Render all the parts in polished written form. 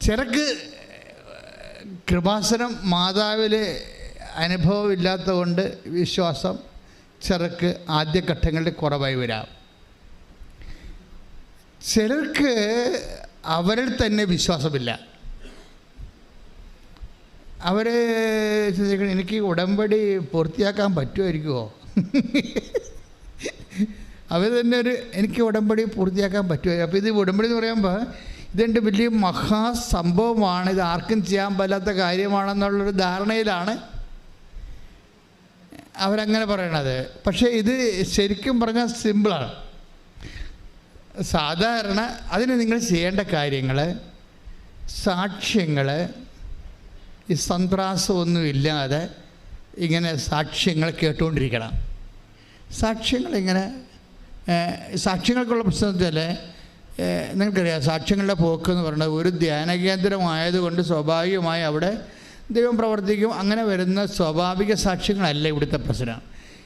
ചിലക്ക് കൃപാസനം മാതാവിൽ അനുഭവമില്ലാത്തതുകൊണ്ട് വിശ്വാസം ചിലർക്ക് ആദ്യഘട്ടങ്ങളിൽ കുറവായി വരാം. ചിലർക്ക് അവരിൽ തന്നെ വിശ്വാസമില്ല. അവർ ചിന്തിക്കണം, എനിക്ക് ഉടമ്പടി പൂർത്തിയാക്കാൻ പറ്റുമായിരിക്കുമോ? അവർ തന്നെ എനിക്ക് ഉടമ്പടി പൂർത്തിയാക്കാൻ പറ്റുമോ? അപ്പോൾ ഇത് ഉടമ്പടി എന്ന് പറയുമ്പോൾ ഇതെൻ്റെ വലിയ മഹാസംഭവമാണ്, ഇത് ആർക്കും ചെയ്യാൻ പറ്റാത്ത കാര്യമാണെന്നുള്ളൊരു ധാരണയിലാണ് അവരങ്ങനെ പറയണത്. പക്ഷേ ഇത് ശരിക്കും പറഞ്ഞാൽ സിമ്പിളാണ്. സാധാരണ അതിന് നിങ്ങൾ ചെയ്യേണ്ട കാര്യങ്ങൾ, സാക്ഷ്യങ്ങൾ, ഈ സന്ത്രാസമൊന്നുമില്ലാതെ ഇങ്ങനെ സാക്ഷ്യങ്ങൾ കേട്ടുകൊണ്ടിരിക്കണം. സാക്ഷ്യങ്ങൾക്കുള്ള പ്രശ്നം വെച്ചാൽ നിങ്ങൾക്കറിയാം, സാക്ഷ്യങ്ങളുടെ പോക്ക് എന്ന് പറയുന്നത് ഒരു ധ്യാന കേന്ദ്രമായതുകൊണ്ട് സ്വാഭാവികമായി അവിടെ ദൈവം പ്രവർത്തിക്കും. അങ്ങനെ വരുന്ന സ്വാഭാവിക സാക്ഷ്യങ്ങളല്ല ഇവിടുത്തെ പ്രശ്നം.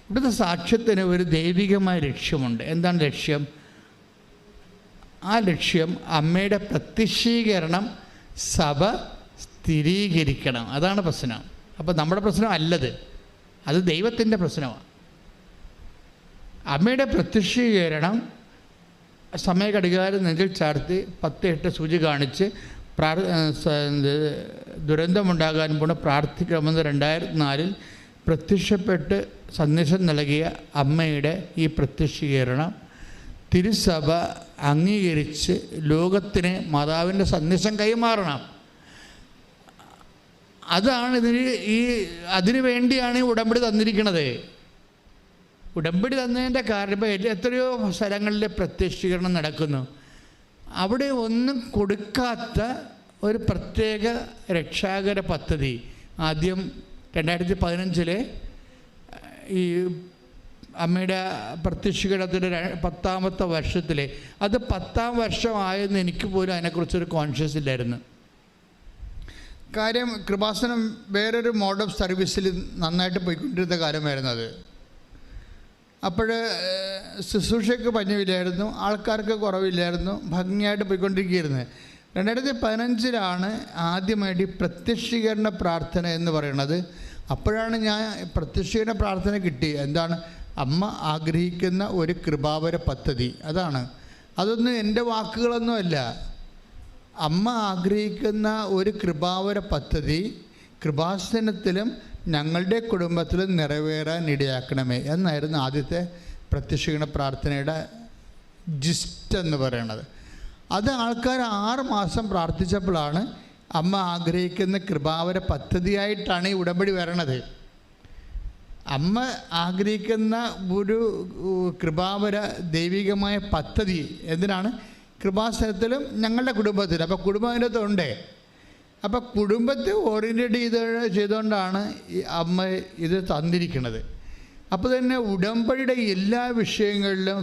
ഇവിടുത്തെ സാക്ഷ്യത്തിന് ഒരു ദൈവികമായ ലക്ഷ്യമുണ്ട്. എന്താണ് ലക്ഷ്യം? ആ ലക്ഷ്യം അമ്മയുടെ പ്രത്യക്ഷീകരണം സഭ സ്ഥിരീകരിക്കണം. അതാണ് പ്രശ്നം. അപ്പോൾ നമ്മുടെ പ്രശ്നം അല്ലത്, അത് ദൈവത്തിൻ്റെ പ്രശ്നമാണ്. അമ്മയുടെ പ്രത്യക്ഷീകരണം സമയഘടികാരം നെഞ്ചിൽ ചാർത്തി 10-8 സൂചി കാണിച്ച് ദുരന്തമുണ്ടാകാൻ പോണ പ്രാർത്ഥിക്കണമെന്ന് 2004 പ്രത്യക്ഷപ്പെട്ട് സന്ദേശം നൽകിയ അമ്മയുടെ ഈ പ്രത്യക്ഷീകരണം തിരുസഭ അംഗീകരിച്ച് ലോകത്തിന് മാതാവിൻ്റെ സന്ദേശം കൈമാറണം. അതാണ് അതിനു വേണ്ടിയാണ് ഉടമ്പടി തന്നിരിക്കുന്നത്. ഉടമ്പടി തന്നതിൻ്റെ കാരണം ഇപ്പോൾ എത്രയോ സ്ഥലങ്ങളിൽ പ്രത്യക്ഷീകരണം നടക്കുന്നു. അവിടെ ഒന്നും കൊടുക്കാത്ത ഒരു പ്രത്യേക രക്ഷാകര പദ്ധതി ആദ്യം 2015 ഈ അമ്മയുടെ പ്രത്യക്ഷീകരണത്തിൻ്റെ 10ാമത്തെ വർഷത്തിൽ, അത് 10ാം വർഷമായെന്ന് എനിക്ക് പോലും അതിനെക്കുറിച്ചൊരു കോൺഷ്യസ് ഇല്ലായിരുന്നു. കാര്യം കൃപാസനം വേറൊരു മോഡ് ഓഫ് സർവീസിൽ നന്നായിട്ട് പോയിക്കൊണ്ടിരുന്ന കാലമായിരുന്നു അത്. അപ്പോൾ ശുശ്രൂഷയ്ക്ക് പഞ്ഞമില്ലായിരുന്നു, ആൾക്കാർക്ക് കുറവില്ലായിരുന്നു, ഭംഗിയായിട്ട് പോയിക്കൊണ്ടിരിക്കുകയായിരുന്നു. 2015 ആദ്യമായിട്ട് ഈ പ്രത്യക്ഷീകരണ പ്രാർത്ഥന എന്ന് പറയുന്നത്. അപ്പോഴാണ് ഞാൻ പ്രത്യക്ഷീകരണ പ്രാർത്ഥന കിട്ടി. എന്താണ്? അമ്മ ആഗ്രഹിക്കുന്ന ഒരു കൃപാവര പദ്ധതി. അതൊന്നും എൻ്റെ വാക്കുകളൊന്നുമല്ല. അമ്മ ആഗ്രഹിക്കുന്ന ഒരു കൃപാവര പദ്ധതി കൃപാസനത്തിലും ഞങ്ങളുടെ കുടുംബത്തിലും നിറവേറാൻ ഇടയാക്കണമേ എന്നായിരുന്നു ആദ്യത്തെ പ്രത്യക്ഷീകരണ പ്രാർത്ഥനയുടെ ജിസ്റ്റ് എന്ന് പറയുന്നത്. അത് ആൾക്കാർ 6 മാസം പ്രാർത്ഥിച്ചപ്പോഴാണ് അമ്മ ആഗ്രഹിക്കുന്ന കൃപാവര പദ്ധതിയായിട്ടാണ് ഈ ഉടമ്പടി വരണത്. അമ്മ ആഗ്രഹിക്കുന്ന ഒരു കൃപാവര ദൈവികമായ പദ്ധതി എന്തിനാണ്? കൃപാസനത്തിലും ഞങ്ങളുടെ കുടുംബത്തിലും. അപ്പോൾ കുടുംബം അതിനകത്തുണ്ടേ. അപ്പോൾ കുടുംബത്തെ ഓറിയൻറ്റേറ്റ് ചെയ്തുകൊണ്ടാണ് ഈ അമ്മ ഇത് തന്നിരിക്കുന്നത്. അപ്പോൾ തന്നെ ഉടമ്പടിയുടെ എല്ലാ വിഷയങ്ങളിലും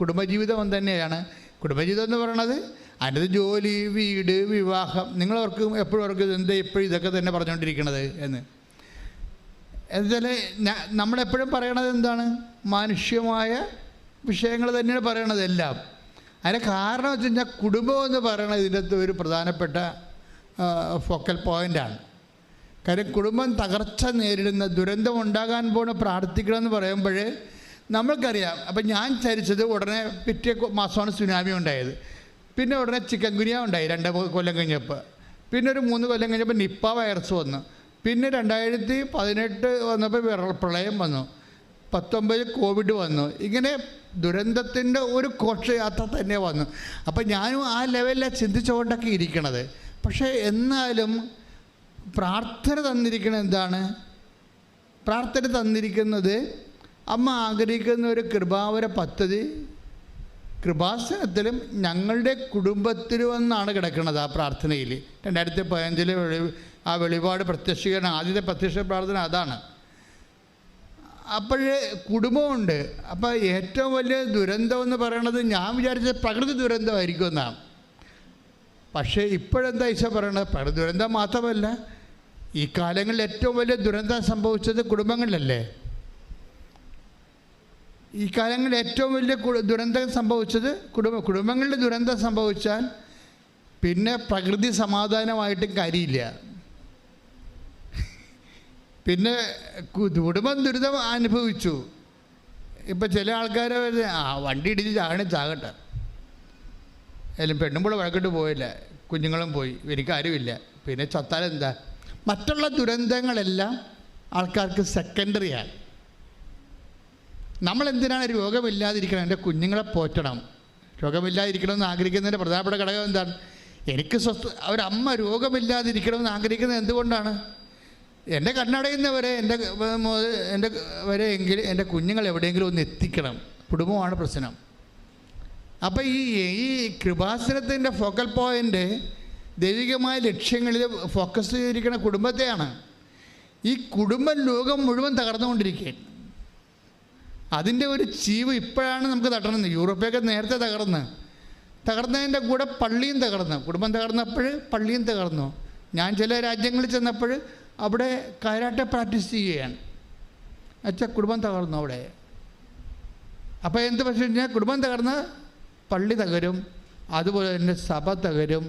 കുടുംബജീവിതം തന്നെയാണ്. കുടുംബജീവിതം എന്ന് പറയണത് അതിനകത്ത് ജോലി, വീട്, വിവാഹം. നിങ്ങളവർക്കും എപ്പോഴും അവർക്ക് എന്താ എപ്പോഴും ഇതൊക്കെ തന്നെ പറഞ്ഞുകൊണ്ടിരിക്കണത് എന്ന് എന്നുവെച്ചാൽ നമ്മളെപ്പോഴും പറയണത് എന്താണ്? മാനുഷ്യമായ വിഷയങ്ങൾ തന്നെയാണ് പറയണത് എല്ലാം. അതിൻ്റെ കാരണം വെച്ച് കഴിഞ്ഞാൽ കുടുംബം എന്ന് പറയണത് ഇതിനകത്ത് ഒരു പ്രധാനപ്പെട്ട ഫോക്കൽ പോയിൻ്റാണ്. കാര്യം കുടുംബം തകർച്ച നേരിടുന്ന, ദുരന്തം ഉണ്ടാകാൻ പോണ പ്രാർത്ഥിക്കണമെന്ന് പറയുമ്പോൾ നമ്മൾക്കറിയാം. അപ്പം ഞാൻ ചരിച്ചത് ഉടനെ പിറ്റേ മാസമാണ് സുനാമി ഉണ്ടായത്. പിന്നെ ഉടനെ ചിക്കൻ ഗുനിയ ഉണ്ടായി 2 കൊല്ലം കഴിഞ്ഞപ്പോൾ. പിന്നെ ഒരു 3 കൊല്ലം കഴിഞ്ഞപ്പോൾ നിപ്പ വൈറസ് വന്നു. പിന്നെ 2018 വന്നപ്പോൾ പ്രളയം വന്നു. 19 കോവിഡ് വന്നു. ഇങ്ങനെ ദുരന്തത്തിൻ്റെ ഒരു ഘോഷയാത്ര തന്നെ വന്നു. അപ്പം ഞാനും ആ ലെവലിലാണ് ചിന്തിച്ചുകൊണ്ടൊക്കെ ഇരിക്കണത്. പക്ഷേ എന്നാലും പ്രാർത്ഥന തന്നിരിക്കുന്നത് എന്താണ്? പ്രാർത്ഥന തന്നിരിക്കുന്നത് അമ്മ ആഗ്രഹിക്കുന്ന ഒരു കൃപാവര പദ്ധതി കൃപാസനത്തിലും ഞങ്ങളുടെ കുടുംബത്തിലും എന്നാണ് കിടക്കുന്നത്. ആ പ്രാർത്ഥനയിൽ 2015 ആ വെളിപാട് പ്രത്യക്ഷീകരണം, ആദ്യത്തെ പ്രത്യക്ഷ പ്രാർത്ഥന അതാണ്. അപ്പോഴേ കുടുംബമുണ്ട്. അപ്പോൾ ഏറ്റവും വലിയ ദുരന്തം എന്ന് പറയണത് ഞാൻ വിചാരിച്ചത് പ്രകൃതി ദുരന്തമായിരിക്കും എന്നാണ്. പക്ഷേ ഇപ്പോഴെന്താ ഈശോ പറയണത്? പ്രകൃതി ദുരന്തം മാത്രമല്ല, ഈ കാലങ്ങളിൽ ഏറ്റവും വലിയ ദുരന്തം സംഭവിച്ചത് കുടുംബങ്ങളിലല്ലേ? ഈ കാലങ്ങളിൽ ഏറ്റവും വലിയ ദുരന്തം സംഭവിച്ചത് കുടുംബങ്ങളിൽ ദുരന്തം സംഭവിച്ചാൽ പിന്നെ പ്രകൃതി സമാധാനമായിട്ടും കാര്യമില്ല. പിന്നെ കുടുംബം ദുരിതം അനുഭവിച്ചു. ഇപ്പം ചില ആൾക്കാർ വണ്ടി ഇടിച്ച് ചാകട്ടെ, എല്ലാം പെണ്ണുമ്പോൾ വഴക്കിട്ട് പോയില്ല, കുഞ്ഞുങ്ങളും പോയി, എനിക്കാരുമില്ല, പിന്നെ ചത്താലെന്താ? മറ്റുള്ള ദുരന്തങ്ങളെല്ലാം ആൾക്കാർക്ക് സെക്കൻഡറിയാണ്. നമ്മളെന്തിനാണ് രോഗമില്ലാതിരിക്കണം? എൻ്റെ കുഞ്ഞുങ്ങളെ പോറ്റണം. രോഗമില്ലാതിരിക്കണമെന്ന് ആഗ്രഹിക്കുന്നതിൻ്റെ പ്രധാനപ്പെട്ട ഘടകം എന്താണ്? എനിക്ക് ഒരമ്മ രോഗമില്ലാതിരിക്കണമെന്ന് ആഗ്രഹിക്കുന്നത് എന്തുകൊണ്ടാണ്? എൻ്റെ കണ്ണടയുന്നവരെ എൻ്റെ വരെ എങ്കിൽ എൻ്റെ കുഞ്ഞുങ്ങൾ എവിടെയെങ്കിലും ഒന്ന് എത്തിക്കണം. കുടുംബമാണ് പ്രശ്നം. അപ്പോൾ ഈ കൃപാസനത്തിൻ്റെ ഫോക്കൽ പോയിൻ്റ് ദൈവികമായ ലക്ഷ്യങ്ങളിൽ ഫോക്കസ് ചെയ്തിരിക്കുന്ന കുടുംബത്തെയാണ്. ഈ കുടുംബം ലോകം മുഴുവൻ തകർന്നുകൊണ്ടിരിക്കുകയാണ്. അതിൻ്റെ ഒരു ചീവ് ഇപ്പോഴാണ് നമുക്ക് തട്ടണമെന്ന്. യൂറോപ്പൊക്കെ നേരത്തെ തകർന്നതിൻ്റെ കൂടെ പള്ളിയും തകർന്നു. കുടുംബം തകർന്നപ്പോൾ പള്ളിയും തകർന്നു. ഞാൻ ചില രാജ്യങ്ങളിൽ ചെന്നപ്പോൾ അവിടെ കരാട്ടെ പ്രാക്ടീസ് ചെയ്യുകയാണ്. അച്ഛാ കുടുംബം തകർന്നു അവിടെ. അപ്പോൾ എന്ത് പക്ഷേ കഴിഞ്ഞാൽ കുടുംബം തകർന്ന് പള്ളി തകരും, അതുപോലെ തന്നെ സഭ തകരും,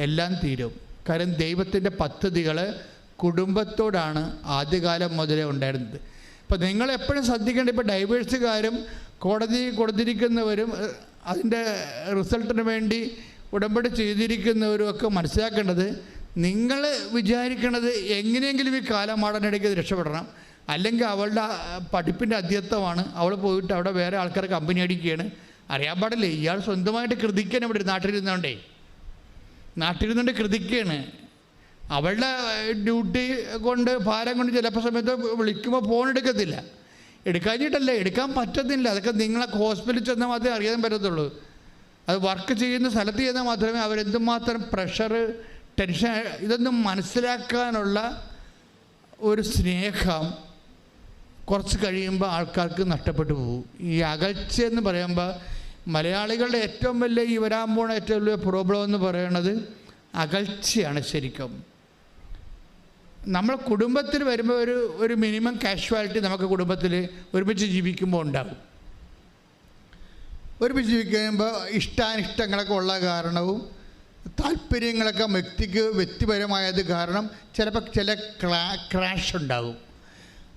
എല്ലാം തീരും. കാരണം ദൈവത്തിൻ്റെ പദ്ധതികൾ കുടുംബത്തോടാണ് ആദ്യകാലം മുതലേ ഉണ്ടായിരുന്നത്. ഇപ്പോൾ നിങ്ങളെപ്പോഴും ശ്രദ്ധിക്കേണ്ട, ഇപ്പോൾ ഡൈവേഴ്സുകാരും കോടതി കൊടുത്തിരിക്കുന്നവരും അതിൻ്റെ റിസൾട്ടിന് വേണ്ടി ഉടമ്പടി ചെയ്തിരിക്കുന്നവരും ഒക്കെ മനസ്സിലാക്കേണ്ടത്, നിങ്ങൾ വിചാരിക്കണത് എങ്ങനെയെങ്കിലും ഈ കാലമാടനിടയ്ക്ക് രക്ഷപ്പെടണം, അല്ലെങ്കിൽ അവളുടെ പഠിപ്പിൻ്റെ അധ്യത്വമാണ്, അവൾ പോയിട്ട് അവിടെ വേറെ ആൾക്കാർ കമ്പനി അടിക്കുകയാണ്. അറിയാൻ പാടില്ലേ, ഇയാൾ സ്വന്തമായിട്ട് കൃതിക്കാൻ ഇവിടെ നാട്ടിലിരുന്നുകൊണ്ട് കൃതിക്കാണ്. അവളുടെ ഡ്യൂട്ടി കൊണ്ട് ഭാരം കൊണ്ട് ചിലപ്പോൾ സമയത്ത് വിളിക്കുമ്പോൾ ഫോൺ എടുക്കത്തില്ല. എടുക്കാഞ്ഞിട്ടല്ല, എടുക്കാൻ പറ്റത്തില്ല. അതൊക്കെ നിങ്ങളൊക്കെ ഹോസ്പിറ്റലിൽ ചെന്നാൽ മാത്രമേ അറിയാൻ പറ്റത്തുള്ളൂ. അത് വർക്ക് ചെയ്യുന്ന സ്ഥലത്ത് ചെന്നാൽ മാത്രമേ അവരെന്തുമാത്രം പ്രഷർ, ടെൻഷൻ, ഇതൊന്നും മനസ്സിലാക്കാനുള്ള ഒരു സ്നേഹം കുറച്ച് കഴിയുമ്പോൾ ആൾക്കാർക്ക് നഷ്ടപ്പെട്ടു പോകും. ഈ അകൽച്ച എന്ന് പറയുമ്പോൾ മലയാളികളുടെ ഏറ്റവും വലിയ ഈ വരാൻ പോണ ഏറ്റവും വലിയ പ്രോബ്ലം എന്ന് പറയുന്നത് അകൽച്ചയാണ്. ശരിക്കും നമ്മൾ കുടുംബത്തിൽ വരുമ്പോൾ ഒരു മിനിമം കാഷ്വാലിറ്റി നമുക്ക് കുടുംബത്തിൽ ഒരുമിച്ച് ജീവിക്കുമ്പോൾ ഉണ്ടാകും. ഒരുമിച്ച് ജീവിക്കുമ്പോൾ ഇഷ്ടാനിഷ്ടങ്ങളൊക്കെ ഉള്ള കാരണവും താല്പര്യങ്ങളൊക്കെ വ്യക്തിപരമായത് കാരണം ചിലപ്പോൾ ചില ക്രാഷ് ഉണ്ടാകും.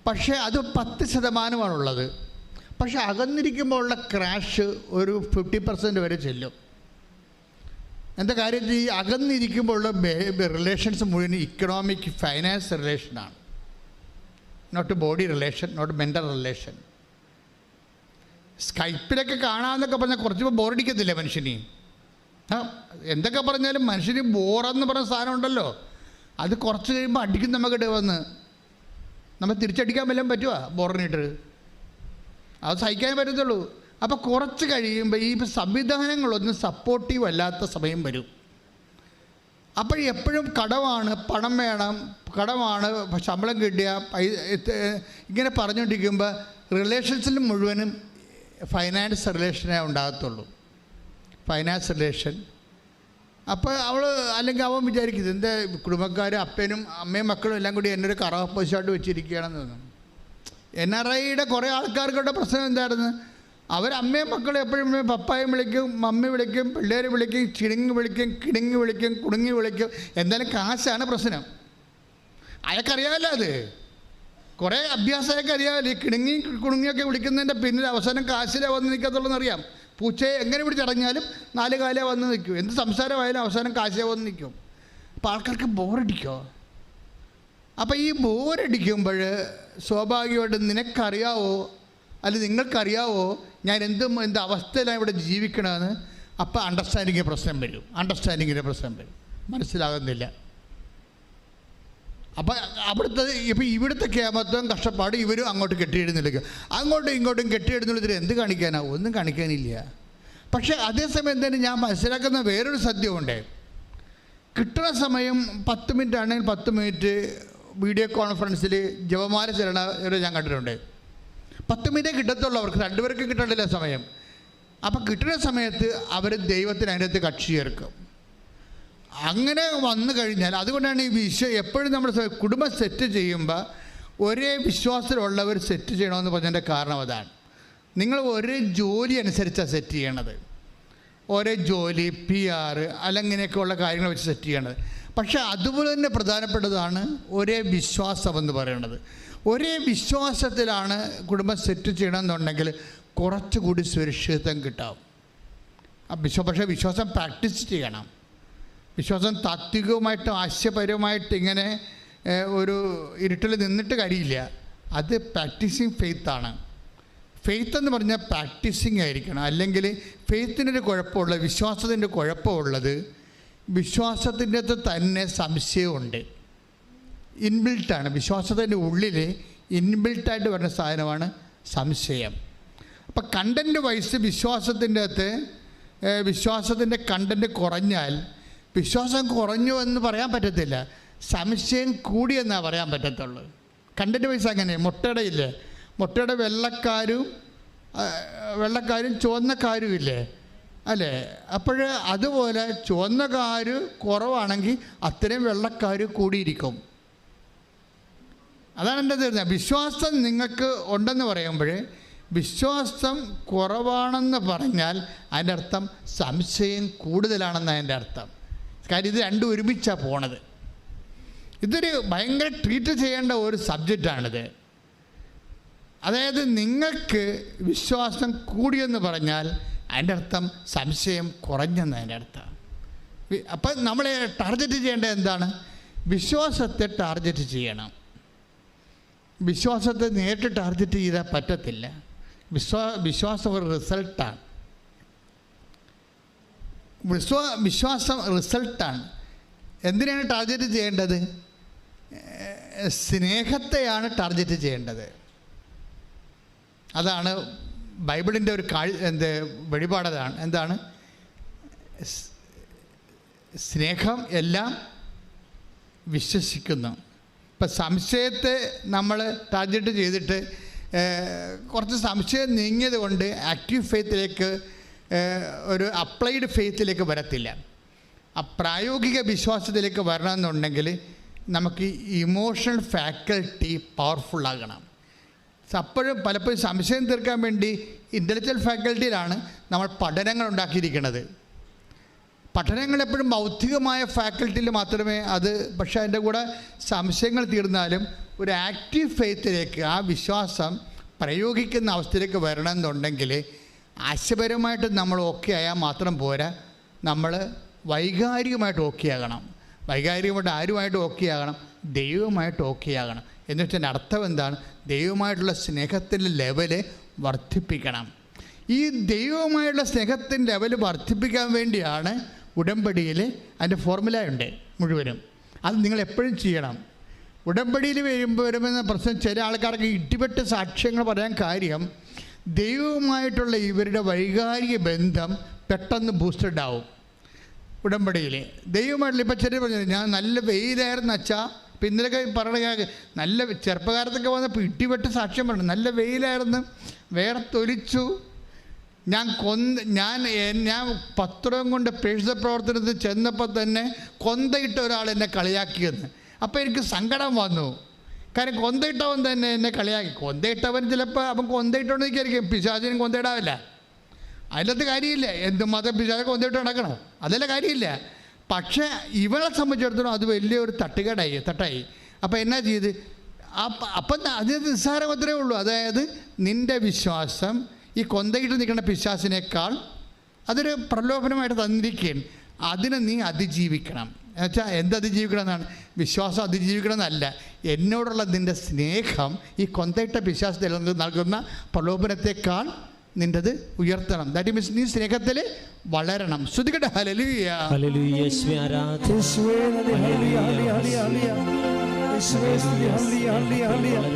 പക്ഷേ അത് 10% പക്ഷെ അകന്നിരിക്കുമ്പോൾ ഉള്ള ക്രാഷ് ഒരു 50% വരെ ചെല്ലും. എന്താ കാര്യത്തിൽ ഈ അകന്നിരിക്കുമ്പോഴുള്ള റിലേഷൻസ് മുഴുവൻ ഇക്കണോമിക് ഫൈനാൻസ് റിലേഷനാണ്. Not body relation, not mental relation. സ്കൈപ്പിലൊക്കെ കാണാമെന്നൊക്കെ പറഞ്ഞാൽ കുറച്ച് ബോറടിക്കത്തില്ലേ മനുഷ്യന്? എന്തൊക്കെ പറഞ്ഞാലും മനുഷ്യന് ബോറെന്ന് പറഞ്ഞ സാധനം ഉണ്ടല്ലോ, അത് കുറച്ച് കഴിയുമ്പോൾ അടിക്കും നമുക്കിട്ട് വന്ന്. നമ്മൾ തിരിച്ചടിക്കാൻ വല്ലതും പറ്റുമോ ബോറിനിട്ട്? അത് സഹിക്കാൻ പറ്റത്തുള്ളൂ. അപ്പോൾ കുറച്ച് കഴിയുമ്പോൾ ഈ സംവിധാനങ്ങളൊന്നും സപ്പോർട്ടീവ് അല്ലാത്ത സമയം വരും. അപ്പോൾ എപ്പോഴും കടമാണ്, പണം വേണം, കടമാണ്, ശമ്പളം കിട്ടിയ ഇങ്ങനെ പറഞ്ഞുകൊണ്ടിരിക്കുമ്പോൾ റിലേഷൻസിൽ മുഴുവനും ഫൈനാൻസ് റിലേഷനേ ഉണ്ടാകത്തുള്ളൂ. Finance relation. അപ്പോൾ അല്ലെങ്കിൽ അവൻ വിചാരിക്കുന്നത് എൻ്റെ കുടുംബക്കാർ അപ്പനും അമ്മയും മക്കളും എല്ലാം കൂടി എന്നൊരു കറവപ്പശായിട്ട് വെച്ചിരിക്കുകയാണെന്ന് തോന്നുന്നു. NRIയുടെ കുറേ ആൾക്കാർക്കുള്ള പ്രശ്നം എന്തായിരുന്നു? അമ്മയും മക്കളും എപ്പോഴും പപ്പായും വിളിക്കും, മമ്മി വിളിക്കും, പിള്ളേർ വിളിക്കും, കിടുങ്ങി വിളിക്കും, കുടുങ്ങി വിളിക്കും. എന്തായാലും കാശാണ് പ്രശ്നം. അയാൾക്കറിയാമല്ലോ, അത് കുറേ അഭ്യാസമൊക്കെ അറിയാമല്ലോ. ഈ കുടുങ്ങിയൊക്കെ വിളിക്കുന്നതിൻ്റെ പിന്നിൽ അവസാനം കാശിലേ വന്ന് നിൽക്കത്തുള്ളൂന്നറിയാം. പൂച്ചയെ എങ്ങനെ പിടിച്ചടങ്ങിയാലും 4 കാലേ വന്ന് നിൽക്കും. എന്ത് സംസാരമായാലും അവസാനം കാശിലേ വന്ന് നിൽക്കും. അപ്പോൾ ആൾക്കാർക്ക് ബോറടിക്കോ? അപ്പോൾ ഈ ബോറടിക്കുമ്പോൾ സ്വാഭാവികമായിട്ട് നിനക്കറിയാവോ അല്ലെങ്കിൽ നിങ്ങൾക്കറിയാവോ ഞാൻ എന്ത് അവസ്ഥയിലാണ് ഇവിടെ ജീവിക്കണമെന്ന്? അപ്പോൾ അണ്ടർസ്റ്റാൻഡിങ്ങിൻ്റെ പ്രശ്നം വരും. മനസ്സിലാകുന്നില്ല. അപ്പോൾ ഇവിടുത്തെ കേമത്വം കഷ്ടപ്പാട് ഇവരും അങ്ങോട്ട് കെട്ടിയെഴുന്നേൽക്കുക, അങ്ങോട്ടും ഇങ്ങോട്ടും കെട്ടിയെഴുന്നേൽത്തിൽ എന്ത് കാണിക്കാനാ? ഒന്നും കാണിക്കാനില്ല. പക്ഷേ അതേസമയം തന്നെ ഞാൻ മനസ്സിലാക്കുന്ന വേറൊരു സത്യമുണ്ട്. കിട്ടുന്ന സമയം 10 മിനിറ്റ് ആണെങ്കിൽ 10 മിനിറ്റ് വീഡിയോ കോൺഫറൻസിൽ ജപമാല ചെല്ലണവരെ ഞാൻ കണ്ടിട്ടുണ്ട്. 10 മിനിറ്റേ കിട്ടത്തുള്ളൂ അവർക്ക്, 2 പേർക്ക് കിട്ടണ്ടില്ല സമയം. അപ്പോൾ കിട്ടുന്ന സമയത്ത് അവർ ദൈവത്തിന് അതിനകത്ത് കക്ഷി ചേർക്കും. അങ്ങനെ വന്നു കഴിഞ്ഞാൽ അതുകൊണ്ടാണ് ഈ എപ്പോഴും നമ്മൾ കുടുംബം സെറ്റ് ചെയ്യുമ്പോൾ ഒരേ വിശ്വാസത്തിലുള്ളവർ സെറ്റ് ചെയ്യണമെന്ന് പറഞ്ഞതിൻ്റെ കാരണം അതാണ്. നിങ്ങൾ ഒരേ ജോലി അനുസരിച്ചാണ് സെറ്റ് ചെയ്യണത്. ഒരേ ജോലി, PR അല്ലങ്ങനെയൊക്കെയുള്ള കാര്യങ്ങൾ വെച്ച് സെറ്റ് ചെയ്യണത്. പക്ഷേ അതുപോലെ തന്നെ പ്രധാനപ്പെട്ടതാണ് ഒരേ വിശ്വാസം എന്ന് പറയുന്നത്. ഒരേ വിശ്വാസത്തിലാണ് കുടുംബം സെറ്റ് ചെയ്യണമെന്നുണ്ടെങ്കിൽ കുറച്ചുകൂടി സുരക്ഷിതത്വം കിട്ടാം. പക്ഷേ വിശ്വാസം പ്രാക്ടീസ് ചെയ്യണം. വിശ്വാസം താത്വികമായിട്ട് ആശയപരമായിട്ട് ഇങ്ങനെ ഒരു ഇരുട്ടിൽ നിന്നിട്ട് കാര്യമില്ല. അത് പ്രാക്ടീസിങ് ഫെയ്ത്താണ്. ഫെയ്ത്ത് എന്ന് പറഞ്ഞാൽ പ്രാക്ടീസിങ് ആയിരിക്കണം. അല്ലെങ്കിൽ ഫെയ്ത്തിനൊരു കുഴപ്പമുള്ളത്, വിശ്വാസത്തിൻ്റെ കുഴപ്പമുള്ളത്, വിശ്വാസത്തിൻ്റെ അകത്ത് തന്നെ സംശയമുണ്ട്. ഇൻബിൽട്ടാണ്. വിശ്വാസത്തിൻ്റെ ഉള്ളിൽ ഇൻബിൽട്ടായിട്ട് വരുന്ന സാധനമാണ് സംശയം. അപ്പം കണ്ടൻറ്റ് വൈസ് വിശ്വാസത്തിൻ്റെ അകത്ത് വിശ്വാസത്തിൻ്റെ കണ്ടൻറ്റ് കുറഞ്ഞാൽ വിശ്വാസം കുറഞ്ഞു എന്ന് പറയാൻ പറ്റത്തില്ല, സംശയം കൂടിയെന്നാണ് പറയാൻ പറ്റത്തുള്ളൂ. കണ്ടൻറ്റ് വൈസ് അങ്ങനെ. മുട്ടയുടെയില്ലേ, മുട്ടയുടെ വെള്ളക്കാരും ചുവന്നക്കാരും ഇല്ലേ അല്ലേ? അപ്പോൾ അതുപോലെ ചുവന്നക്കാര് കുറവാണെങ്കിൽ അത്രയും വെള്ളക്കാർ കൂടിയിരിക്കും. അതാണ് എൻ്റെ തീർച്ചയായും. വിശ്വാസം നിങ്ങൾക്ക് ഉണ്ടെന്ന് പറയുമ്പോൾ വിശ്വാസം കുറവാണെന്ന് പറഞ്ഞാൽ അതിൻ്റെ അർത്ഥം സംശയം കൂടുതലാണെന്ന് അതിൻ്റെ അർത്ഥം. കാര്യം ഇത് രണ്ടും ഒരുമിച്ചാണ് പോണത്. ഇതൊരു ഭയങ്കര ട്രീറ്റ് ചെയ്യേണ്ട ഒരു സബ്ജക്റ്റാണിത്. അതായത് നിങ്ങൾക്ക് വിശ്വാസം കൂടിയെന്ന് പറഞ്ഞാൽ അതിൻ്റെ അർത്ഥം സംശയം കുറഞ്ഞെന്ന് അതിൻ്റെ അർത്ഥം. അപ്പം നമ്മൾ ടാർഗറ്റ് ചെയ്യേണ്ടത് എന്താണ്? വിശ്വാസത്തെ ടാർഗറ്റ് ചെയ്യണം. വിശ്വാസത്തെ നേരിട്ട് ടാർഗറ്റ് ചെയ്താൽ പറ്റത്തില്ല. വിശ്വാസം ഒരു റിസൾട്ടാണ്. വിശ്വാസം റിസൾട്ടാണ്. എന്തിനാണ് ടാർഗറ്റ് ചെയ്യേണ്ടത്? സ്നേഹത്തെയാണ് ടാർഗറ്റ് ചെയ്യേണ്ടത്. അതാണ് ബൈബിളിൻ്റെ ഒരു വെളിപാടതാണ്. എന്താണ്? സ്നേഹം എല്ലാം വിശ്വസിക്കുന്നു. ഇപ്പം സംശയത്തെ നമ്മൾ ടാർഗറ്റ് ചെയ്തിട്ട് കുറച്ച് സംശയം നീങ്ങിയത് കൊണ്ട് ആക്റ്റീവ് ഫെയ്ത്തിലേക്ക്, ഒരു അപ്ലൈഡ് ഫെയ്ത്തിലേക്ക് വരത്തില്ല. ആ പ്രായോഗിക വിശ്വാസത്തിലേക്ക് വരണമെന്നുണ്ടെങ്കിൽ നമുക്ക് ഇമോഷണൽ ഫാക്കൽറ്റി പവർഫുള്ളാകണം. അപ്പോഴും പലപ്പോഴും സംശയം തീർക്കാൻ വേണ്ടി ഇൻ്റലക്ച്വൽ ഫാക്കൽറ്റിയിലാണ് നമ്മൾ പഠനങ്ങൾ ഉണ്ടാക്കിയിരിക്കുന്നത്. പഠനങ്ങൾ എപ്പോഴും ബൗദ്ധികമായ ഫാക്കൽറ്റിയിൽ മാത്രമേ അത്, പക്ഷേ അതിൻ്റെ കൂടെ സംശയങ്ങൾ തീർന്നാലും ഒരു ആക്റ്റീവ് ഫെയ്ത്തിലേക്ക്, ആ വിശ്വാസം പ്രയോഗിക്കുന്ന അവസ്ഥയിലേക്ക് വരണമെന്നുണ്ടെങ്കിൽ ആശയപരമായിട്ട് നമ്മൾ ഓക്കെ ആയാൽ മാത്രം പോരാ, നമ്മൾ വൈകാരികമായിട്ട് ഓക്കെ ആകണം. വൈകാരികമായിട്ട് ആരുമായിട്ട് ഓക്കെ ആകണം? ദൈവമായിട്ട് ഓക്കെ ആകണം. എന്ന് വെച്ചാൽ അർത്ഥം എന്താണ്? ദൈവമായിട്ടുള്ള സ്നേഹത്തിൻ്റെ ലെവല് വർദ്ധിപ്പിക്കണം. ഈ ദൈവമായിട്ടുള്ള സ്നേഹത്തിൻ്റെ ലെവല് വർദ്ധിപ്പിക്കാൻ വേണ്ടിയാണ് ഉടമ്പടിയിൽ അതിൻ്റെ ഫോർമുലയുണ്ട് മുഴുവനും. അത് നിങ്ങൾ എപ്പോഴും ചെയ്യണം. ഉടമ്പടിയിൽ വരുമെന്ന പ്രശ്നം ചില ആൾക്കാർക്ക് ഇടിപെട്ട് സാക്ഷ്യങ്ങൾ പറയാൻ കാര്യം, ദൈവവുമായിട്ടുള്ള ഇവരുടെ വൈകാരിക ബന്ധം പെട്ടെന്ന് ബൂസ്റ്റഡ് ആവും. ഉടമ്പടിയിൽ ദൈവമായിട്ടുള്ള, ഇപ്പോൾ ചെറിയ പറഞ്ഞു, ഞാൻ നല്ല വെയിലായിരുന്നു അച്ഛാ, ഇപ്പം ഇന്നലെയൊക്കെ പറയണ നല്ല ചെറുപ്പകാലത്തൊക്കെ വന്നപ്പോൾ ഇടിപെട്ട് സാക്ഷ്യം പറഞ്ഞു, നല്ല വെയിലായിരുന്നു, വേറെ തൊലിച്ചു, ഞാൻ 10 രൂപ കൊണ്ട് പ്രേക്ഷിത പ്രവർത്തനത്തിൽ ചെന്നപ്പോൾ തന്നെ കൊന്തയിട്ട ഒരാൾ എന്നെ കളിയാക്കിയെന്ന്. അപ്പോൾ എനിക്ക് സങ്കടം വന്നു. കാര്യം കൊന്തയിട്ടവൻ തന്നെ എന്നെ കളിയാക്കി. കൊന്തയിട്ടവൻ ചിലപ്പോൾ അവൻ കൊന്തയിട്ടോണ്ടിരിക്കും, പിശാചിനും കൊന്തയിടാവില്ല. അതിലത്തെ കാര്യമില്ല. എന്തുമാത്രം പിശാച് കൊന്തയിട്ട് നടക്കണം, അതല്ല കാര്യമില്ല. പക്ഷേ ഇവളെ സംബന്ധിച്ചിടത്തോളം അത് വലിയൊരു തട്ടായി. അപ്പോൾ എന്നാ ചെയ്ത്? അപ്പം അതിന് നിസ്സാരം അത്രേ ഉള്ളൂ. അതായത് നിൻ്റെ വിശ്വാസം ഈ കൊന്തയിട്ട് നിൽക്കുന്ന പിശാചിനേക്കാൾ അതൊരു പ്രലോഭനമായിട്ട് തന്നിരിക്കുകയാണ്. അതിനെ നീ അതിജീവിക്കണം. എന്നുവെച്ചാൽ എന്തതിജീവിക്കണം എന്നാണ്? വിശ്വാസം അതിജീവിക്കണം എന്നല്ല, എന്നോടുള്ള നിൻ്റെ സ്നേഹം ഈ കൊന്തയിട്ട പിശാചത്തിൽ നൽകുന്ന പ്രലോഭനത്തെക്കാൾ നിൻ്റെത് ഉയർത്തണം. ദാറ്റ് മീൻസ് നീ സ്നേഹത്തിൽ വളരണം. ശ്രുതികട്ടെ ഹല്ലേലൂയ, ഹല്ലേലൂയ, യേശുവേ ആരാധന, യേശുവേ ഹല്ലേലൂയ, ഹല്ലേലൂയ, ഹല്ലേലൂയ, യേശുവേ സ്തുതി, hallelujah, hallelujah,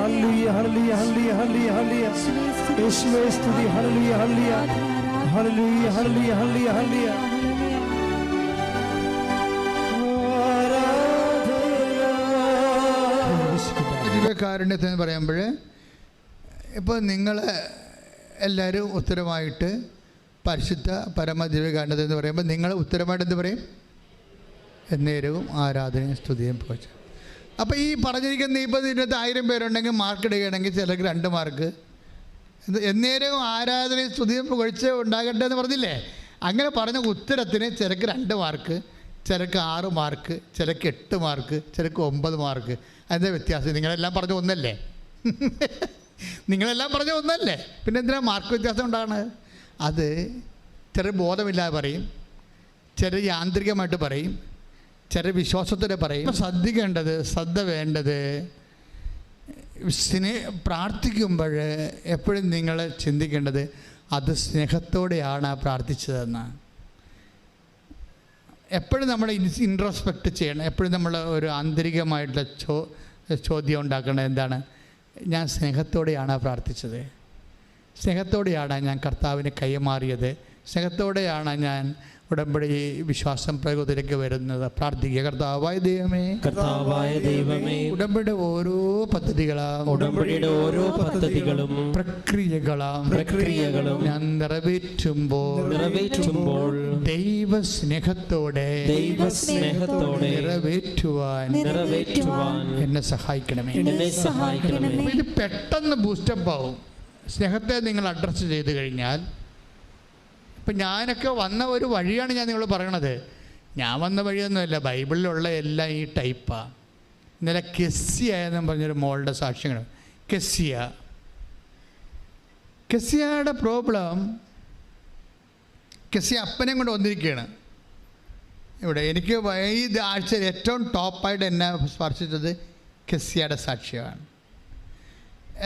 hallelujah, hallelujah, hallelujah, hallelujah, യേശുവേ സ്തുതി, hallelujah, hallelujah, hallelujah, hallelujah, hallelujah, hallelujah. ജീവകാരുണ്യത്തിന് പറയുമ്പോൾ ഇപ്പോൾ നിങ്ങൾ എല്ലാവരും ഉത്തരമായിട്ട് പരിശുദ്ധ പരമ ദിവ്യകാരുണ്യത്തിൽ എന്ന് പറയുമ്പോൾ നിങ്ങൾ ഉത്തരമായിട്ട് എന്ത് പറയും? എന്നേരവും ആരാധനയും സ്തുതിയും പോച്ച. അപ്പോൾ ഈ പറഞ്ഞിരിക്കുന്ന 1000 പേരുണ്ടെങ്കിൽ മാർക്ക് ഇടുകയാണെങ്കിൽ ചിലർക്ക് 2 മാർക്ക്. എന്നേരവും ആരാധനയും സ്തുതിയും പുകഴ്ച ഉണ്ടാകട്ടെ എന്ന് പറഞ്ഞില്ലേ? അങ്ങനെ പറഞ്ഞ ഉത്തരത്തിന് ചിലക്ക് 2 മാർക്ക്, ചിലക്ക് 6 മാർക്ക്, ചിലക്ക് 8 മാർക്ക്, ചിലക്ക് 9 മാർക്ക്. അതിൻ്റെ വ്യത്യാസം നിങ്ങളെല്ലാം പറഞ്ഞ ഒന്നല്ലേ? നിങ്ങളെല്ലാം പറഞ്ഞ ഒന്നല്ലേ? പിന്നെ എന്തിനാ മാർക്ക് വ്യത്യാസം ഉണ്ടാകണത്? അത് ചിലർ ബോധമില്ലാതെ പറയും, ചിലർ യാന്ത്രികമായിട്ട് പറയും, ചിലർ വിശ്വാസത്തോടെ പറയും. ശ്രദ്ധിക്കേണ്ടത്, ശ്രദ്ധ വേണ്ടത്, പ്രാർത്ഥിക്കുമ്പോൾ എപ്പോഴും നിങ്ങൾ ചിന്തിക്കേണ്ടത് അത് സ്നേഹത്തോടെയാണ് പ്രാർത്ഥിച്ചതെന്ന്. എപ്പോഴും നമ്മൾ ഇൻട്രോസ്പെക്റ്റ് ചെയ്യണം. എപ്പോഴും നമ്മൾ ഒരു ആന്തരികമായിട്ടുള്ള ചോദ്യം ഉണ്ടാക്കേണ്ടത് എന്താണ്? ഞാൻ സ്നേഹത്തോടെയാണ് പ്രാർത്ഥിച്ചത്, സ്നേഹത്തോടെയാണ് ഞാൻ കർത്താവിന് കൈമാറിയത്, സ്നേഹത്തോടെയാണ് ഞാൻ ഉടമ്പടി വിശ്വാസം പ്രയോഗത്തിലേക്ക് വരുന്നത്. പ്രാർത്ഥിക്കുക. കർത്താവായ ദൈവമേ, ഉടമ്പടിയുടെ ഓരോ പദ്ധതികളും പ്രക്രിയകളും ഞാൻ നിറവേറ്റുമ്പോൾ ദൈവസ്നേഹത്തോടെ നിറവേറ്റുവാൻ എന്നെ സഹായിക്കണമേ. ഇത് പെട്ടെന്ന് ബൂസ്റ്റപ്പ് ആവും സ്നേഹത്തെ നിങ്ങൾ അഡ്രസ്സ് ചെയ്ത് കഴിഞ്ഞാൽ. ഇപ്പം ഞാനൊക്കെ വന്ന ഒരു വഴിയാണ് ഞാൻ നിങ്ങൾ പറയണത്. ഞാൻ വന്ന വഴിയൊന്നുമല്ല, ബൈബിളിലുള്ള എല്ലാം ഈ ടൈപ്പാണ്. ഇന്നലെ കെസ്സിയ എന്നും പറഞ്ഞൊരു മോളുടെ സാക്ഷ്യങ്ങൾ. കെസ്സിയയുടെ പ്രോബ്ലം, കെസ്സിയ അപ്പനെയും കൊണ്ട് വന്നിരിക്കുകയാണ് ഇവിടെ. എനിക്ക് ഈ ആഴ്ചയിൽ ഏറ്റവും ടോപ്പായിട്ട് എന്നെ സ്പർശിച്ചത് കെസ്സിയയുടെ സാക്ഷ്യമാണ്.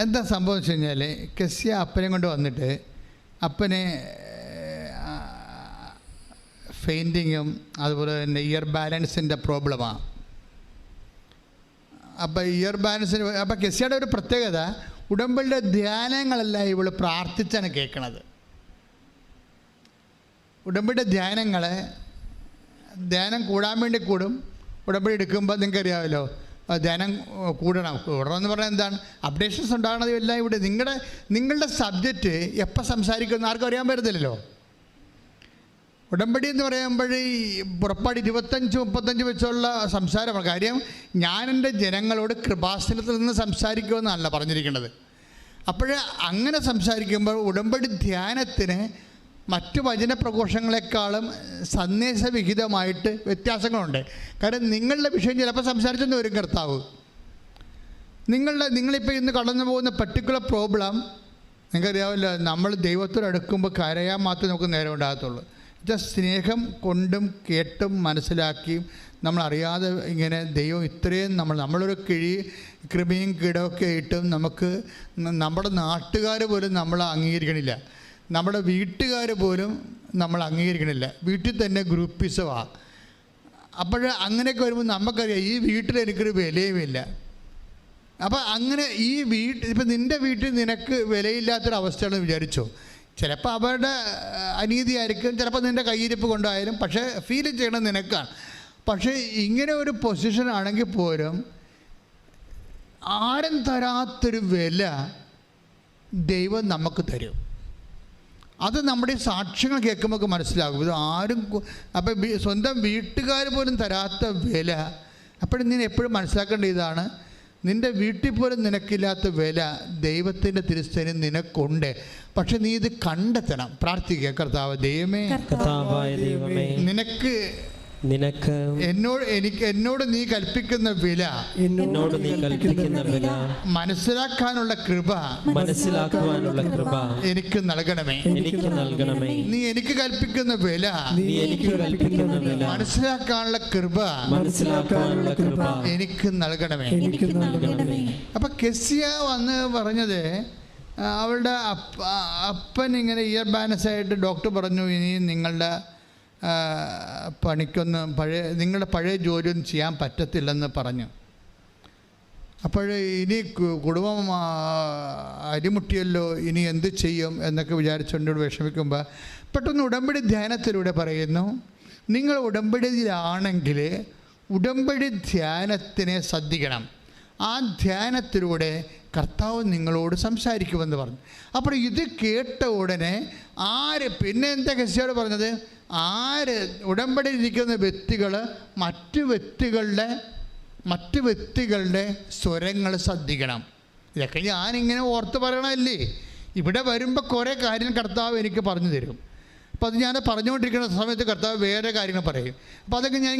എന്താ സംഭവം വെച്ച് കഴിഞ്ഞാൽ, കെസ്സിയ അപ്പനെയും കൊണ്ട് വന്നിട്ട് അപ്പനെ ഫെയിൻറ്റിങ്ങും അതുപോലെ തന്നെ ഇയർ ബാലൻസിൻ്റെ പ്രോബ്ലമാണ്. അപ്പോൾ ഇയർ ബാലൻസിന് അപ്പോൾ കെസ്സിയുടെ ഒരു പ്രത്യേകത, ഉടമ്പടിയുടെ ധ്യാനങ്ങളെല്ലാം ഇവൾ പ്രാർത്ഥിച്ചാണ് കേൾക്കണത്. ഉടമ്പടിയുടെ ധ്യാനം കൂടാൻ വേണ്ടി കൂടും. ഉടമ്പടി എടുക്കുമ്പോൾ നിങ്ങൾക്കറിയാമല്ലോ, ധ്യാനം കൂടണമെന്ന് പറഞ്ഞാൽ എന്താണ്? അപ്ഡേഷൻസ് ഉണ്ടാകണത് എല്ലാം ഇവിടെ. നിങ്ങളുടെ സബ്ജക്റ്റ് എപ്പോൾ സംസാരിക്കുമെന്ന് ആർക്കും അറിയാൻ പറ്റത്തില്ലല്ലോ. ഉടമ്പടി എന്ന് പറയുമ്പോൾ പുറപ്പാട് 25-35 വെച്ചുള്ള സംസാരമാണ്. കാര്യം ഞാൻ എൻ്റെ ജനങ്ങളോട് കൃപാസനത്തിൽ നിന്ന് സംസാരിക്കുമെന്നല്ല പറഞ്ഞിരിക്കുന്നത്. അപ്പോൾ അങ്ങനെ സംസാരിക്കുമ്പോൾ ഉടമ്പടി ധ്യാനത്തിന് മറ്റു വചന പ്രഘോഷങ്ങളെക്കാളും സന്ദേശവിഹിതമായിട്ട് വ്യത്യാസങ്ങളുണ്ട്. കാരണം നിങ്ങളുടെ വിഷയം ചിലപ്പോൾ സംസാരിച്ചെന്ന് വരും കർത്താവ്. നിങ്ങളിപ്പോൾ ഇന്ന് കടന്നു പോകുന്ന പർട്ടിക്കുലർ പ്രോബ്ലം നിങ്ങൾക്കറിയാമല്ലോ. നമ്മൾ ദൈവത്തോട് അടുക്കുമ്പോൾ കരയാൻ മാത്രമേ നമുക്ക് നേരം ഉണ്ടാകത്തുള്ളൂ. സ്നേഹം കൊണ്ടും കേട്ടും മനസ്സിലാക്കിയും നമ്മളറിയാതെ ഇങ്ങനെ ദൈവം ഇത്രയും നമ്മളൊരു കൃപയും കീടമൊക്കെ ഇട്ടും നമുക്ക് നമ്മുടെ നാട്ടുകാർ പോലും നമ്മൾ അംഗീകരിക്കണില്ല, നമ്മുടെ വീട്ടുകാർ പോലും നമ്മൾ അംഗീകരിക്കണില്ല. വീട്ടിൽ തന്നെ ഗ്രൂപ്പിസമാണ്. അപ്പോൾ അങ്ങനെയൊക്കെ വരുമ്പോൾ നമുക്കറിയാം ഈ വീട്ടിൽ എനിക്കൊരു വിലയുമില്ല. അപ്പോൾ അങ്ങനെ ഇപ്പം നിൻ്റെ വീട്ടിൽ നിനക്ക് വിലയില്ലാത്തൊരവസ്ഥയാണെന്ന് വിചാരിച്ചോ. ചിലപ്പോൾ അവരുടെ അനീതിയായിരിക്കും, ചിലപ്പോൾ നിൻ്റെ കയ്യിരിപ്പ് കൊണ്ടായാലും, പക്ഷേ ഫീൽ ചെയ്യണത് നിനക്കാണ്. പക്ഷേ ഇങ്ങനെ ഒരു പൊസിഷനാണെങ്കിൽ പോലും ആരും തരാത്തൊരു വില ദൈവം നമുക്ക് തരും. അത് നമ്മുടെ സാക്ഷ്യങ്ങൾ കേൾക്കുമ്പോൾ മനസ്സിലാകും. ഇത് ആരും അപ്പം സ്വന്തം വീട്ടുകാർ പോലും തരാത്ത വില. അപ്പോഴും നീ എപ്പോഴും മനസ്സിലാക്കേണ്ട ഇതാണ്, നിൻ്റെ വീട്ടിൽ പോലും നിനക്കില്ലാത്ത വില ദൈവത്തിൻ്റെ തിരുസേന നിനക്കുണ്ട്. പക്ഷെ നീ ഇത് കണ്ടെത്തണം. പ്രാർത്ഥിക്കുക. കർത്താവ് ദൈവമേ, നിനക്ക് എന്നോട് നീ കൽപ്പിക്കുന്ന വില മനസ്സിലാക്കാനുള്ള കൃപ എനിക്ക് നൽകണമേ. നീ എനിക്ക് കൽപ്പിക്കുന്ന വില മനസ്സിലാക്കാനുള്ള കൃപ എനിക്ക് നൽകണമേ. അപ്പൊ കെസ്സിയ വന്ന് പറഞ്ഞത്, അവളുടെ അപ്പൻ ഇങ്ങനെ ഇയർ ബാലൻസ് ആയിട്ട് ഡോക്ടർ പറഞ്ഞു, ഇനി നിങ്ങളുടെ നിങ്ങളുടെ പഴയ ജോലിയൊന്നും ചെയ്യാൻ പറ്റത്തില്ലെന്ന് പറഞ്ഞു. അപ്പോൾ ഇനി കുടുംബം അരിമുട്ടിയല്ലോ, ഇനി എന്ത് ചെയ്യും എന്നൊക്കെ വിചാരിച്ചുകൊണ്ട് വിഷമിക്കുമ്പോൾ പെട്ടെന്ന് ഉടമ്പടി ധ്യാനത്തിലൂടെ പറയുന്നു, നിങ്ങൾ ഉടമ്പടിയിലാണെങ്കിൽ ഉടമ്പടി ധ്യാനത്തിനെ ശ്രദ്ധിക്കണം. ആ ധ്യാനത്തിലൂടെ കർത്താവ് നിങ്ങളോട് സംസാരിക്കുമെന്ന് പറഞ്ഞു. അപ്പോൾ ഇത് കേട്ട ഉടനെ പിന്നെ എന്താ കെസ്സിയോട് പറഞ്ഞത്, ഉടമ്പടിയിലിരിക്കുന്ന വ്യക്തികൾ മറ്റു വ്യക്തികളുടെ സ്വരങ്ങൾ ശ്രദ്ധിക്കണം. ഇതൊക്കെ ഞാനിങ്ങനെ ഓർത്ത് പറയണമല്ലേ. ഇവിടെ വരുമ്പോൾ കുറേ കാര്യം കർത്താവ് എനിക്ക് പറഞ്ഞു തരും. അപ്പോൾ അത് ഞാൻ പറഞ്ഞുകൊണ്ടിരിക്കുന്ന സമയത്ത് കർത്താവ് വേറെ കാര്യങ്ങൾ പറയും. അപ്പോൾ അതൊക്കെ ഞാൻ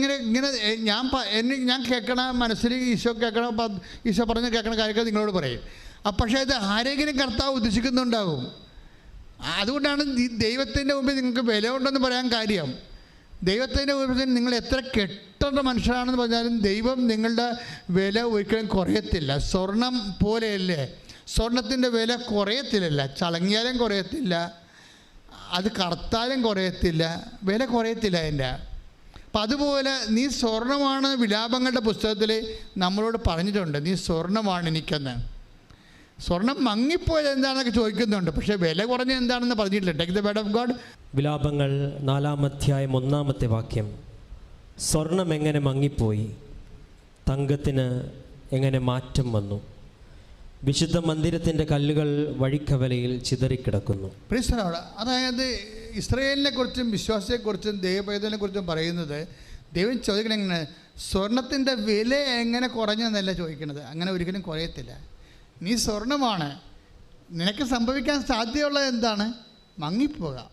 ഞാൻ കേൾക്കണ മനസ്സിൽ ഈശോ കേൾക്കണം, അപ്പം ഈശോ പറഞ്ഞ് കേൾക്കണ കാര്യങ്ങൾ നിങ്ങളോട് പറയും. പക്ഷേ ഇത് ആരെങ്കിലും കർത്താവ് ഉദ്ദേശിക്കുന്നുണ്ടാവും. അതുകൊണ്ടാണ് ദൈവത്തിൻ്റെ മുമ്പിൽ നിങ്ങൾക്ക് വില ഉണ്ടെന്ന് പറയാൻ കാര്യം. ദൈവത്തിൻ്റെ മുമ്പിൽ നിങ്ങൾ എത്ര കെട്ടേണ്ട മനുഷ്യരാണെന്ന് പറഞ്ഞാലും ദൈവം നിങ്ങളുടെ വില ഒരിക്കലും കുറയത്തില്ല. സ്വർണം പോലെയല്ലേ, സ്വർണത്തിൻ്റെ വില കുറയത്തില്ലല്ല, ചളങ്ങിയാലും കുറയത്തില്ല, അത് കറുത്താലും കുറയത്തില്ല, വില കുറയത്തില്ല അതിൻ്റെ. അപ്പം അതുപോലെ നീ സ്വർണ്ണമാണ് വിലാപങ്ങളുടെ പുസ്തകത്തിൽ നമ്മളോട് പറഞ്ഞിട്ടുണ്ട്, നീ സ്വർണ്ണമാണ് എനിക്കെന്ന്. സ്വർണം മങ്ങിപ്പോയത് എന്താണെന്നൊക്കെ ചോദിക്കുന്നുണ്ട്, പക്ഷേ വില കുറഞ്ഞത് എന്താണെന്ന് പറഞ്ഞിട്ടില്ല. Take the word of God. വിലാപങ്ങൾ 4-ാം അധ്യായം 1-ാമത്തെ വാക്യം. സ്വർണം എങ്ങനെ മങ്ങിപ്പോയി, തങ്കത്തിന് എങ്ങനെ മാറ്റം വന്നു, വിശുദ്ധ മന്ദിരത്തിൻ്റെ കല്ലുകൾ വഴിക്കവലയിൽ ചിതറിക്കിടക്കുന്നു. അതായത് ഇസ്രായേലിനെ കുറിച്ചും വിശ്വാസത്തെക്കുറിച്ചും ദൈവപൈതലിനെ കുറിച്ചും പറയുന്നത് ദൈവം ചോദിക്കണം എങ്ങനെ, സ്വർണത്തിൻ്റെ വില എങ്ങനെ കുറഞ്ഞെന്നല്ല ചോദിക്കണത്. അങ്ങനെ ഒരിക്കലും കുറയത്തില്ല. നീ സ്വർണമാണ്, നിനക്ക് സംഭവിക്കാൻ സാധ്യതയുള്ളത് എന്താണ്? മങ്ങിപ്പോകാം.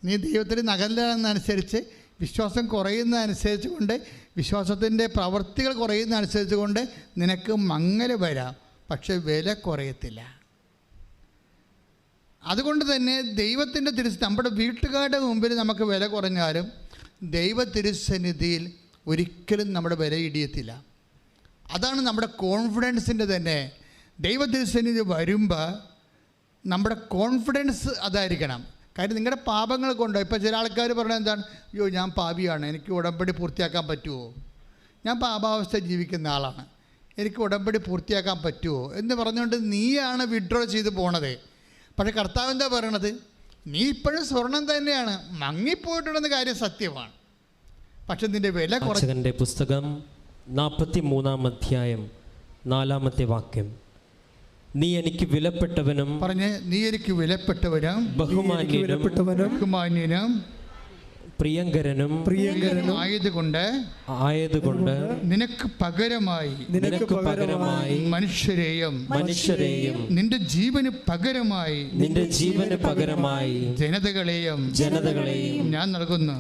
നീ ദൈവത്തിന് നകലുന്നതനുസരിച്ച്, വിശ്വാസം കുറയുന്നതനുസരിച്ച് കൊണ്ട്, വിശ്വാസത്തിൻ്റെ പ്രവൃത്തികൾ കുറയുന്നതനുസരിച്ച് കൊണ്ട് നിനക്ക് മങ്ങൽ വരാം, പക്ഷെ വില കുറയത്തില്ല. അതുകൊണ്ട് തന്നെ ദൈവത്തിൻ്റെ നമ്മുടെ വീട്ടുകാരുടെ മുമ്പിൽ നമുക്ക് വില കുറഞ്ഞാലും ദൈവ തിരുസന്നിധിയിൽ ഒരിക്കലും നമ്മുടെ വില ഇടിയത്തില്ല. അതാണ് നമ്മുടെ കോൺഫിഡൻസിൻ്റെ തന്നെ. ദൈവ തിരുസന്നിധി വരുമ്പോൾ നമ്മുടെ കോൺഫിഡൻസ് അതായിരിക്കണം. കാര്യം നിങ്ങളുടെ പാപങ്ങൾ കൊണ്ടോ, ഇപ്പോൾ ചില ആൾക്കാർ പറഞ്ഞാൽ എന്താണ്, അയ്യോ ഞാൻ പാപിയാണ്, എനിക്ക് ഉടമ്പടി പൂർത്തിയാക്കാൻ പറ്റുമോ, ഞാൻ പാപാവസ്ഥ ജീവിക്കുന്ന ആളാണ്, എനിക്ക് ഉടമ്പടി പൂർത്തിയാക്കാൻ പറ്റുമോ എന്ന് പറഞ്ഞുകൊണ്ട് നീയാണ് വിഡ്രോ ചെയ്ത് പോണത്. പക്ഷേ കർത്താവ് എന്താ പറയണത്, നീ ഇപ്പോഴും സ്വർണം തന്നെയാണ്, മങ്ങിപ്പോയിട്ടുണ്ടെന്ന കാര്യം സത്യമാണ്, പക്ഷെ നിൻ്റെ വില കുറച്ച്. പുസ്തകം 43-ാം അധ്യായം 4-ാമത്തെ വാക്യം. നീ എനിക്ക് വിലപ്പെട്ടവനും, പറഞ്ഞ് നീ എനിക്ക് വിലപ്പെട്ടവനും ബഹുമാന്യനും പ്രിയങ്കരനും ആയതുകൊണ്ട് നിനക്ക് പകരമായി മനുഷ്യരെയും നിന്റെ ജീവന് പകരമായി ജനതകളെയും ഞാൻ നൽകുന്നു.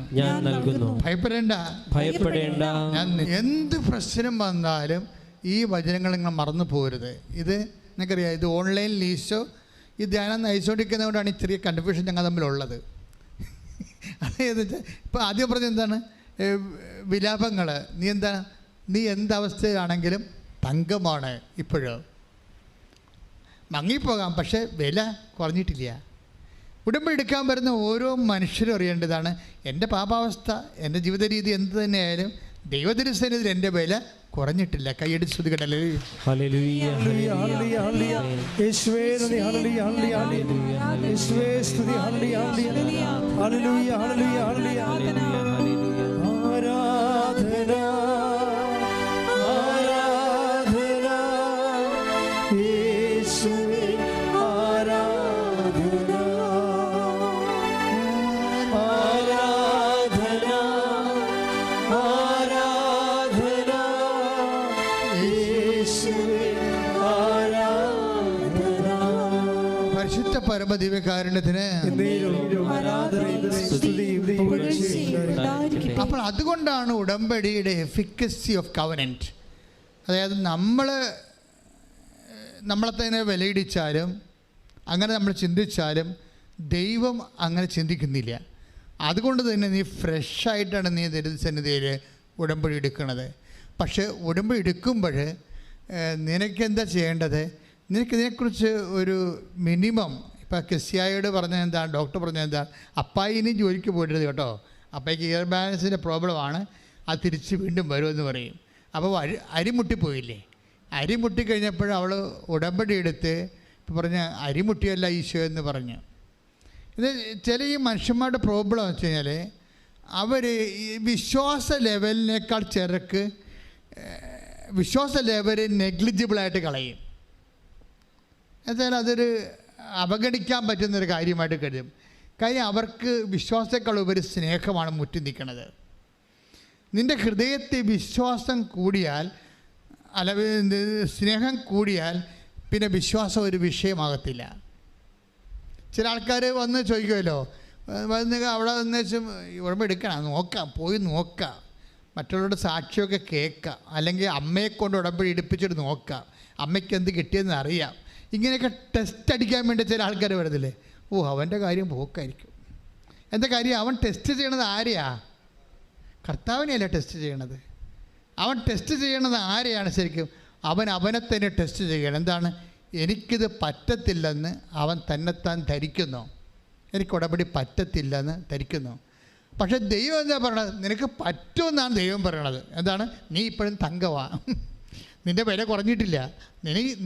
ഭയപ്പെടേണ്ട. എന്ത് പ്രശ്നം വന്നാലും ഈ വചനങ്ങൾ നിങ്ങൾ മറന്നു പോരുത്. ഇത് നിങ്ങൾക്കറിയാം, ഇത് ഓൺലൈൻ ലീസോ ഈ ധ്യാനം നയിച്ചുകൊണ്ടിരിക്കുന്നതുകൊണ്ടാണ് ഈ ചെറിയ കൺഫ്യൂഷൻ ഞങ്ങൾ തമ്മിലുള്ളത്. അതായത് ഇപ്പോൾ ആദ്യം പറഞ്ഞത് എന്താണ്, വിലാപങ്ങൾ. നീ എന്തവസ്ഥയിലാണെങ്കിലും തങ്കമാണ്. ഇപ്പോഴും മങ്ങിപ്പോകാം, പക്ഷേ വില കുറഞ്ഞിട്ടില്ല. ഉടമ്പടി എടുക്കാൻ വരുന്ന ഓരോ മനുഷ്യരും അറിയേണ്ടതാണ്, എൻ്റെ പാപാവസ്ഥ, എൻ്റെ ജീവിത രീതി എന്ത് തന്നെയായാലും ദൈവത്തിരുസന്നിധിയിൽ എൻ്റെ വില കുറഞ്ഞിട്ടില്ല. കൈയടിച്ച് ശ്രുതികടല്ലേ. പരമദിവ്യകാരുണ്യത്തിന്. അപ്പോൾ അതുകൊണ്ടാണ് ഉടമ്പടിയുടെ എഫിക്കസി ഓഫ് കവനന്റ്. അതായത് നമ്മളെ തന്നെ വിലയിടിച്ചാലും അങ്ങനെ നമ്മൾ ചിന്തിച്ചാലും ദൈവം അങ്ങനെ ചിന്തിക്കുന്നില്ല. അതുകൊണ്ട് തന്നെ നീ ഫ്രഷായിട്ടാണ് നീ ദൈവസന്നിധിയിൽ ഉടമ്പടി എടുക്കുന്നത്. പക്ഷേ ഉടമ്പടി എടുക്കുമ്പോൾ നിനക്കെന്താ ചെയ്യേണ്ടത്, നിനക്കിതിനെക്കുറിച്ച് ഒരു മിനിമം, ഇപ്പോൾ കെസിയായോട് പറഞ്ഞത് എന്താണ്, ഡോക്ടർ പറഞ്ഞത് എന്താണ്, അപ്പായി ഇനി ജോലിക്ക് പോയിട്ടത് കേട്ടോ, അപ്പായിക്ക് ഇയർ ബാലൻസിൻ്റെ പ്രോബ്ലമാണ്, അത് തിരിച്ച് വീണ്ടും വരുമെന്ന് പറയും. അപ്പോൾ അരിമുട്ടിപ്പോയില്ലേ, അരിമുട്ടിക്കഴിഞ്ഞപ്പോൾ അവൾ ഉടമ്പടി എടുത്ത് പറഞ്ഞ് അരിമുട്ടിയല്ല ഈശോ എന്ന് പറഞ്ഞു. ഇത് ചില ഈ മനുഷ്യന്മാരുടെ പ്രോബ്ലം എന്ന് വെച്ച് കഴിഞ്ഞാൽ അവർ ഈ വിശ്വാസ ലെവലിനേക്കാൾ ചിലർക്ക് വിശ്വാസ ലെവൽ നെഗ്ലിജിബിളായിട്ട് കളയും. എന്നാൽ അതൊരു അവഗണിക്കാൻ പറ്റുന്നൊരു കാര്യമായിട്ട് കരുതും. കാര്യം അവർക്ക് വിശ്വാസത്തേക്കാൾ ഉപരി സ്നേഹമാണ് മുറ്റി നിൽക്കുന്നത്. നിൻ്റെ ഹൃദയത്തിൽ വിശ്വാസം കൂടിയാൽ, അല്ല സ്നേഹം കൂടിയാൽ പിന്നെ വിശ്വാസം ഒരു വിഷയമാകത്തില്ല. ചില ആൾക്കാർ വന്ന് ചോദിക്കുമല്ലോ, വന്ന് അവിടെ വന്ന് വെച്ചും ഉടമ്പടി എടുക്കണം, നോക്കാം, പോയി നോക്കാം, മറ്റുള്ളവരുടെ സാക്ഷിയൊക്കെ കേൾക്കാം, അല്ലെങ്കിൽ അമ്മയെ കൊണ്ട് ഉടമ്പടി എടുപ്പിച്ചിട്ട് നോക്കാം, അമ്മയ്ക്ക് എന്ത് കിട്ടിയെന്ന് അറിയാം. ഇങ്ങനെയൊക്കെ ടെസ്റ്റ് അടിക്കാൻ വേണ്ടി ചില ആൾക്കാർ വരുന്നില്ലേ, ഓ അവൻ്റെ കാര്യം പോക്കായിരിക്കും. എന്താ കാര്യം? അവൻ ടെസ്റ്റ് ചെയ്യണത് ആരെയാ? കർത്താവിനെയല്ല ടെസ്റ്റ് ചെയ്യണത്. അവൻ ടെസ്റ്റ് ചെയ്യണത് ആരെയാണ് ശരിക്കും? അവനെ തന്നെ ടെസ്റ്റ് ചെയ്യണം. എന്താണ്? എനിക്കിത് പറ്റത്തില്ലെന്ന് അവൻ തന്നെത്താൻ ധരിക്കുന്നു. എനിക്ക് ഉടമ്പടി പറ്റത്തില്ലെന്ന് ധരിക്കുന്നു. പക്ഷേ ദൈവം എന്താ പറയണത്? നിനക്ക് പറ്റുമെന്നാണ് ദൈവം പറയണത്. എന്താണ്? നീ ഇപ്പോഴും തങ്കവാ, നിൻ്റെ വില കുറഞ്ഞിട്ടില്ല,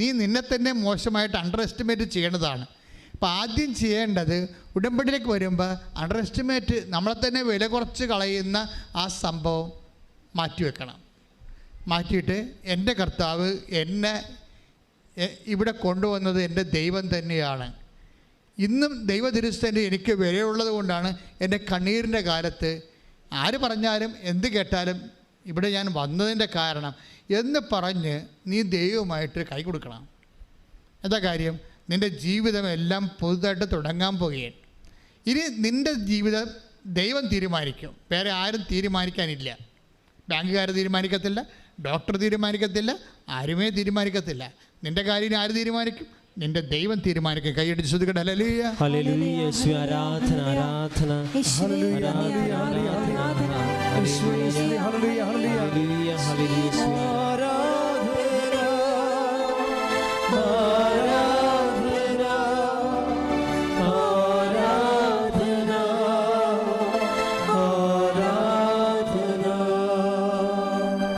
നീ നിന്നെ തന്നെ മോശമായിട്ട് അണ്ടർ എസ്റ്റിമേറ്റ് ചെയ്യേണ്ടതാണ്. അപ്പോൾ ആദ്യം ചെയ്യേണ്ടത് ഉടമ്പടിയിലേക്ക് വരുമ്പോൾ അണ്ടർ എസ്റ്റിമേറ്റ്, നമ്മളെ തന്നെ വില കുറച്ച് കളയുന്ന ആ സംഭവം മാറ്റിവെക്കണം. മാറ്റിയിട്ട് എൻ്റെ കർത്താവ് എന്നെ ഇവിടെ കൊണ്ടുവന്നത് എൻ്റെ ദൈവം തന്നെയാണ്. ഇന്നും ദൈവതിരുസ്ഥൻ്റെ എനിക്ക് വിലയുള്ളത് കൊണ്ടാണ് എൻ്റെ കണ്ണീരിൻ്റെ കാലത്ത് ആര് പറഞ്ഞാലും എന്ത് കേട്ടാലും ഇവിടെ ഞാൻ വന്നതിൻ്റെ കാരണം എന്ന് പറഞ്ഞ് നീ ദൈവമായിട്ട് കൈ കൊടുക്കണം. എന്താ കാര്യം? നിൻ്റെ ജീവിതം എല്ലാം പുതുതായിട്ട് തുടങ്ങാൻ പോകുകയാണ്. ഇനി നിൻ്റെ ജീവിതം ദൈവം തീരുമാനിക്കും, വേറെ ആരും തീരുമാനിക്കാനില്ല. ബാങ്കുകാർ തീരുമാനിക്കത്തില്ല, ഡോക്ടർ തീരുമാനിക്കത്തില്ല, ആരുമേ തീരുമാനിക്കത്തില്ല. നിൻ്റെ കാര്യം ആര് തീരുമാനിക്കും? നിന്റെ ദൈവം തീരുമാനിക്കും. കൈയടിച്ച് ശ്രദ്ധിക്കട്ടെ. ഹല്ലേലൂയ, ഹല്ലേലൂയ, യേശുവേ ആരാധന, ആരാധന, ഹല്ലേലൂയ, ഹല്ലേലൂയ, ഹല്ലേലൂയ, ഹല്ലേലൂയ,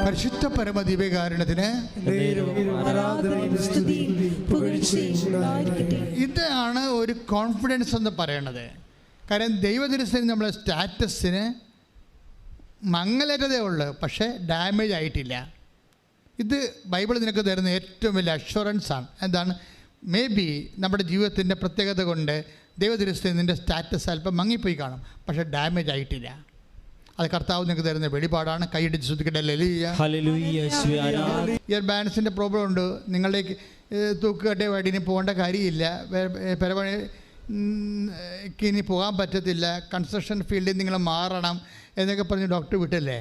പരിശുദ്ധ പരമദിവ്യകാരുണ്യത്തിന് ഇതാണ് ഒരു കോൺഫിഡൻസ് എന്ന് പറയണത്. കാരണം ദൈവദൃശ്യം നമ്മളെ സ്റ്റാറ്റസിന് മങ്ങലേറ്റതേ ഉള്ളൂ, പക്ഷേ ഡാമേജ് ആയിട്ടില്ല. ഇത് ബൈബിൾ നിനക്ക് തരുന്ന ഏറ്റവും വലിയ അഷ്വറൻസാണ്. എന്താണ്? മേ ബി നമ്മുടെ ജീവിതത്തിൻ്റെ പ്രത്യേകത കൊണ്ട് ദൈവദൃശ്യം നിൻ്റെ സ്റ്റാറ്റസ് അല്പം മങ്ങിപ്പോയി കാണും, പക്ഷേ ഡാമേജ് ആയിട്ടില്ല. അത് കർത്താവ് നിങ്ങൾക്ക് തരുന്ന വെളിപാടാണ്. കൈയടിച്ച് ശ്രദ്ധിക്കട്ടെ. ഹല്ലേലൂയ. ഇയർ ബാലൻസിൻ്റെ പ്രോബ്ലം ഉണ്ട്, നിങ്ങളിലേക്ക് തൂക്കുകട്ടയുമായിട്ട് ഇനി പോകേണ്ട കാര്യമില്ല, പെരപണിക്ക് ഇനി പോകാൻ പറ്റത്തില്ല, കൺസ്ട്രക്ഷൻ ഫീൽഡിൽ നിങ്ങൾ മാറണം എന്നൊക്കെ പറഞ്ഞ് ഡോക്ടർ വിട്ടല്ലേ.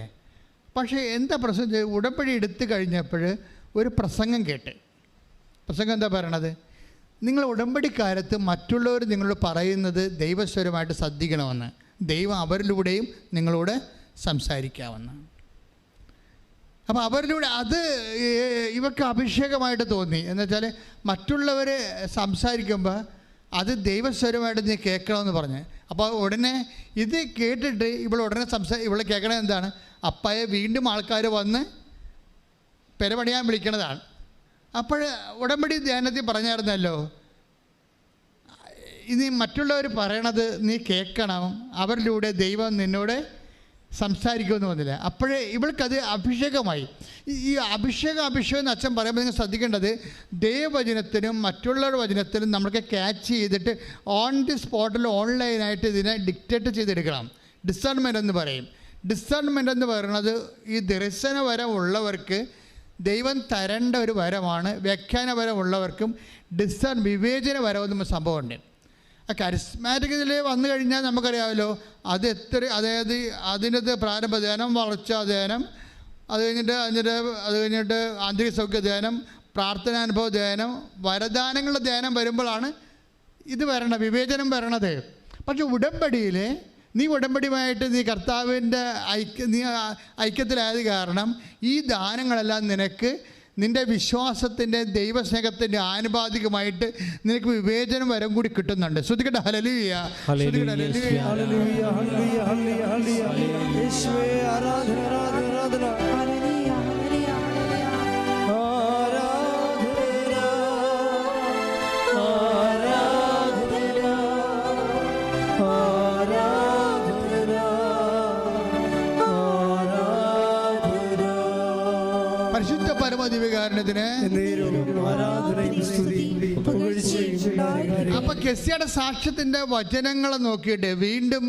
പക്ഷേ എന്താ പ്രശ്നം? ഉടമ്പടി എടുത്തു കഴിഞ്ഞപ്പോൾ ഒരു പ്രസംഗം കേട്ട്. പ്രസംഗം എന്താ പറയണത്? നിങ്ങൾ ഉടമ്പടിക്കാലത്ത് മറ്റുള്ളവർ നിങ്ങളോട് പറയുന്നത് ദൈവസ്വരമായിട്ട് ശ്രദ്ധിക്കണമെന്ന്, ദൈവം അവരിലൂടെയും നിങ്ങളോട് സംസാരിക്കാമെന്ന്. അപ്പോൾ അവരിലൂടെ അത് ഇവർക്ക് അഭിഷേകമായിട്ട് തോന്നി. എന്നുവെച്ചാൽ മറ്റുള്ളവർ സംസാരിക്കുമ്പോൾ അത് ദൈവസ്വരമായിട്ട് നീ കേൾക്കണമെന്ന് പറഞ്ഞ്. അപ്പോൾ ഉടനെ ഇത് കേട്ടിട്ട് ഇവളെ കേൾക്കണത് എന്താണ്? അപ്പയെ വീണ്ടും ആൾക്കാർ വന്ന് പെരപണിയാൻ വിളിക്കണതാണ്. അപ്പോൾ ഉടമ്പടി ധ്യാനത്തിൽ പറഞ്ഞായിരുന്നല്ലോ, ഇനി മറ്റുള്ളവർ പറയണത് നീ കേൾക്കണം, അവരിലൂടെ ദൈവം നിന്നോട് സംസാരിക്കുമെന്ന് വന്നില്ല. അപ്പോഴേ ഇവൾക്കത് അഭിഷേകമായി. ഈ അഭിഷേകം എന്ന് അച്ഛൻ പറയുമ്പോൾ നിങ്ങൾ ശ്രദ്ധിക്കേണ്ടത്, ദൈവവചനത്തിനും മറ്റുള്ളവരുടെ വചനത്തിനും നമ്മൾക്ക് ക്യാച്ച് ചെയ്തിട്ട് ഓൺ ദി സ്പോട്ടിൽ ഓൺലൈനായിട്ട് ഇതിനെ ഡിക്റ്റേറ്റ് ചെയ്തെടുക്കണം. ഡിസേൺമെൻ്റ് എന്ന് പറയും. ഡിസേൺമെൻ്റ് എന്ന് പറയുന്നത് ഈ ദർശന വരം ഉള്ളവർക്ക് ദൈവം തരേണ്ട ഒരു വരമാണ്. വ്യാഖ്യാന വരം ഉള്ളവർക്കും വിവേചന വരമെന്ന് സംഭവമുണ്ട്. കരിസ്മാറ്റിക്കിൽ വന്നു കഴിഞ്ഞാൽ നമുക്കറിയാമല്ലോ, അതായത് അതിനകത്ത് പ്രാരംഭ ധ്യാനം, വളർച്ചാ ധ്യാനം, അത് കഴിഞ്ഞിട്ട് ആന്തരിക സൗഖ്യ ധ്യാനം, പ്രാർത്ഥനാനുഭവ ധ്യാനം, വരദാനങ്ങളുടെ ധ്യാനം വരുമ്പോഴാണ് ഇത് വരണത്, വിവേചനം വരണത്. പക്ഷെ ഉടമ്പടിയിൽ നീ ഉടമ്പടിയുമായിട്ട് നീ കർത്താവിൻ്റെ ഐക്യത്തിലായത് കാരണം ഈ ദാനങ്ങളെല്ലാം നിനക്ക് നിൻ്റെ വിശ്വാസത്തിൻ്റെ ദൈവസ്നേഹത്തിൻ്റെ ആനുപാതികമായിട്ട് നിനക്ക് വിവേചനം വരം കൂടി കിട്ടുന്നുണ്ട്. ശ്രദ്ധിക്കട്ടെ. ഹല്ലേലൂയ, ഹല്ലേലൂയ, പരിശുദ്ധ പരമദിവ്യകാരുണ്യത്തിന്. അപ്പൊ കെസിയുടെ സാക്ഷ്യത്തിന്റെ വചനങ്ങളെ നോക്കിയിട്ട് വീണ്ടും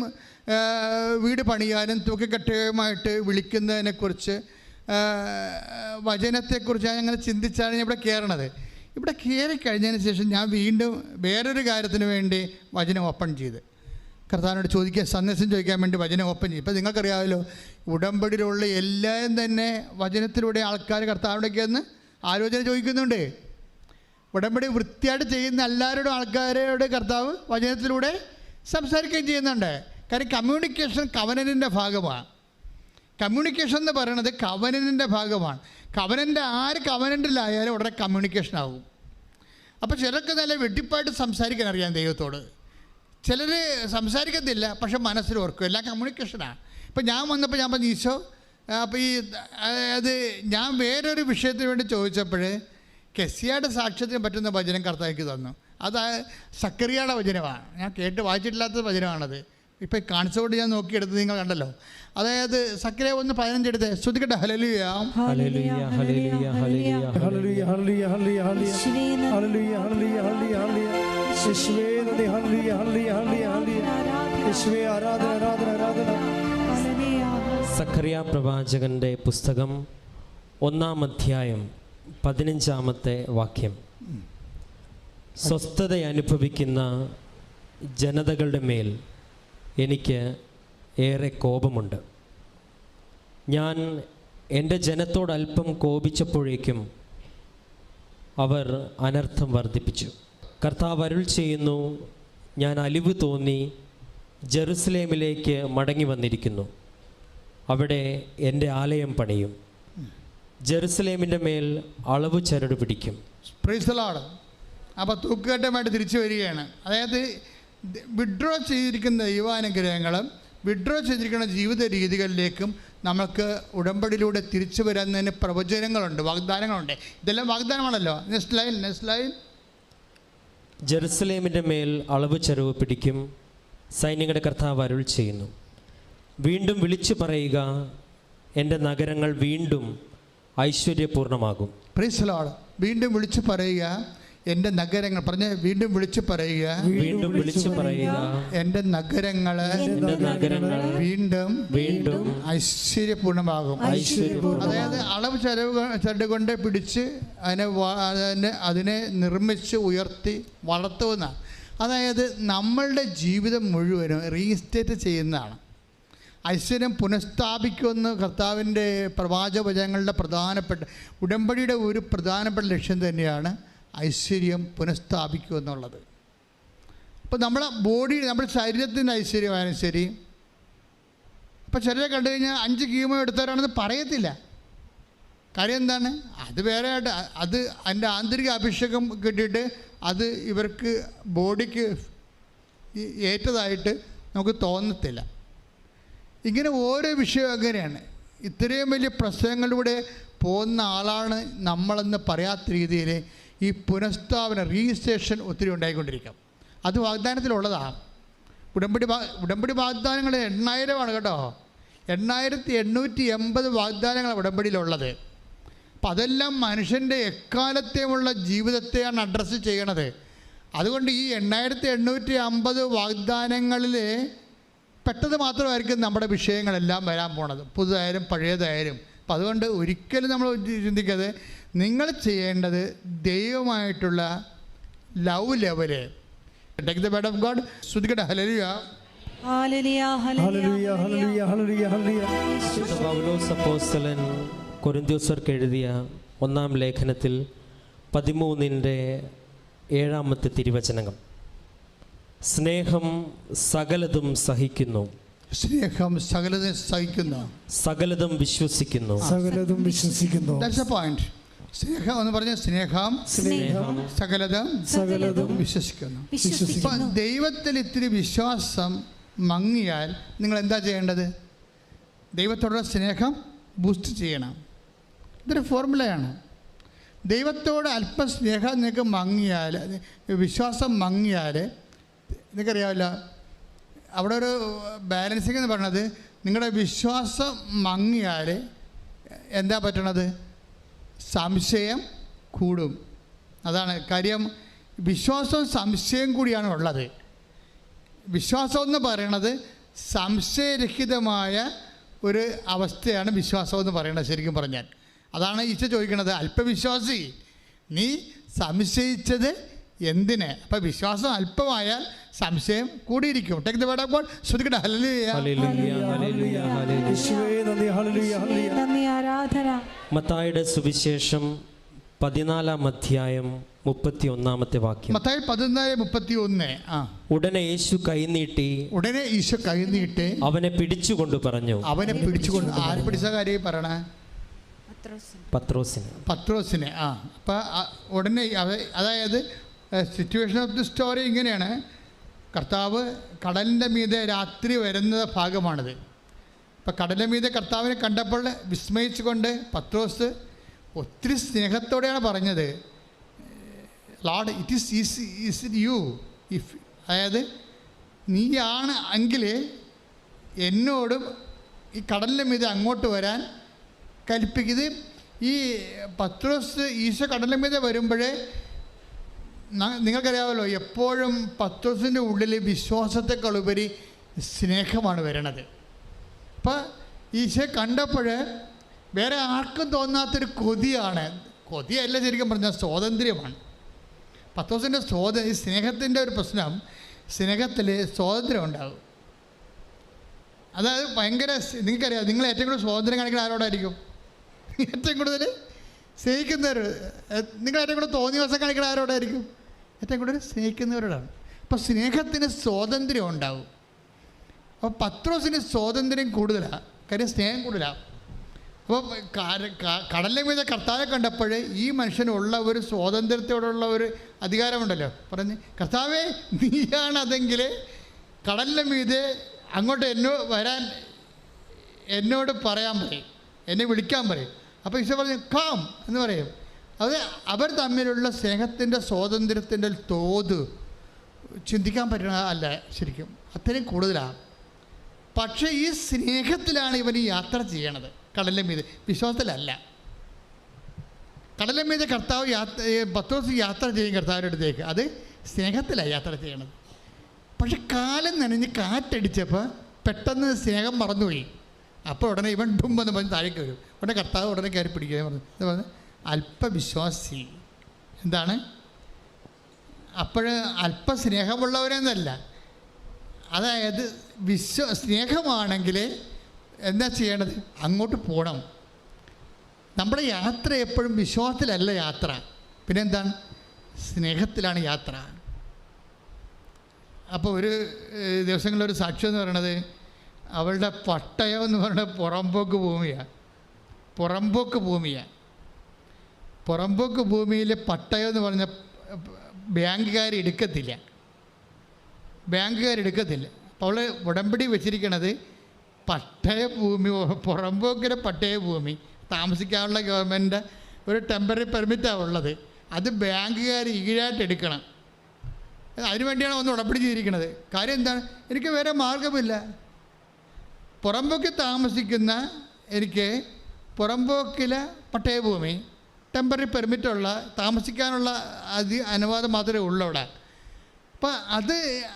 വീട് പണിയാനും തൂക്കിക്കട്ടയുമായിട്ട് വിളിക്കുന്നതിനെക്കുറിച്ച് വചനത്തെക്കുറിച്ച് ഞാൻ അങ്ങനെ ചിന്തിച്ചാണ് ഞാൻ ഇവിടെ കയറണത്. ഇവിടെ കയറി കഴിഞ്ഞതിന് ശേഷം ഞാൻ വീണ്ടും വേറൊരു കാര്യത്തിന് വേണ്ടി വചനം ഓപ്പൺ ചെയ്ത് കർത്താവിനോട് ചോദിക്കാൻ, സന്ദേശം ചോദിക്കാൻ വേണ്ടി വചനം ഓപ്പൺ ചെയ്യും. ഇപ്പം നിങ്ങൾക്കറിയാമല്ലോ, ഉടമ്പടിയിലുള്ള എല്ലാം തന്നെ വചനത്തിലൂടെ ആൾക്കാർ കർത്താവിനോടൊക്കെ ഒന്ന് ആലോചന ചോദിക്കുന്നുണ്ട്. ഉടമ്പടി വൃത്തിയായിട്ട് ചെയ്യുന്ന എല്ലാവരോടും ആൾക്കാരോട് കർത്താവ് വചനത്തിലൂടെ സംസാരിക്കുകയും ചെയ്യുന്നുണ്ട്. കാര്യം കമ്മ്യൂണിക്കേഷൻ കവനനിൻ്റെ ഭാഗമാണ്. കമ്മ്യൂണിക്കേഷൻ എന്ന് പറയുന്നത് കവനനിൻ്റെ ഭാഗമാണ്. ആര് കവനൻ്റിലായാലും ഉടനെ കമ്മ്യൂണിക്കേഷൻ ആകും. അപ്പോൾ ചിലർക്ക് നല്ല വെട്ടിപ്പായിട്ട് സംസാരിക്കാൻ അറിയാം ദൈവത്തോട്, ചിലർ സംസാരിക്കത്തില്ല, പക്ഷെ മനസ്സിൽ ഓർക്കും. എല്ലാം കമ്മ്യൂണിക്കേഷനാണ്. ഇപ്പം ഞാൻ വന്നപ്പോൾ ഞാൻ പറഞ്ഞു, ഈശോ, അപ്പോൾ അത് ഞാൻ വേറൊരു വിഷയത്തിന് വേണ്ടി ചോദിച്ചപ്പോൾ കെസിയയുടെ സാക്ഷ്യത്തിന് പറ്റുന്ന വചനം കർത്താവിക്ക് തന്നു. അത് സക്കറിയയുടെ വചനമാണ്. ഞാൻ കേട്ട് വായിച്ചിട്ടില്ലാത്ത വചനമാണത്. ഇപ്പം കാണിച്ചുകൊണ്ട് ഞാൻ നോക്കിയെടുത്ത് നിങ്ങൾ കണ്ടല്ലോ. അതായത് സക്കറിയ 1:15 എടുത്ത് ശ്രുതിക്കട്ടെ. Hallelujah hallelujah hallelujah hallelujah hallelujah hallelujah hallelujah hallelujah hallelujah hallelujah യേശുവേ നന്ദി. ഹല്ലേലൂയ ഹല്ലേലൂയ ഹല്ലേലൂയ യേശുവേ ആരാധന ആരാധന ആരാധന. സക്കറിയ പ്രവാചകന്റെ പുസ്തകം 1-ാം അധ്യായം 15-ാമത്തെ വാക്യം. സ്വസ്ഥത അനുഭവിക്കുന്ന ജനതകളുടെ മേൽ എനിക്ക് ഏറെ കോപമുണ്ട്. ഞാൻ എൻ്റെ ജനത്തോട് അല്പം കോപിച്ചപ്പോഴേക്കും അവർ അനർത്ഥം വർദ്ധിപ്പിച്ചു. കർത്താവ് അരുൾ ചെയ്യുന്നു, ഞാൻ അലിവ് തോന്നി ജെറുസലേമിലേക്ക് മടങ്ങി വന്നിരിക്കുന്നു. അവിടെ എൻ്റെ ആലയം പണിയും, ജെറുസലേമിൻ്റെ മേൽ അളവ് ചരട് പിടിക്കും. Praise the Lord. അപ്പോൾ തൂക്കുകെട്ടുമായിട്ട് തിരിച്ചു വരികയാണ്. അതായത് വിഡ്രോ ചെയ്തിരിക്കുന്ന ദൈവാനുഗ്രഹങ്ങളും വിഡ്രോ ചെയ്തിരിക്കുന്ന ജീവിത രീതികളിലേക്കും നമുക്ക് ഉടമ്പടിയിലൂടെ തിരിച്ചു വരുന്നതിന് പ്രവചനങ്ങളുണ്ട്, വാഗ്ദാനങ്ങളുണ്ട്. ഇതെല്ലാം വാഗ്ദാനമാണല്ലോ. Next line. ജെറുസലേമിൻ്റെ മേൽ അളവ് ചരവ് പിടിക്കും, സൈന്യങ്ങളുടെ കർത്താവ് അരുൾ ചെയ്യുന്നു. വീണ്ടും വിളിച്ചു പറയുക, എൻ്റെ നഗരങ്ങൾ വീണ്ടും ഐശ്വര്യപൂർണ്ണമാകും. Praise the Lord. വീണ്ടും വിളിച്ചു പറയുക, എൻ്റെ നഗരങ്ങൾ പറഞ്ഞ് വീണ്ടും വിളിച്ചു പറയുക, വീണ്ടും വിളിച്ചു പറയുക, എൻ്റെ നഗരങ്ങൾ വീണ്ടും വീണ്ടും ഐശ്വര്യപൂർണ്ണമാകും. അതായത് അളവ് ചരട് കൊണ്ട് പിടിച്ച് അതിനെ നിർമ്മിച്ച് ഉയർത്തി വളർത്തുന്ന, അതായത് നമ്മളുടെ ജീവിതം മുഴുവനും റീസ്റ്റേറ്റ് ചെയ്യുന്നതാണ്. ഐശ്വര്യം പുനഃസ്ഥാപിക്കുമെന്ന് കർത്താവിൻ്റെ പ്രവാചകവചനങ്ങളുടെ പ്രധാനപ്പെട്ട ഉടമ്പടിയുടെ ഒരു പ്രധാനപ്പെട്ട ലക്ഷ്യം തന്നെയാണ് ഐശ്വര്യം പുനഃസ്ഥാപിക്കുക എന്നുള്ളത്. അപ്പോൾ നമ്മളെ ബോഡി, നമ്മുടെ ശരീരത്തിൻ്റെ ഐശ്വര്യമായാലും ശരി, ഇപ്പോൾ ചിലരെ കണ്ടു കഴിഞ്ഞാൽ 5 കീമോ എടുത്തവരാണെന്ന് പറയത്തില്ല. കാര്യം എന്താണ്? അത് വേറെ ആയിട്ട് അത് അതിൻ്റെ ആന്തരിക അഭിഷേകം കിട്ടിയിട്ട് അത് ഇവർക്ക് ബോഡിക്ക് ഏറ്റതായിട്ട് നമുക്ക് തോന്നത്തില്ല. ഇങ്ങനെ ഓരോ വിഷയവും അങ്ങനെയാണ്. ഇത്രയും വലിയ പ്രശ്നങ്ങളിലൂടെ പോകുന്ന ആളാണ് നമ്മളെന്ന് പറയാത്ത രീതിയിൽ ഈ പുനഃസ്ഥാപന റീജിസ്ട്രേഷൻ ഒത്തിരി ഉണ്ടായിക്കൊണ്ടിരിക്കും. അത് വാഗ്ദാനത്തിലുള്ളതാണ്. ഉടമ്പടി വാഗ്ദാനങ്ങൾ 8,000 കേട്ടോ. 8,880 വാഗ്ദാനങ്ങളാണ് ഉടമ്പടിയിലുള്ളത്. അപ്പം അതെല്ലാം മനുഷ്യൻ്റെ എക്കാലത്തെയുമുള്ള ജീവിതത്തെയാണ് അഡ്രസ്സ് ചെയ്യണത്. അതുകൊണ്ട് ഈ 8,850 വാഗ്ദാനങ്ങളിൽ പെട്ടത് മാത്രമായിരിക്കും നമ്മുടെ വിഷയങ്ങളെല്ലാം വരാൻ പോണത്, പുതുതായാലും പഴയതായാലും. അപ്പം അതുകൊണ്ട് ഒരിക്കലും നമ്മൾ ചിന്തിക്കാതെ നിങ്ങൾ ചെയ്യേണ്ടത് ദൈവമായിട്ടുള്ള love level. Take the word of God. ശ്രുതിക്കട്ടെ. Hallelujah hallelujah hallelujah hallelujah hallelujah hallelujah. പൗലോസ് അപ്പോസ്തലൻ കൊരിന്ത്യർക്ക് എഴുതിയ 1-ാം ലേഖനത്തിൽ 13-ന്റെ 7-ാമത്തെ തിരുവചനങ്ങൾ. സ്നേഹം സകലതും സഹിക്കുന്നു, സ്നേഹം സകലതും സഹിക്കുന്നു, സകലതും വിശ്വസിക്കുന്നു, സകലതും വിശ്വസിക്കുന്നു. That's A point. സ്നേഹം എന്ന് പറഞ്ഞ സ്നേഹം സകലതും വിശ്വസിക്കുന്നു. ഇപ്പം ദൈവത്തിൽ ഇത്തിരി വിശ്വാസം മങ്ങിയാൽ നിങ്ങൾ എന്താ ചെയ്യേണ്ടത്? ദൈവത്തോടുള്ള സ്നേഹം ബൂസ്റ്റ് ചെയ്യണം. ഇതൊരു ഫോർമുലയാണ്. ദൈവത്തോട് അല്പം സ്നേഹം നിങ്ങൾക്ക് മങ്ങിയാൽ, വിശ്വാസം മങ്ങിയാൽ, നിങ്ങൾക്കറിയാമല്ലോ അവിടെ ഒരു ബാലൻസിങ് എന്ന് പറയണത്, നിങ്ങളുടെ വിശ്വാസം മങ്ങിയാൽ എന്താ പറ്റണത്? സംശയം കൂടും. അതാണ് കാര്യം. വിശ്വാസവും സംശയം കൂടിയാണ് ഉള്ളത്. വിശ്വാസം എന്ന് പറയണത് സംശയരഹിതമായ ഒരു അവസ്ഥയാണ് വിശ്വാസം എന്ന് പറയുന്നത്. ശരിക്കും പറഞ്ഞാൽ അതാണ് ഈശോ ചോദിക്കണത്, അല്പവിശ്വാസി, നീ സംശയിച്ചത് എന്തിന്? അപ്പം വിശ്വാസം അല്പമായാൽ സംശയം കൂടിയിരിക്കും. Take the word of God. ശ്രദ്ധിക്കട്ടെ. ഹല്ലേലൂയ. Hallelujah, hallelujah, hallelujah. യേശുവേ നന്ദി. Hallelujah, hallelujah. നന്ദി, ആരാധന. മത്തായിയുടെ സുവിശേഷം 14-ാം അധ്യായം 31-ാമത്തെ വാക്യം. മത്തായി 14:31. ഉടനെ യേശു കൈനീട്ടി ഉടനെ ഈശോ കൈ നീട്ടി അവനെ പിടിച്ചുകൊണ്ട് പറഞ്ഞു. അവനെ പിടിച്ചുകൊണ്ട്, ആര് പിടിച്ച കാര്യം പറയണേ? പത്രോസിന്. പത്രോസിനെ. അപ്പം ഉടനെ അതായത് സിറ്റുവേഷൻ ഓഫ് ദി സ്റ്റോറി ഇങ്ങനെയാണ്. കർത്താവ് കടലിൻ്റെ മീതെ രാത്രി വരുന്ന ഭാഗമാണിത്. അപ്പം കടലിൻ്റെ മീതെ കർത്താവിനെ കണ്ടപ്പോൾ വിസ്മയിച്ചുകൊണ്ട് പത്രോസ് ഒത്തിരി സ്നേഹത്തോടെയാണ് പറഞ്ഞത്, Lord is it you? If, അതായത് നീയാണ് എങ്കിൽ എന്നോടും ഈ കടലിൻ്റെ മീതെ അങ്ങോട്ട് വരാൻ കൽപ്പിക്കുന്നത്. ഈ പത്രോസ് ഈശോ കടലിൻ്റെ മീതെ വരുമ്പോഴേ നിങ്ങൾക്കറിയാമല്ലോ, എപ്പോഴും പത്രോസിൻ്റെ ഉള്ളിൽ വിശ്വാസത്തെക്കാളുപരി സ്നേഹമാണ് വരണത്. അപ്പം ഈശോ കണ്ടപ്പോൾ വേറെ ആർക്കും തോന്നാത്തൊരു കൊതിയാണ്. കൊതിയല്ല ശരിക്കും പറഞ്ഞാൽ സ്വാതന്ത്ര്യമാണ്. പത്രോസിൻ്റെ ഈ സ്നേഹത്തിൻ്റെ ഒരു പ്രശ്നം, സ്നേഹത്തിൽ സ്വാതന്ത്ര്യം ഉണ്ടാകും. അതായത് ഭയങ്കര, നിങ്ങൾക്കറിയാം, നിങ്ങൾ ഏറ്റവും കൂടുതൽ സ്വാതന്ത്ര്യം കാണിക്കുന്ന ആരോടായിരിക്കും? ഏറ്റവും കൂടുതൽ സ്നേഹിക്കുന്നവർ. നിങ്ങൾ ഏറ്റവും കൂടുതൽ തോന്നിയ ദിവസം കാണിക്കുന്ന ആരോടായിരിക്കും? ഏറ്റവും കൂടുതൽ സ്നേഹിക്കുന്നവരോടാണ്. അപ്പോൾ സ്നേഹത്തിന് സ്വാതന്ത്ര്യം ഉണ്ടാവും. അപ്പോൾ പത്രോസിന് സ്വാതന്ത്ര്യം കൂടുതലാണ്, കാര്യം സ്നേഹം കൂടുതലാണ്. അപ്പോൾ കടലിൻ്റെ മീതെ കർത്താവെ കണ്ടപ്പോൾ ഈ മനുഷ്യനുള്ള ഒരു സ്വാതന്ത്ര്യത്തോടുള്ള ഒരു അധികാരമുണ്ടല്ലോ. പറഞ്ഞ്, കർത്താവേ നീയാണതെങ്കിൽ കടലിൻ്റെ മീതെ അങ്ങോട്ട് വരാൻ എന്നോട് പറയാൻ പറയും, എന്നെ വിളിക്കാൻ പറയും. അപ്പോൾ ഈശോ പറഞ്ഞു കാം എന്ന് പറയും. അത് അവർ തമ്മിലുള്ള സ്നേഹത്തിൻ്റെ സ്വാതന്ത്ര്യത്തിൻ്റെ തോത് ചിന്തിക്കാൻ പറ്റുന്ന അല്ല, ശരിക്കും അത്രയും കൂടുതലാണ്. പക്ഷേ ഈ സ്നേഹത്തിലാണ് ഇവൻ ഈ യാത്ര ചെയ്യണത്. കടലിൻ്റെ മീതെ, വിശ്വാസത്തിലല്ല. കടലിൻ്റെ മീതെ പത്രോസ് യാത്ര ചെയ്യും കർത്താവിൻ്റെ അടുത്തേക്ക്. അത് സ്നേഹത്തിലാണ് യാത്ര ചെയ്യണത്. പക്ഷെ കാലം നനഞ്ഞ് കാറ്റടിച്ചപ്പോൾ പെട്ടെന്ന് സ്നേഹം മറന്നുപോയി. അപ്പോൾ ഉടനെ ഇവൻ ഡുമ്പെന്ന് പറഞ്ഞ് താഴേക്ക് വരും. ഉടനെ കർത്താവ് ഉടനെ കയറി പിടിക്കുക പറഞ്ഞു അല്പവിശ്വാസി. എന്താണ്? അപ്പോൾ അല്പസ്നേഹമുള്ളവരെന്നല്ല, അതായത് സ്നേഹമാണെങ്കിൽ എന്താ ചെയ്യേണ്ടത്? അങ്ങോട്ട് പോകണം. നമ്മുടെ യാത്ര എപ്പോഴും വിശ്വാസത്തിലല്ല യാത്ര, പിന്നെന്താണ്? സ്നേഹത്തിലാണ് യാത്ര. അപ്പോൾ ഒരു ദിവസങ്ങളിലൊരു സാക്ഷ്യം എന്ന് പറയണത്, അവളുടെ പട്ടയം എന്ന് പറയുന്നത് പുറമ്പോക്ക് ഭൂമിയാണ്. പുറമ്പോക്ക് ഭൂമിയിൽ പട്ടയം എന്ന് പറഞ്ഞ ബാങ്കുകാരെടുക്കത്തില്ല. അപ്പോൾ അവൾ ഉടമ്പടി വെച്ചിരിക്കണത് പട്ടയ ഭൂമി, പുറമ്പോക്കിലെ പട്ടയ ഭൂമി താമസിക്കാനുള്ള ഗവൺമെൻറ് ഒരു ടെമ്പററി പെർമിറ്റാണ് ഉള്ളത്. അത് ബാങ്കുകാർ ഈഴായിട്ട് എടുക്കണം. അതിനുവേണ്ടിയാണ് ഒന്ന് ഉടമ്പടി ചെയ്തിരിക്കുന്നത്. കാര്യം എന്താണ്? എനിക്ക് വേറെ മാർഗമില്ല. പുറമ്പോക്കിൽ താമസിക്കുന്ന എനിക്ക് പുറമ്പോക്കിലെ പട്ടയഭൂമി ടെമ്പററി പെർമിറ്റുള്ള താമസിക്കാനുള്ള അനുവാദം മാത്രമേ ഉള്ളൂ അവിടെ. അപ്പം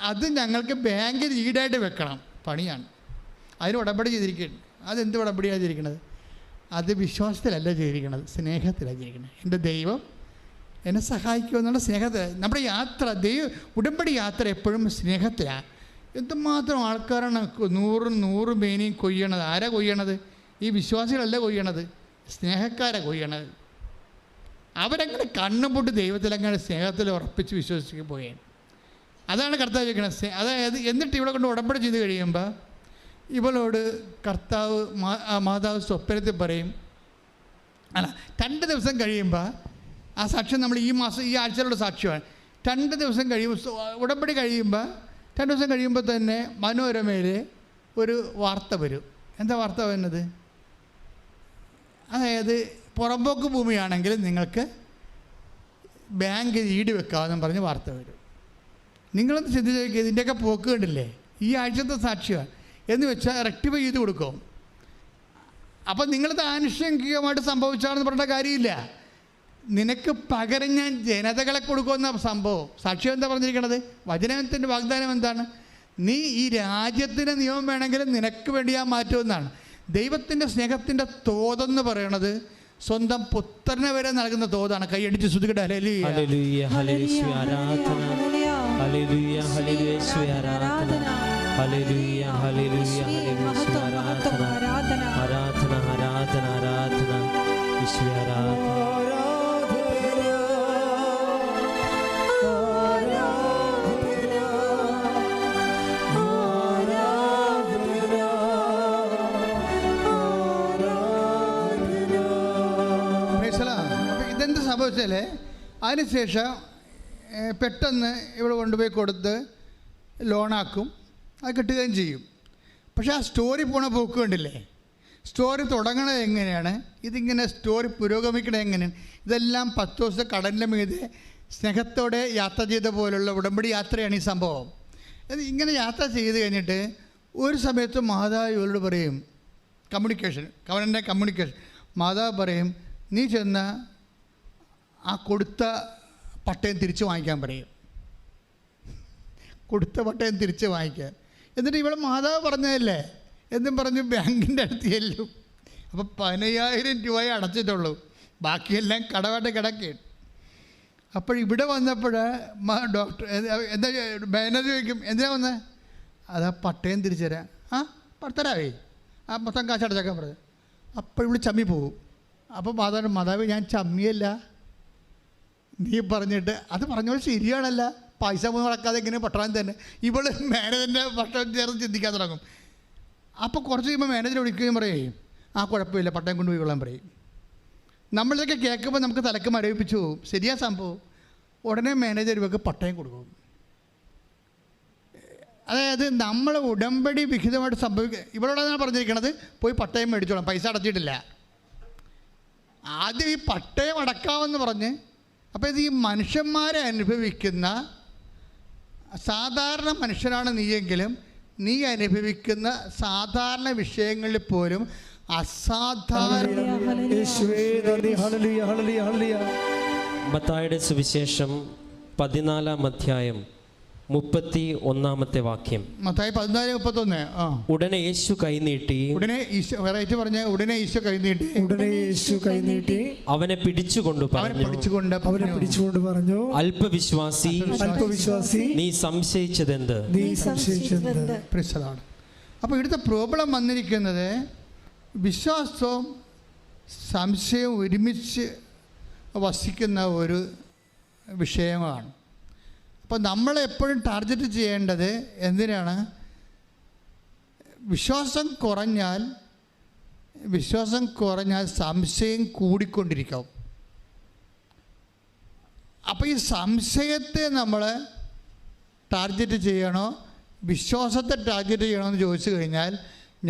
അത് ഞങ്ങൾക്ക് ബാങ്കിൽ ഈടായിട്ട് വെക്കണം, പണിയാണ്. അതിന് ഉടമ്പടി ചെയ്തിരിക്കുന്നത്. അതെന്ത് ഉടമ്പടിയാണ് ചെയ്തിരിക്കുന്നത്? അത് വിശ്വാസത്തിലല്ല ചെയ്തിരിക്കുന്നത്, സ്നേഹത്തിലാണ് ചെയ്തിരിക്കുന്നത്. എൻ്റെ ദൈവം എന്നെ സഹായിക്കുമെന്നുള്ള സ്നേഹത്തിൽ. നമ്മുടെ യാത്ര, ഉടമ്പടി യാത്ര എപ്പോഴും സ്നേഹത്തിലാണ്. എന്തുമാത്രം ആൾക്കാരാണ് 100 മേനിയും കൊയ്യണത്. ആരാ കൊയ്യണത്? ഈ വിശ്വാസികളല്ല കൊയ്യണത്, സ്നേഹക്കാരാണ് കൊയ്യണത്. അവരങ്ങനെ കണ്ണുപൊട്ട് ദൈവത്തിലങ്ങനെ സ്നേഹത്തിൽ ഉറപ്പിച്ച് വിശ്വസിച്ച് പോയാണ്. അതാണ് കർത്താവ് ചോദിക്കണത്. അതായത് എന്നിട്ട് ഇവിടെ കൊണ്ട് ഉടമ്പടി ചെയ്ത് കഴിയുമ്പോൾ ഇവളോട് കർത്താവ് മാതാവ് സ്വപ്നത്തിൽ പറയും, അല്ല 2 ദിവസം കഴിയുമ്പോൾ, ആ സാക്ഷ്യം നമ്മൾ ഈ ആഴ്ചയിലുള്ള സാക്ഷ്യമാണ്. 2 ദിവസം കഴിയുമ്പോൾ, ഉടമ്പടി കഴിയുമ്പോൾ 2 ദിവസം കഴിയുമ്പോൾ തന്നെ മനോരമയിൽ ഒരു വാർത്ത വരും. എന്താ വാർത്ത വരുന്നത്? അതായത് പുറമ്പോക്ക് ഭൂമിയാണെങ്കിൽ നിങ്ങൾക്ക് ബാങ്ക് ഈട് വെക്കാമെന്നും പറഞ്ഞ് വാർത്ത വരും. നിങ്ങളൊന്ന് ചിന്തിച്ച് നോക്കിയാൽ ഇതിൻ്റെയൊക്കെ പോക്ക് കണ്ടില്ലേ? ഈ ആഴ്ചത്തെ സാക്ഷ്യമാണ് എന്ന് വെച്ചാൽ റെക്ടിഫൈ ചെയ്ത് കൊടുക്കും. അപ്പം നിങ്ങളത് ആനുഷംഗികമായിട്ട് സംഭവിച്ചാണെന്ന് പറഞ്ഞ കാര്യമില്ല. നിനക്ക് പകരം ഞാൻ ജനതകളെ കൊടുക്കുമെന്ന സംഭവം. സാക്ഷ്യം എന്താ പറഞ്ഞിരിക്കണത്? വചനത്തിൻ്റെ വാഗ്ദാനം എന്താണ്? നീ ഈ രാജ്യത്തിൻ്റെ നിയമം വേണമെങ്കിൽ നിനക്ക് വേണ്ടി ഞാൻ മാറ്റുമെന്നാണ്. ദൈവത്തിൻ്റെ സ്നേഹത്തിൻ്റെ തോതെന്ന് പറയണത് സ്വന്തം പുത്രനെ വരെ നൽകുന്ന തോതാണ്. കൈയടിച്ച് ശ്രുതികട്ടെ. ഹല്ലേലൂയ. ഹല്ലേലൂയ, ഹല്ലേലൂയ, ആരാധന. ഹല്ലേലൂയ, ഹല്ലേലൂയ, യേശുവേ ആരാധന. ഹല്ലേലൂയ, ഹല്ലേലൂയ, ഹല്ലേലൂയ, ആരാധന. ആരാധന, ആരാധന, ആരാധന. യേശുവേ ആരാധന. അപ്പം ഇതെന്ത് സംഭവിച്ചാൽ അതിനുശേഷം പെട്ടെന്ന് ഇവിടെ കൊണ്ടുപോയി കൊടുത്ത് ലോണാക്കും, അത് കിട്ടുകയും ചെയ്യും. പക്ഷേ ആ സ്റ്റോറി പോണ പോക്ക് കണ്ടില്ലേ? സ്റ്റോറി തുടങ്ങണത് എങ്ങനെയാണ്, ഇതിങ്ങനെ സ്റ്റോറി പുരോഗമിക്കണത് എങ്ങനെയാണ്? ഇതെല്ലാം 10 ദിവസം കടലിൻ്റെ മീതെ സ്നേഹത്തോടെ യാത്ര ചെയ്ത പോലുള്ള ഉടമ്പടി യാത്രയാണ് ഈ സംഭവം. ഇങ്ങനെ യാത്ര ചെയ്ത് കഴിഞ്ഞിട്ട് ഒരു സമയത്ത് മാതാവ് ഇവരോട് പറയും, കമ്മ്യൂണിക്കേഷൻ മാതാവ് പറയും, നീ ചെന്ന ആ കൊടുത്ത പട്ടയം തിരിച്ച് വാങ്ങിക്കാൻ പറയും. കൊടുത്ത പട്ടയം തിരിച്ച് വാങ്ങിക്കാൻ. എന്നിട്ട് ഇവിടെ മാതാവ് പറഞ്ഞതല്ലേ എന്നും പറഞ്ഞ് ബാങ്കിൻ്റെ അടുത്ത് ചെല്ലും. അപ്പോൾ 15,000 രൂപയെ അടച്ചിട്ടുള്ളൂ, ബാക്കിയെല്ലാം കടമായിട്ട് കിടക്കുകയാണ്. അപ്പോഴിവിടെ വന്നപ്പോൾ ഡോക്ടർ എന്താ മാനേജർ ചോദിക്കും, എന്തിനാ വന്നത്? അതാ പട്ടയം തിരിച്ചു തരാം. ആ തരാവേ, ആ മൊത്തം കാശ് അടച്ചേക്കാൻ പറഞ്ഞു. അപ്പോൾ ഇവിടെ ചമ്മി പോകും. അപ്പോൾ മാതാവ് ഞാൻ ചമ്മിയല്ല, നീ പറഞ്ഞിട്ട് അത് പറഞ്ഞോളൂ ശരിയാണല്ല, പൈസ പോയി നടക്കാതെ ഇങ്ങനെ പട്ടണം തന്നെ. ഇവൾ മാനേജറിൻ്റെ പട്ടം ചേർന്ന് ചിന്തിക്കാൻ തുടങ്ങും. അപ്പോൾ കുറച്ച് കഴിയുമ്പോൾ മാനേജർ വിളിക്കുകയും പറയും, ആ കുഴപ്പമില്ല പട്ടയം കൊണ്ടുപോയി കൊള്ളാൻ പറയും. നമ്മളിതൊക്കെ കേൾക്കുമ്പോൾ നമുക്ക് തലക്ക് മരവിപ്പിച്ചു പോകും. ശരിയാ സംഭവം. ഉടനെ മാനേജർ ഇവർക്ക് പട്ടയം കൊടുക്കും. അതായത് നമ്മൾ ഉടമ്പടി വിഹിതമായിട്ട് ഇവളോടാണ് പറഞ്ഞിരിക്കണത്, പോയി പട്ടയം മേടിച്ചോളാം, പൈസ അടച്ചിട്ടില്ല. ആദ്യം ഈ പട്ടയം അടക്കാമെന്ന് പറഞ്ഞ്, അപ്പോൾ ഇത് ഈ മനുഷ്യന്മാരെ അനുഭവിക്കുന്ന സാധാരണ മനുഷ്യനാണ് നീയെങ്കിലും നീ അനുഭവിക്കുന്ന സാധാരണ വിഷയങ്ങളിൽ പോലും അസാധാരണ. മത്തായിയുടെ സുവിശേഷം 14-ാം അധ്യായം 31-ാമത്തെ വാക്യം. മത്തായി 14:31. ഉടനെ യേശു കൈനീട്ടി, ഉടനെ ഈശോ കൈനീട്ടി അവനെ പിടിച്ചുകൊണ്ട് പറഞ്ഞു, അല്പവിശ്വാസി, നീ സംശയിച്ചതെന്ത്? അപ്പോൾ ഇവിടുത്തെ പ്രോബ്ലം വന്നിരിക്കുന്നത് വിശ്വാസവും സംശയവും ഒരുമിച്ച് വസിക്കുന്ന ഒരു വിഷയമാണ്. അപ്പോൾ നമ്മളെപ്പോഴും ടാർഗറ്റ് ചെയ്യേണ്ടത് എന്തിനാണ്? വിശ്വാസം കുറഞ്ഞാൽ സംശയം കൂടിക്കൊണ്ടിരിക്കും. അപ്പോൾ ഈ സംശയത്തെ നമ്മൾ ടാർഗറ്റ് ചെയ്യണോ വിശ്വാസത്തെ ടാർഗറ്റ് ചെയ്യണോ എന്ന് ചോദിച്ചു കഴിഞ്ഞാൽ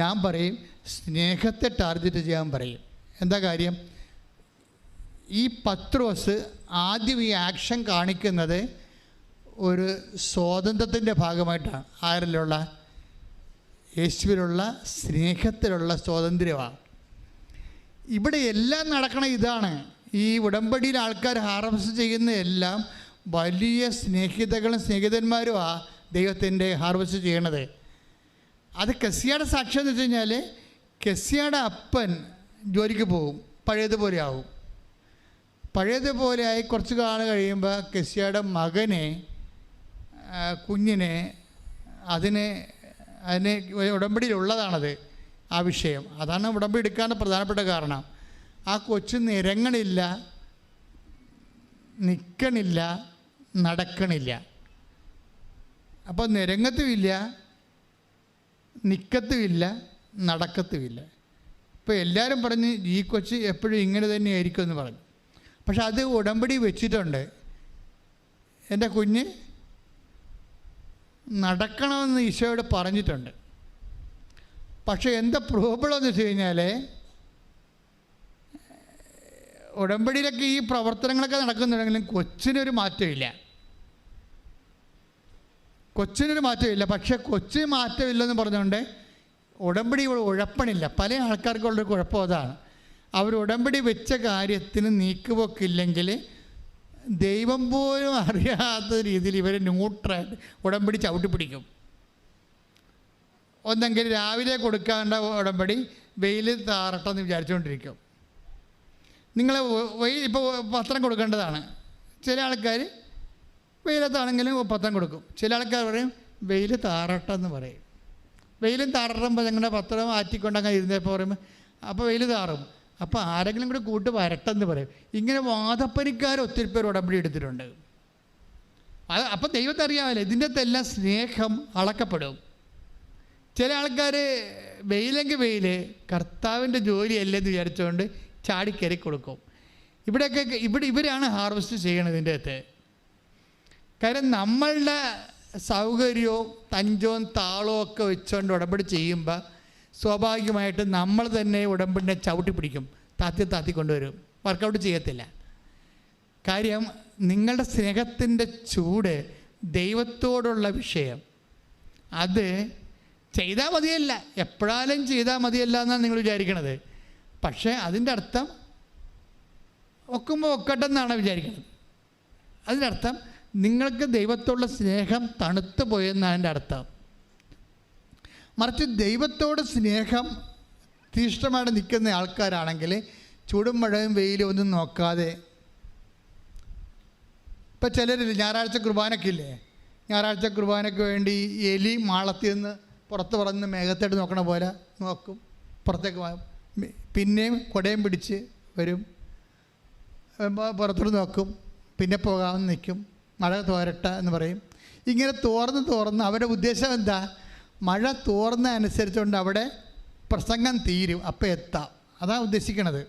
ഞാൻ പറയും സ്നേഹത്തെ ടാർഗറ്റ് ചെയ്യാൻ പറയും. എന്താ കാര്യം? ഈ പത്രോസ് ആദ്യം ഈ ആക്ഷൻ കാണിക്കുന്നത് ഒരു സ്വാതന്ത്ര്യത്തിൻ്റെ ഭാഗമായിട്ടാണ്. ആരിലുള്ള? യേശുവിലുള്ള സ്നേഹത്തിലുള്ള സ്വാതന്ത്ര്യമാണ്. ഇവിടെ എല്ലാം നടക്കണ ഇതാണ്. ഈ ഉടമ്പടിയിൽ ആൾക്കാർ ഹാർവസ്റ്റ് ചെയ്യുന്ന എല്ലാം വലിയ സ്നേഹിതന്മാരുമാണ് ദൈവത്തിൻ്റെ ഹാർവസ്റ്റ് ചെയ്യണത്. അത് കെസിയുടെ സാക്ഷ്യം എന്ന് വെച്ച് കഴിഞ്ഞാൽ കെസിയുടെ അപ്പൻ ജോലിക്ക് പോകും, പഴയതുപോലെ ആവും. പഴയതുപോലെയായി കുറച്ച് കാലം കഴിയുമ്പോൾ കെസിയുടെ കുഞ്ഞിനെ അതിനെ ഉടമ്പടിയിലുള്ളതാണത് ആ വിഷയം. അതാണ് ഉടമ്പടി എടുക്കാൻ പ്രധാനപ്പെട്ട കാരണം. ആ കൊച്ചു നിരങ്ങണില്ല, നിൽക്കണില്ല, നടക്കണില്ല. അപ്പോൾ നിരങ്ങത്തുമില്ല, നിൽക്കത്തുമില്ല, നടക്കത്തുമില്ല. ഇപ്പോൾ എല്ലാവരും പറഞ്ഞ് ഈ കൊച്ച് എപ്പോഴും ഇങ്ങനെ തന്നെയായിരിക്കും എന്ന് പറഞ്ഞു. പക്ഷെ അത് ഉടമ്പടി വെച്ചിട്ടുണ്ട്. എൻ്റെ കുഞ്ഞ് നടക്കണമെന്ന് ഈശോയോട് പറഞ്ഞിട്ടുണ്ട്. പക്ഷേ എന്താ പ്രോബ്ലം എന്ന് വെച്ച് കഴിഞ്ഞാൽ ഉടമ്പടിയിലൊക്കെ ഈ പ്രവർത്തനങ്ങളൊക്കെ നടക്കുന്നുണ്ടെങ്കിലും കൊച്ചിനൊരു മാറ്റമില്ല. പക്ഷേ കൊച്ചിന് മാറ്റമില്ലെന്ന് പറഞ്ഞുകൊണ്ട് ഉടമ്പടി ഉഴപ്പണില്ല. പല ആൾക്കാർക്കുള്ളൊരു കുഴപ്പം അതാണ്. അവർ ഉടമ്പടി വെച്ച കാര്യത്തിന് നീക്കുപോക്കില്ലെങ്കിൽ ദൈവം പോലും അറിയാത്ത രീതിയിൽ ഇവർ ന്യൂട്രായിട്ട് ഉടമ്പടി ചവിട്ടി പിടിക്കും. ഒന്നെങ്കിൽ രാവിലെ കൊടുക്കേണ്ട ഉടമ്പടി വെയിൽ താറട്ടെന്ന് വിചാരിച്ചുകൊണ്ടിരിക്കും. നിങ്ങൾ ഇപ്പോൾ പത്രം കൊടുക്കേണ്ടതാണ്. ചില ആൾക്കാർ വെയിലത്താണെങ്കിലും പത്രം കൊടുക്കും. ചില ആൾക്കാർ പറയും വെയിൽ താറട്ടെന്ന് പറയും. വെയിലും താറുമ്പോൾ ഞങ്ങളുടെ പത്രം ആറ്റിക്കൊണ്ടങ്ങനെ ഇരുന്നപ്പോൾ പറയുമ്പോൾ അപ്പോൾ വെയിൽ താറും, അപ്പോൾ ആരെങ്കിലും കൂടി കൂട്ട് വരട്ടെന്ന് പറയും. ഇങ്ങനെ വാദപ്പനിക്കാർ ഒത്തിരി പേർ ഉടമ്പടി എടുത്തിട്ടുണ്ട്. അപ്പോൾ ദൈവത്തെ അറിയാമല്ലോ, ഇതിൻ്റെ അകത്തെല്ലാം സ്നേഹം അളക്കപ്പെടും. ചില ആൾക്കാർ വെയിലെങ്കിൽ വെയിൽ കർത്താവിൻ്റെ ജോലിയല്ലെന്ന് വിചാരിച്ചുകൊണ്ട് ചാടിക്കയറി കൊടുക്കും. ഇവരാണ് ഹാർവെസ്റ്റ് ചെയ്യണത് ഇതിൻ്റെ അകത്ത്. കാര്യം നമ്മളുടെ സൗകര്യവും തഞ്ചവും താളവും ഒക്കെ വെച്ചുകൊണ്ട് ഉടമ്പടി ചെയ്യുമ്പോൾ സ്വാഭാവികമായിട്ട് നമ്മൾ തന്നെ ഉടമ്പടിനെ ചവിട്ടി പിടിക്കും, താത്തി കൊണ്ടുവരും, വർക്കൗട്ട് ചെയ്യത്തില്ല. കാര്യം നിങ്ങളുടെ സ്നേഹത്തിൻ്റെ ചൂട്, ദൈവത്തോടുള്ള വിഷയം, അത് ചെയ്താൽ മതിയല്ല, എപ്പോഴാലും ചെയ്താൽ മതിയല്ല എന്നാണ് നിങ്ങൾ വിചാരിക്കണത്. പക്ഷേ അതിൻ്റെ അർത്ഥം ഒക്കുമ്പോൾ ഒക്കട്ടെ എന്നാണ് വിചാരിക്കുന്നത്. അതിൻ്റെ അർത്ഥം നിങ്ങൾക്ക് ദൈവത്തോടുള്ള സ്നേഹം തണുത്തു പോയെന്നാണ് എൻ്റെ അർത്ഥം. മറിച്ച് ദൈവത്തോട് സ്നേഹം തീഷ്ണമായിട്ട് നിൽക്കുന്ന ആൾക്കാരാണെങ്കിൽ ചൂടും മഴയും വെയിലും ഒന്നും നോക്കാതെ, ഇപ്പം ചിലരില്ല ഞായറാഴ്ച കുർബാനയ്ക്ക് ഇല്ലേ, ഞായറാഴ്ച കുർബാനയ്ക്ക് വേണ്ടി എലി മാളത്തിൽ നിന്ന് പുറത്ത് പറന്ന് മേഘത്തോട്ട് നോക്കണ പോലെ നോക്കും, പുറത്തേക്ക് പിന്നെയും കുടയും പിടിച്ച് വരും, പുറത്തോട്ട് നോക്കും, പിന്നെ പോകാമെന്ന് നിൽക്കും, മഴ തോരട്ട എന്ന് പറയും. ഇങ്ങനെ തോർന്ന് അവരുടെ ഉദ്ദേശം എന്താ? മഴ തോർന്ന അനുസരിച്ചുകൊണ്ട് അവിടെ പ്രസംഗം തീരും, അപ്പം എത്താം. അതാണ് ഉദ്ദേശിക്കണത്.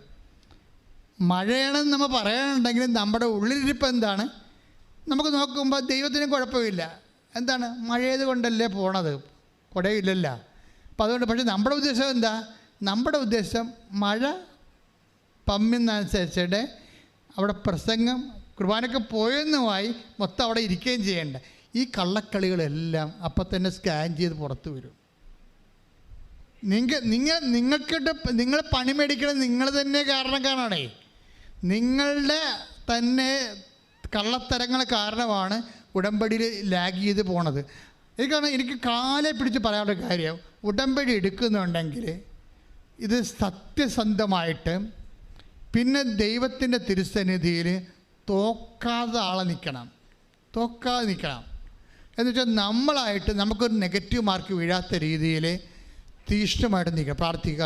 മഴയാണെന്ന് നമ്മൾ പറയാനുണ്ടെങ്കിലും നമ്മുടെ ഉള്ളിലിരിപ്പ് എന്താണ്? നമുക്ക് നോക്കുമ്പോൾ ദൈവത്തിന് കുഴപ്പമില്ല. എന്താണ്? മഴയത് കൊണ്ടല്ലേ പോണത്, കുടയില്ലല്ല. അപ്പം അതുകൊണ്ട്, പക്ഷേ നമ്മുടെ ഉദ്ദേശം എന്താ? നമ്മുടെ ഉദ്ദേശം മഴ പമ്മുന്നനുസരിച്ചിട്ട് അവിടെ പ്രസംഗം കുർബാനയ്ക്ക് പോയെന്നുമായി മൊത്തം അവിടെ ഇരിക്കുകയും ചെയ്യേണ്ട. ഈ കള്ളക്കളികളെല്ലാം അപ്പം തന്നെ സ്കാൻ ചെയ്ത് പുറത്ത് വരും. നിങ്ങൾ പണി മേടിക്കണം നിങ്ങൾ തന്നെ കാരണക്കാരാണേ. നിങ്ങളുടെ തന്നെ കള്ളത്തരങ്ങൾ കാരണമാണ് ഉടമ്പടിയിൽ ലാഗ് ചെയ്ത് പോണത്. എനിക്ക് കാലെ പിടിച്ച് പറയാനുള്ള കാര്യം, ഉടമ്പടി എടുക്കുന്നുണ്ടെങ്കിൽ ഇത് സത്യസന്ധമായിട്ട് പിന്നെ ദൈവത്തിൻ്റെ തിരുസന്നിധിയിൽ തോക്കാതെ നിൽക്കണം. എന്നുവെച്ചാൽ നമ്മളായിട്ട് നമുക്കൊരു നെഗറ്റീവ് മാർക്ക് വീഴാത്ത രീതിയിൽ തീഷ്ണമായിട്ട് നിൽക്കുക. പ്രാർത്ഥിക്കുക,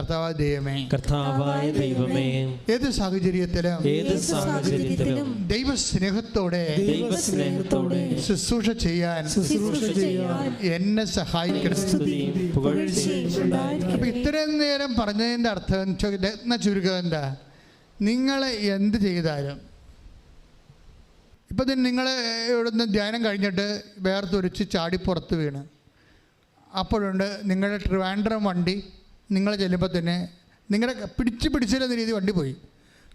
കർത്താവായ ദൈവമേ, ഏത് സാഹചര്യത്തിലും ദൈവസ്നേഹത്തോടെ ശുശ്രൂഷ ചെയ്യാൻ എന്നെ സഹായിക്കണം. അപ്പം ഇത്രയും നേരം പറഞ്ഞതിൻ്റെ അർത്ഥം ചുരുക്കം എന്താ? നിങ്ങൾ എന്ത് ചെയ്താലും, ഇപ്പം തന്നെ നിങ്ങൾ ഇവിടുന്ന് ധ്യാനം കഴിഞ്ഞിട്ട് വേർത്തൊരിച്ച് ചാടിപ്പുറത്ത് വീണ്, അപ്പോഴുണ്ട് നിങ്ങളുടെ ട്രിവാൻഡ്രം വണ്ടി നിങ്ങൾ ചെല്ലുമ്പോൾ തന്നെ നിങ്ങളുടെ പിടിച്ചില്ലെന്ന രീതി വണ്ടി പോയി.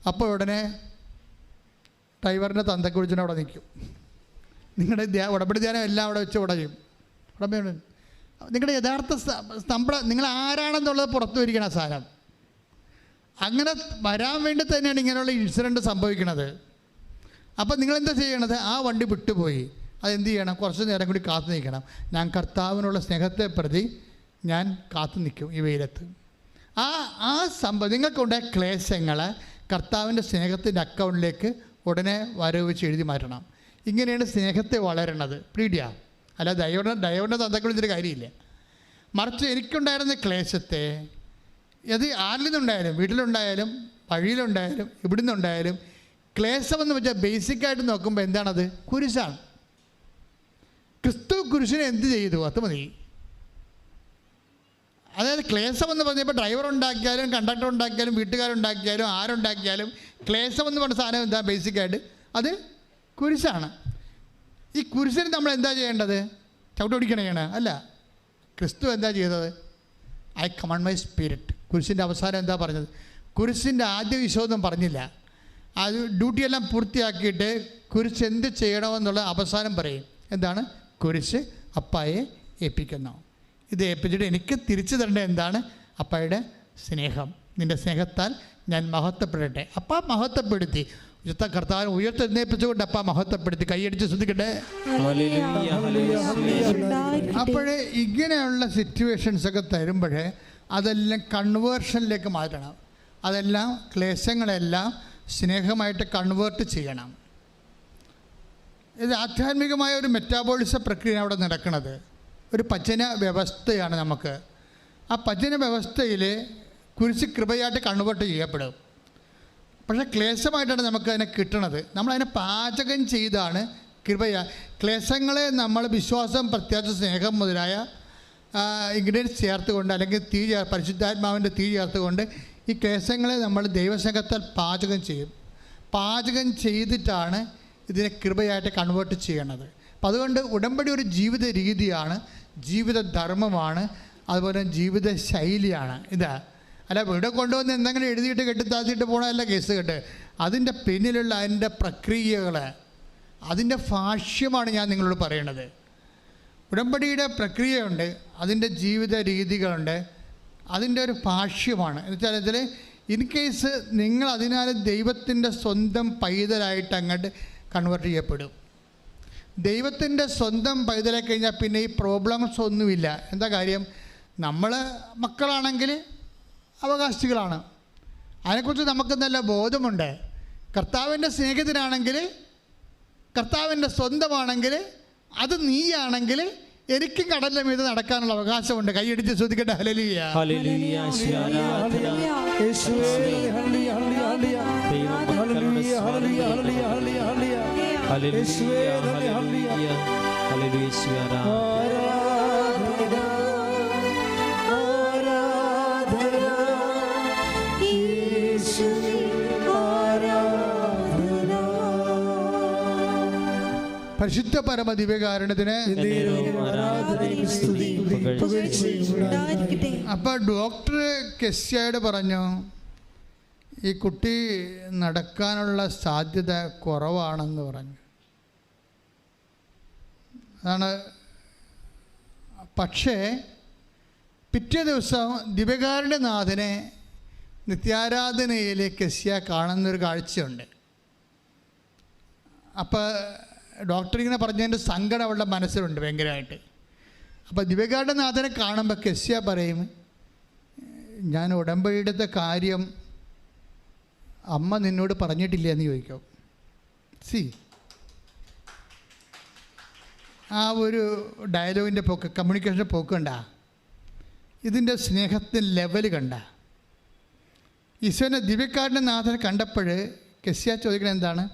അപ്പോൾ ഉടനെ ഡ്രൈവറിൻ്റെ തന്തയ്ക്ക് വിളിച്ചിട്ട് അവിടെ നിൽക്കും. നിങ്ങളുടെ ഉടമ്പടി ധ്യാനം എല്ലാം അവിടെ വെച്ച് ഉടയും. നിങ്ങളുടെ യഥാർത്ഥ നിങ്ങൾ ആരാണെന്നുള്ളത് പുറത്തു വരികയാണ് ആ സാധനം. അങ്ങനെ വരാൻ വേണ്ടി തന്നെയാണ് ഇങ്ങനെയുള്ള ഇൻസിഡൻറ്റ് സംഭവിക്കുന്നത്. അപ്പം നിങ്ങളെന്താ ചെയ്യണത്? ആ വണ്ടി വിട്ടുപോയി, അതെന്ത് ചെയ്യണം? കുറച്ച് നേരം കൂടി കാത്തു നിൽക്കണം. ഞാൻ കർത്താവിനുള്ള സ്നേഹത്തെ പ്രതി ഞാൻ കാത്തു നിൽക്കും ഈ വെയിലത്ത്. ആ സംഭവം നിങ്ങൾക്കുണ്ടായ ക്ലേശങ്ങൾ കർത്താവിൻ്റെ സ്നേഹത്തിൻ്റെ അക്കൗണ്ടിലേക്ക് ഉടനെ വരവ് വെച്ച് എഴുതി മാറ്റണം. ഇങ്ങനെയാണ് സ്നേഹത്തെ വളരണത്. പീഡിയ അല്ല ദൈവൻ്റെ തന്തയ്ക്ക് വിളിച്ചിട്ട് കാര്യമില്ല. മറിച്ച് എനിക്കുണ്ടായിരുന്ന ക്ലേശത്തെ, അത് ആരിൽ നിന്നുണ്ടായാലും, വീട്ടിലുണ്ടായാലും വഴിയിലുണ്ടായാലും ഇവിടെ നിന്നുണ്ടായാലും, ക്ലേശമെന്ന് വെച്ചാൽ ബേസിക്കായിട്ട് നോക്കുമ്പോൾ എന്താണത്? കുരിശാണ്. ക്രിസ്തു കുരിശിനെ എന്ത് ചെയ്തു? അത് മതി. അതായത് ക്ലേശമെന്ന് പറഞ്ഞപ്പോൾ ഡ്രൈവർ ഉണ്ടാക്കിയാലും കണ്ടക്ടർ ഉണ്ടാക്കിയാലും വീട്ടുകാരുണ്ടാക്കിയാലും ആരുണ്ടാക്കിയാലും ക്ലേശമെന്ന് പറഞ്ഞ സാധനം എന്താ? ബേസിക്കായിട്ട് അത് കുരിശാണ്. ഈ കുരിശിന് നമ്മൾ എന്താ ചെയ്യേണ്ടത്? ചവിട്ടൊടിക്കണേണ് അല്ല. ക്രിസ്തു എന്താ ചെയ്തത്? I command my spirit. കുരിശിൻ്റെ അവസാനം എന്താ പറഞ്ഞത്? കുരിശിൻ്റെ ആദ്യ വിശ്വാസം പറഞ്ഞില്ല. അത് ഡ്യൂട്ടിയെല്ലാം പൂർത്തിയാക്കിയിട്ട് കുരിശ് എന്ത് ചെയ്യണമെന്നുള്ള അവസാനം പറയും. എന്താണ്? കുരിശ് അപ്പായെ ഏൽപ്പിക്കുന്നു. ഇത് ഏൽപ്പിച്ചിട്ട് എനിക്ക് തിരിച്ചു തരേണ്ടത് എന്താണ്? അപ്പായുടെ സ്നേഹം. നിൻ്റെ സ്നേഹത്താൽ ഞാൻ മഹത്വപ്പെടട്ടെ. അപ്പ മഹത്വപ്പെടുത്തി കർത്താവിനെ ഉയർത്തെഴുന്നേൽപ്പിച്ചുകൊണ്ട് അപ്പ മഹത്വപ്പെടുത്തി. കൈയടിച്ച് ശ്രദ്ധിക്കട്ടെ. അപ്പോഴേ ഇങ്ങനെയുള്ള സിറ്റുവേഷൻസൊക്കെ തരുമ്പോൾ അതെല്ലാം കൺവേർഷനിലേക്ക് മാറ്റണം. അതെല്ലാം ക്ലേശങ്ങളെല്ലാം സ്നേഹമായിട്ട് കൺവേർട്ട് ചെയ്യണം. ഇത് ആധ്യാത്മികമായ ഒരു മെറ്റാബോളിസ പ്രക്രിയ അവിടെ നടക്കുന്നത്. ഒരു പചന വ്യവസ്ഥയാണ് നമുക്ക്. ആ പചന വ്യവസ്ഥയിൽ കുരിശ് കൃപയായിട്ട് കൺവേർട്ട് ചെയ്യപ്പെടും. പക്ഷേ ക്ലേശമായിട്ടാണ് നമുക്കതിനെ കിട്ടണത്. നമ്മളതിനെ പാചകം ചെയ്താണ് ക്ലേശങ്ങളെ നമ്മൾ വിശ്വാസം, പ്രത്യാശ, സ്നേഹം മുതലായ ഇൻഗ്രീഡിയൻസ് ചേർത്തുകൊണ്ട്, അല്ലെങ്കിൽ പരിശുദ്ധാത്മാവിൻ്റെ തീ ചേർത്തുകൊണ്ട് ഈ ക്ലേശങ്ങളെ നമ്മൾ ദൈവസ്നേഹത്താൽ പാചകം ചെയ്യും. പാചകം ചെയ്തിട്ടാണ് ഇതിനെ കൃപയായിട്ട് കൺവേർട്ട് ചെയ്യണത്. അപ്പം അതുകൊണ്ട് ഉടമ്പടി ഒരു ജീവിത രീതിയാണ്, ജീവിത ധർമ്മമാണ്, അതുപോലെ ജീവിത ശൈലിയാണ്. ഇതാ അല്ല ഇവിടെ കൊണ്ടുവന്ന് എന്തെങ്കിലും എഴുതിയിട്ട് കെട്ടിത്താത്തിയിട്ട് പോകണമല്ല കേസ് കെട്ട്. അതിൻ്റെ പിന്നിലുള്ള അതിൻ്റെ പ്രക്രിയകൾ, അതിൻ്റെ ഭാഷ്യമാണ് ഞാൻ നിങ്ങളോട് പറയണത്. ഉടമ്പടിയുടെ പ്രക്രിയയുണ്ട്, അതിൻ്റെ ജീവിത രീതികളുണ്ട്, അതിൻ്റെ ഒരു ഭാഷ്യമാണ്. എന്നുവെച്ചാൽ ഇതിൽ ഇൻ കേസ് നിങ്ങൾ അതിനാൽ ദൈവത്തിൻ്റെ സ്വന്തം പൈതലായിട്ട് അങ്ങോട്ട് കൺവേർട്ട് ചെയ്യപ്പെടും. ദൈവത്തിൻ്റെ സ്വന്തം പൈതലായി കഴിഞ്ഞാൽ പിന്നെ ഈ പ്രോബ്ലംസ് ഒന്നുമില്ല. എന്താ കാര്യം? നമ്മൾ മക്കളാണെങ്കിൽ അവകാശികളാണ്, അതിനെക്കുറിച്ച് നമുക്ക് നല്ല ബോധമുണ്ട്. കർത്താവിൻ്റെ സ്നേഹിതനാണെങ്കിൽ, കർത്താവിൻ്റെ സ്വന്തമാണെങ്കിൽ, അത് നീയാണെങ്കിൽ എനിക്കും കടലിൻ്റെ മീതെ നടക്കാനുള്ള അവകാശമുണ്ട്. കൈയടിച്ച് ശ്രദ്ധിക്കട്ടെ. ഹല്ലേലൂയ, ഹല്ലേലൂയ, യേശുവേ hallelujah, hallelujah, hallelujah, hallelujah, hallelujah, യേശുവേ ഹല്ലേലൂയ, ഹല്ലേലൂയ, പരിശുദ്ധ പരമ ദിവ്യകാരുണ്യത്തിന്. അപ്പോൾ ഡോക്ടർ കെസ്യയോട് പറഞ്ഞു, ഈ കുട്ടി നടക്കാനുള്ള സാധ്യത കുറവാണെന്ന് പറഞ്ഞു. അതാണ്. പക്ഷേ പിറ്റേ ദിവസം ദിവ്യകാരുണ്യനാഥനെ നിത്യാരാധനയിൽ കെസ്യ കാണുന്നൊരു കാഴ്ചയുണ്ട്. അപ്പോൾ ഡോക്ടർ ഇങ്ങനെ പറഞ്ഞതിൻ്റെ സങ്കടം അവളുടെ മനസ്സിലുണ്ട് ഭയങ്കരമായിട്ട്. അപ്പോൾ ദിവ്യകാരുണ്യനാഥനെ കാണുമ്പോൾ കെസ്യ പറയും, ഞാൻ ഉടമ്പടിയുടെ കാര്യം അമ്മ നിന്നോട് പറഞ്ഞിട്ടില്ല എന്ന് ചോദിക്കും. ആ ഒരു ഡയലോഗിൻ്റെ പോക്ക്, കമ്മ്യൂണിക്കേഷൻ പോക്ക് കണ്ട, ഇതിൻ്റെ സ്നേഹത്തിൻ്റെ ലെവൽ കണ്ട. ഈശോനെ ദിവ്യകാരുണ്യനാഥനെ കണ്ടപ്പോൾ കെസ്യ ചോദിക്കുന്നത് എന്താണ്?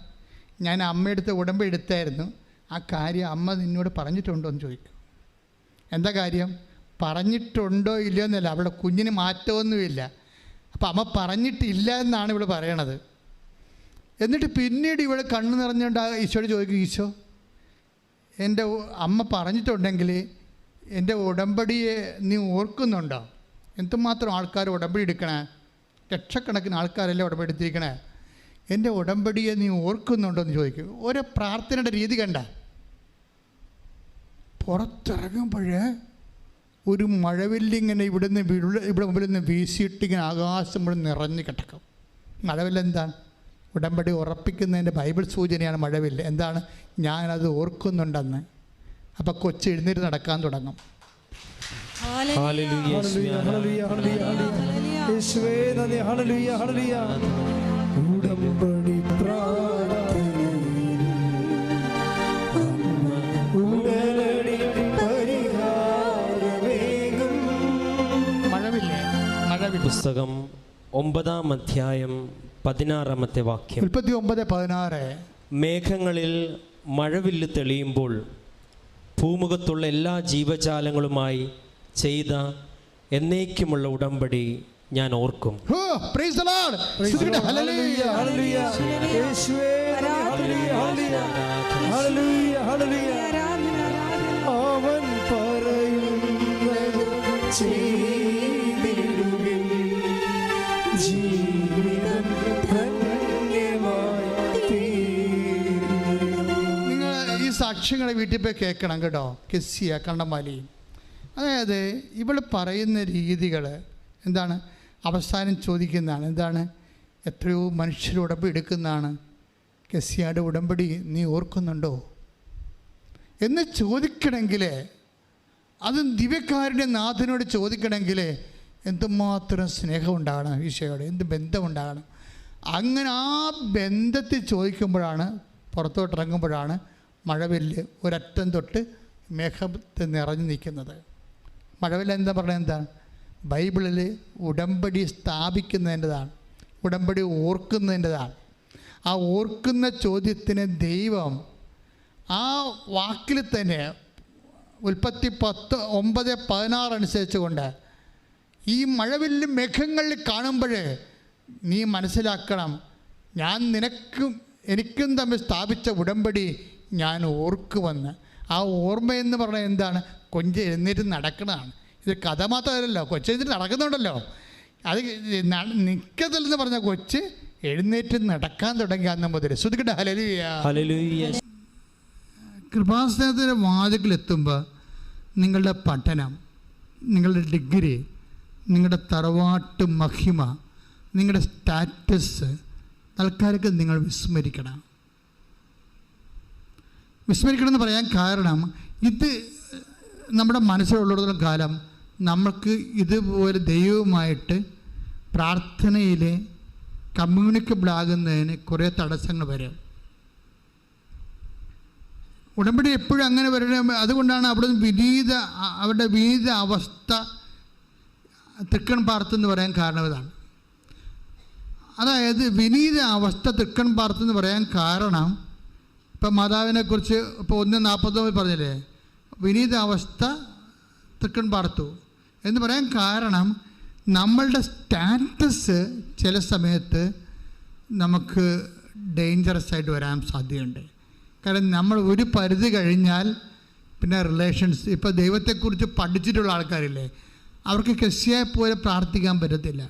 ഞാൻ അമ്മയെടുത്ത് ഉടമ്പടി എടുത്തായിരുന്നു, ആ കാര്യം അമ്മ നിന്നോട് പറഞ്ഞിട്ടുണ്ടോ എന്ന് ചോദിക്കും. എന്താ കാര്യം? പറഞ്ഞിട്ടുണ്ടോ ഇല്ലയോ എന്നല്ല, അവളുടെ കുഞ്ഞിന് മാറ്റമൊന്നുമില്ല. അപ്പോൾ അമ്മ പറഞ്ഞിട്ടില്ല എന്നാണ് ഇവൾ പറയണത്. എന്നിട്ട് പിന്നീട് ഇവൾ കണ്ണു നിറഞ്ഞുകൊണ്ട് ഈശോയോട് ചോദിക്കും, ഈശോ എൻ്റെ അമ്മ പറഞ്ഞിട്ടുണ്ടെങ്കിൽ എൻ്റെ ഉടമ്പടിയെ നീ ഓർക്കുന്നുണ്ടോ? എന്തുമാത്രം ആൾക്കാർ ഉടമ്പടി എടുക്കണേ, ലക്ഷക്കണക്കിന് ആൾക്കാരല്ലേ ഉടമ്പടി എടുത്തിരിക്കണേ, എൻ്റെ ഉടമ്പടിയെ നീ ഓർക്കുന്നുണ്ടോ എന്ന് ചോദിക്കും. ഓരോ പ്രാർത്ഥനയുടെ രീതി കണ്ട. പുറത്തിറങ്ങുമ്പോൾ ഒരു മഴവില്ലിങ്ങനെ ഇവിടെ മുമ്പിൽ നിന്ന് വീശിയിട്ടിങ്ങനെ ആകാശം മുഴുവൻ നിറഞ്ഞു കിടക്കും. മഴവില്ലെന്താണ്? ഉടമ്പടി ഉറപ്പിക്കുന്നതിൻ്റെ ബൈബിൾ സൂചനയാണ് മഴവില്ല്. എന്താണ്? ഞാനത് ഓർക്കുന്നുണ്ടെന്ന്. അപ്പോൾ കൊച്ച് എഴുന്നേറ്റ് നടക്കാൻ തുടങ്ങും. ഹല്ലേലൂയ, ഹല്ലേലൂയ, ഹല്ലേലൂയ, യേശുവേ നന്ദി, ഹല്ലേലൂയ, ഹല്ലേലൂയ. ഉടമ്പടി പ്രാർത്ഥനയിൽ ഉടനടി പരിഹാരമേകും. മഴവില്ലേ? മഴവില്ല്. പുസ്തകം 9-ാം അധ്യായം 16-ാമത്തെ വാക്യം. 39:16. മേഘങ്ങളിൽ മഴവില്ല് തെളിയുമ്പോൾ ഭൂമുഖത്തുള്ള എല്ലാ ജീവജാലങ്ങളുമായി ചെയ്ത എന്നേക്കുമുള്ള ഉടമ്പടി ഞാൻ ഓർക്കും. Praise the Lord. Hallelujah, hallelujah, യേശുവേ ഹല്ലേലൂയ, ഹല്ലേലൂയ, ഹല്ലേലൂയ. അവൻ പറയുന്നത് ചെയ്തിടുകിൽ ജീവിതം ധന്യമായി തീരും. നിങ്ങൾ ഈ സാക്ഷ്യങ്ങളെ വീട്ടിൽ പോയി കേൾക്കണം കേട്ടോ. കെസ്സിയ കണ്ണമാലി, അതായത് ഇവൾ പറയുന്ന രീതികൾ എന്താണ്? അവസാനം ചോദിക്കുന്നതാണ്. എന്താണ്? എത്രയോ മനുഷ്യർ ഉടമ്പടി എടുക്കുന്നതാണ്. കെസ്സിയുടെ ഉടമ്പടി നീ ഓർക്കുന്നുണ്ടോ എന്ന് ചോദിക്കണമെങ്കിൽ, അത് ദിവ്യക്കാരുടെ നാഥനോട് ചോദിക്കണമെങ്കിൽ എന്തുമാത്രം സ്നേഹം ഉണ്ടാകണം, ഈശോയോട് എന്ത് ബന്ധമുണ്ടാകണം. അങ്ങനെ ആ ബന്ധത്തിൽ ചോദിക്കുമ്പോഴാണ്, പുറത്തോട്ടിറങ്ങുമ്പോഴാണ് മഴവില്ല് ഒരറ്റം തൊട്ട് മേഘത്തിൽ നിറഞ്ഞു നിൽക്കുന്നത്. മഴവില്ല് എന്താ പറയുന്നത്? എന്താണ്? ബൈബിളിൽ ഉടമ്പടി സ്ഥാപിക്കുന്നതിൻ്റെതാണ്, ഉടമ്പടി ഓർക്കുന്നതിൻ്റെതാണ്. ആ ഓർക്കുന്ന ചോദ്യത്തിന് ദൈവം ആ വാക്കിൽ തന്നെ ഉൽപ്പത്തി 9:16 അനുസരിച്ച് കൊണ്ട് ഈ മഴവില്ലും മേഘങ്ങളിൽ കാണുമ്പോൾ നീ മനസ്സിലാക്കണം, ഞാൻ എനിക്കും തമ്മിൽ സ്ഥാപിച്ച ഉടമ്പടി ഞാൻ ഓർക്കുമെന്ന്. ആ ഓർമ്മയെന്ന് പറഞ്ഞാൽ എന്താണ്? കൊഞ്ച് എഴുന്നേറ്റ് നടക്കണതാണ്. ഇത് കഥ മാത്രമല്ലല്ലോ, കൊച്ചെഴുന്നേറ്റ് നടക്കുന്നുണ്ടല്ലോ. അത് നിൽക്കത്തില്ലെന്ന് പറഞ്ഞ കൊച്ച് എഴുന്നേറ്റ് നടക്കാൻ തുടങ്ങി അന്ന് മുതൽ. ശ്രദ്ധിക്കട്ടെ. ഹല്ലേലൂയ. കൃപാസനത്തിൻ്റെ വാതിക്കലെത്തുമ്പോൾ നിങ്ങളുടെ പഠനം, നിങ്ങളുടെ ഡിഗ്രി, നിങ്ങളുടെ തറവാട്ട് മഹിമ, നിങ്ങളുടെ സ്റ്റാറ്റസ് തൽക്കാലത്ത് നിങ്ങൾ വിസ്മരിക്കണം. വിസ്മരിക്കണമെന്ന് പറയാൻ കാരണം, ഇത് നമ്മുടെ മനസ്സിലുള്ളിടത്തോളം കാലം നമുക്ക് ഇതുപോലെ ദൈവവുമായിട്ട് പ്രാർത്ഥനയിൽ കമ്മ്യൂണിക്കബിൾ ആകുന്നതിന് കുറേ തടസ്സങ്ങൾ വരും. ഉടമ്പടി എപ്പോഴും അങ്ങനെ വരണം. അതുകൊണ്ടാണ് അവരുടെ വിനീത അവസ്ഥ തൃക്കൺ പാർത്തെന്ന് പറയാൻ കാരണം ഇതാണ്. അതായത് വിനീത അവസ്ഥ തൃക്കൺ പാർത്തെന്ന് പറയാൻ കാരണം, ഇപ്പം മാതാവിനെക്കുറിച്ച് ഇപ്പോൾ 1:49 പറഞ്ഞില്ലേ, വിനീത അവസ്ഥ തൃക്കൺ പാർത്തു എന്ന് പറയാൻ കാരണം, നമ്മളുടെ സ്റ്റാറ്റസ് ചില സമയത്ത് നമുക്ക് ഡേഞ്ചറസ് ആയിട്ട് വരാൻ സാധ്യതയുണ്ട്. കാരണം നമ്മൾ ഒരു പരിധി കഴിഞ്ഞാൽ പിന്നെ റിലേഷൻസ്, ഇപ്പോൾ ദൈവത്തെക്കുറിച്ച് പഠിച്ചിട്ടുള്ള ആൾക്കാരില്ലേ, അവർക്ക് കെസിയെ പോലെ പ്രാർത്ഥിക്കാൻ പറ്റത്തില്ല.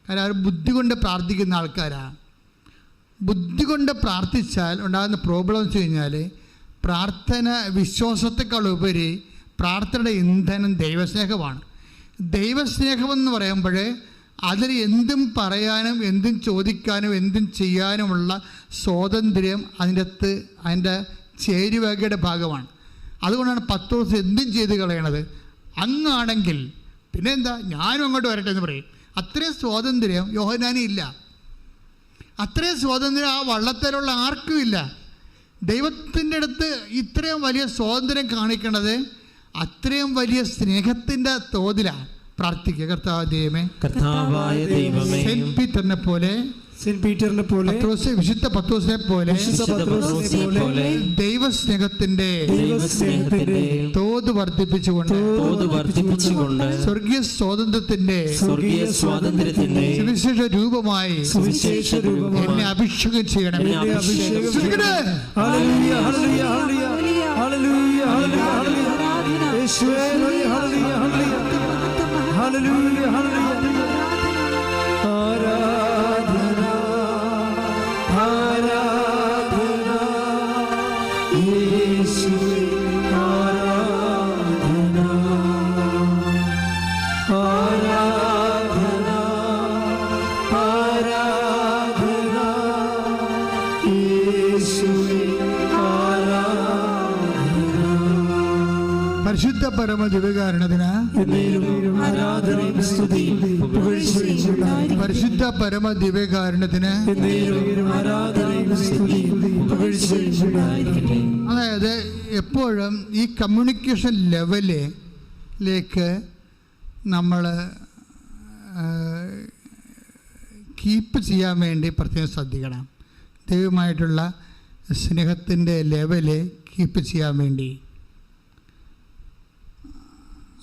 കാരണം അവർ ബുദ്ധി കൊണ്ട് പ്രാർത്ഥിക്കുന്ന ആൾക്കാരാണ്. ബുദ്ധി കൊണ്ട് പ്രാർത്ഥിച്ചാൽ ഉണ്ടാകുന്ന പ്രോബ്ലം വെച്ച് കഴിഞ്ഞാൽ, പ്രാർത്ഥന വിശ്വാസത്തെക്കാൾ ഉപരി പ്രാർത്ഥനയുടെ ഇന്ധനം ദൈവസ്നേഹമാണ്. ദൈവസ്നേഹമെന്ന് പറയുമ്പോൾ അതിൽ എന്തും പറയാനും എന്തും ചോദിക്കാനും എന്തും ചെയ്യാനുമുള്ള സ്വാതന്ത്ര്യം അതിൻ്റെ ചേരുവകയുടെ ഭാഗമാണ്. അതുകൊണ്ടാണ് പത്രോസ് എന്തും ചെയ്ത് കളയണത്. അങ്ങാണെങ്കിൽ പിന്നെ എന്താ, ഞാനും അങ്ങോട്ട് വരട്ടെ എന്ന് പറയും. അത്രയും സ്വാതന്ത്ര്യം യോഹന്നാന് ഇല്ല. അത്രയും സ്വാതന്ത്ര്യം ആ വള്ളത്തിലുള്ള ആർക്കും ഇല്ല. ദൈവത്തിൻ്റെ അടുത്ത് ഇത്രയും വലിയ സ്വാതന്ത്ര്യം കാണിക്കണത് അത്രയും വലിയ സ്നേഹത്തിൻ്റെ തോതിലാണ്. പ്രാർത്ഥിക്കുക. കർത്താവായ ദൈവമേ, സെന്റ് പീറ്ററിനെ പോലെ, വിശുദ്ധ പത്രോസിനെ പോലെ ദൈവസ്നേഹത്തിന്റെ തോത് വർദ്ധിപ്പിച്ചുകൊണ്ട് സ്വർഗീയ സ്വാതന്ത്ര്യത്തിന്റെ സുവിശേഷ രൂപമായി എന്നെ അഭിഷേകം ചെയ്യണം. പരിശുദ്ധ പരമ ദിവ്യകാരുണ്യത്തിന്, പരിശുദ്ധ പരമ ദിവ്യകാരുണ്യത്തിന്. അതായത് എപ്പോഴും ഈ കമ്മ്യൂണിക്കേഷൻ ലെവലിലേക്ക് നമ്മൾ കീപ്പ് ചെയ്യാൻ വേണ്ടി പ്രത്യേകം ശ്രദ്ധിക്കണം. ദൈവമായിട്ടുള്ള സ്നേഹത്തിൻ്റെ ലെവല് കീപ്പ് ചെയ്യാൻ വേണ്ടി.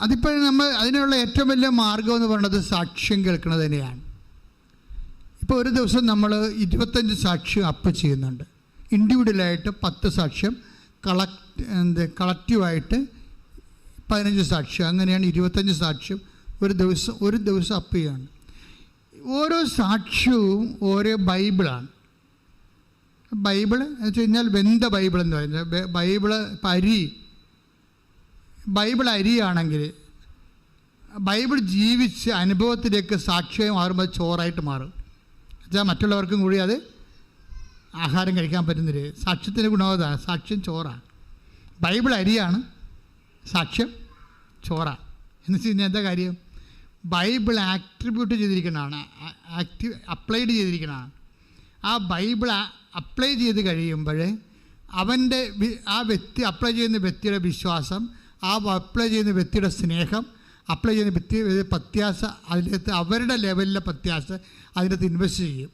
അതിപ്പോൾ അതിനുള്ള ഏറ്റവും വലിയ മാർഗം എന്ന് പറയുന്നത് സാക്ഷ്യം കേൾക്കുന്നത് തന്നെയാണ്. ഇപ്പോൾ ഒരു ദിവസം നമ്മൾ 25 സാക്ഷ്യം അപ്പ് ചെയ്യുന്നുണ്ട്. ഇൻഡിവിജ്വലായിട്ട് 10 സാക്ഷ്യം, കളക്റ്റീവായിട്ട് 15 സാക്ഷ്യം, അങ്ങനെയാണ് 25 സാക്ഷ്യം ഒരു ദിവസം അപ്പ് ചെയ്യാണ്. ഓരോ സാക്ഷ്യവും ഓരോ ബൈബിളാണ്. ബൈബിൾ എന്ന് വെച്ച് കഴിഞ്ഞാൽ വെന്ത ബൈബിൾ എന്ന് പറയുന്നത്. ബൈബിള് ബൈബിൾ അരിയാണെങ്കിൽ ബൈബിൾ ജീവിച്ച് അനുഭവത്തിലേക്ക് സാക്ഷ്യം മാറുമ്പോൾ ചോറായിട്ട് മാറും. എന്നുവെച്ചാൽ മറ്റുള്ളവർക്കും കൂടി അത് ആഹാരം കഴിക്കാൻ പറ്റുന്നില്ല. സാക്ഷ്യത്തിൻ്റെ ഗുണവതാണ്. സാക്ഷ്യം ചോറാണ്. ബൈബിൾ അരിയാണ്, സാക്ഷ്യം ചോറാണ്. എന്ന് വെച്ച് കഴിഞ്ഞാൽ എന്താ കാര്യം? ബൈബിൾ ആട്രിബ്യൂട്ട് ചെയ്തിരിക്കുന്നതാണ്, അപ്ലൈഡ് ചെയ്തിരിക്കുന്നതാണ്. ആ ബൈബിൾ അപ്ലൈ ചെയ്ത് കഴിയുമ്പോൾ അവൻ്റെ ആ വ്യക്തി അപ്ലൈ ചെയ്യുന്ന വ്യക്തിയുടെ വിശ്വാസം, ആ അപ്ലൈ ചെയ്യുന്ന വ്യക്തിയുടെ സ്നേഹം, അപ്ലൈ ചെയ്യുന്ന വ്യക്തി പ്രത്യാശ, അതിനകത്ത് അവരുടെ ലെവലിലെ പ്രത്യാശ അതിനകത്ത് ഇൻവെസ്റ്റ് ചെയ്യും.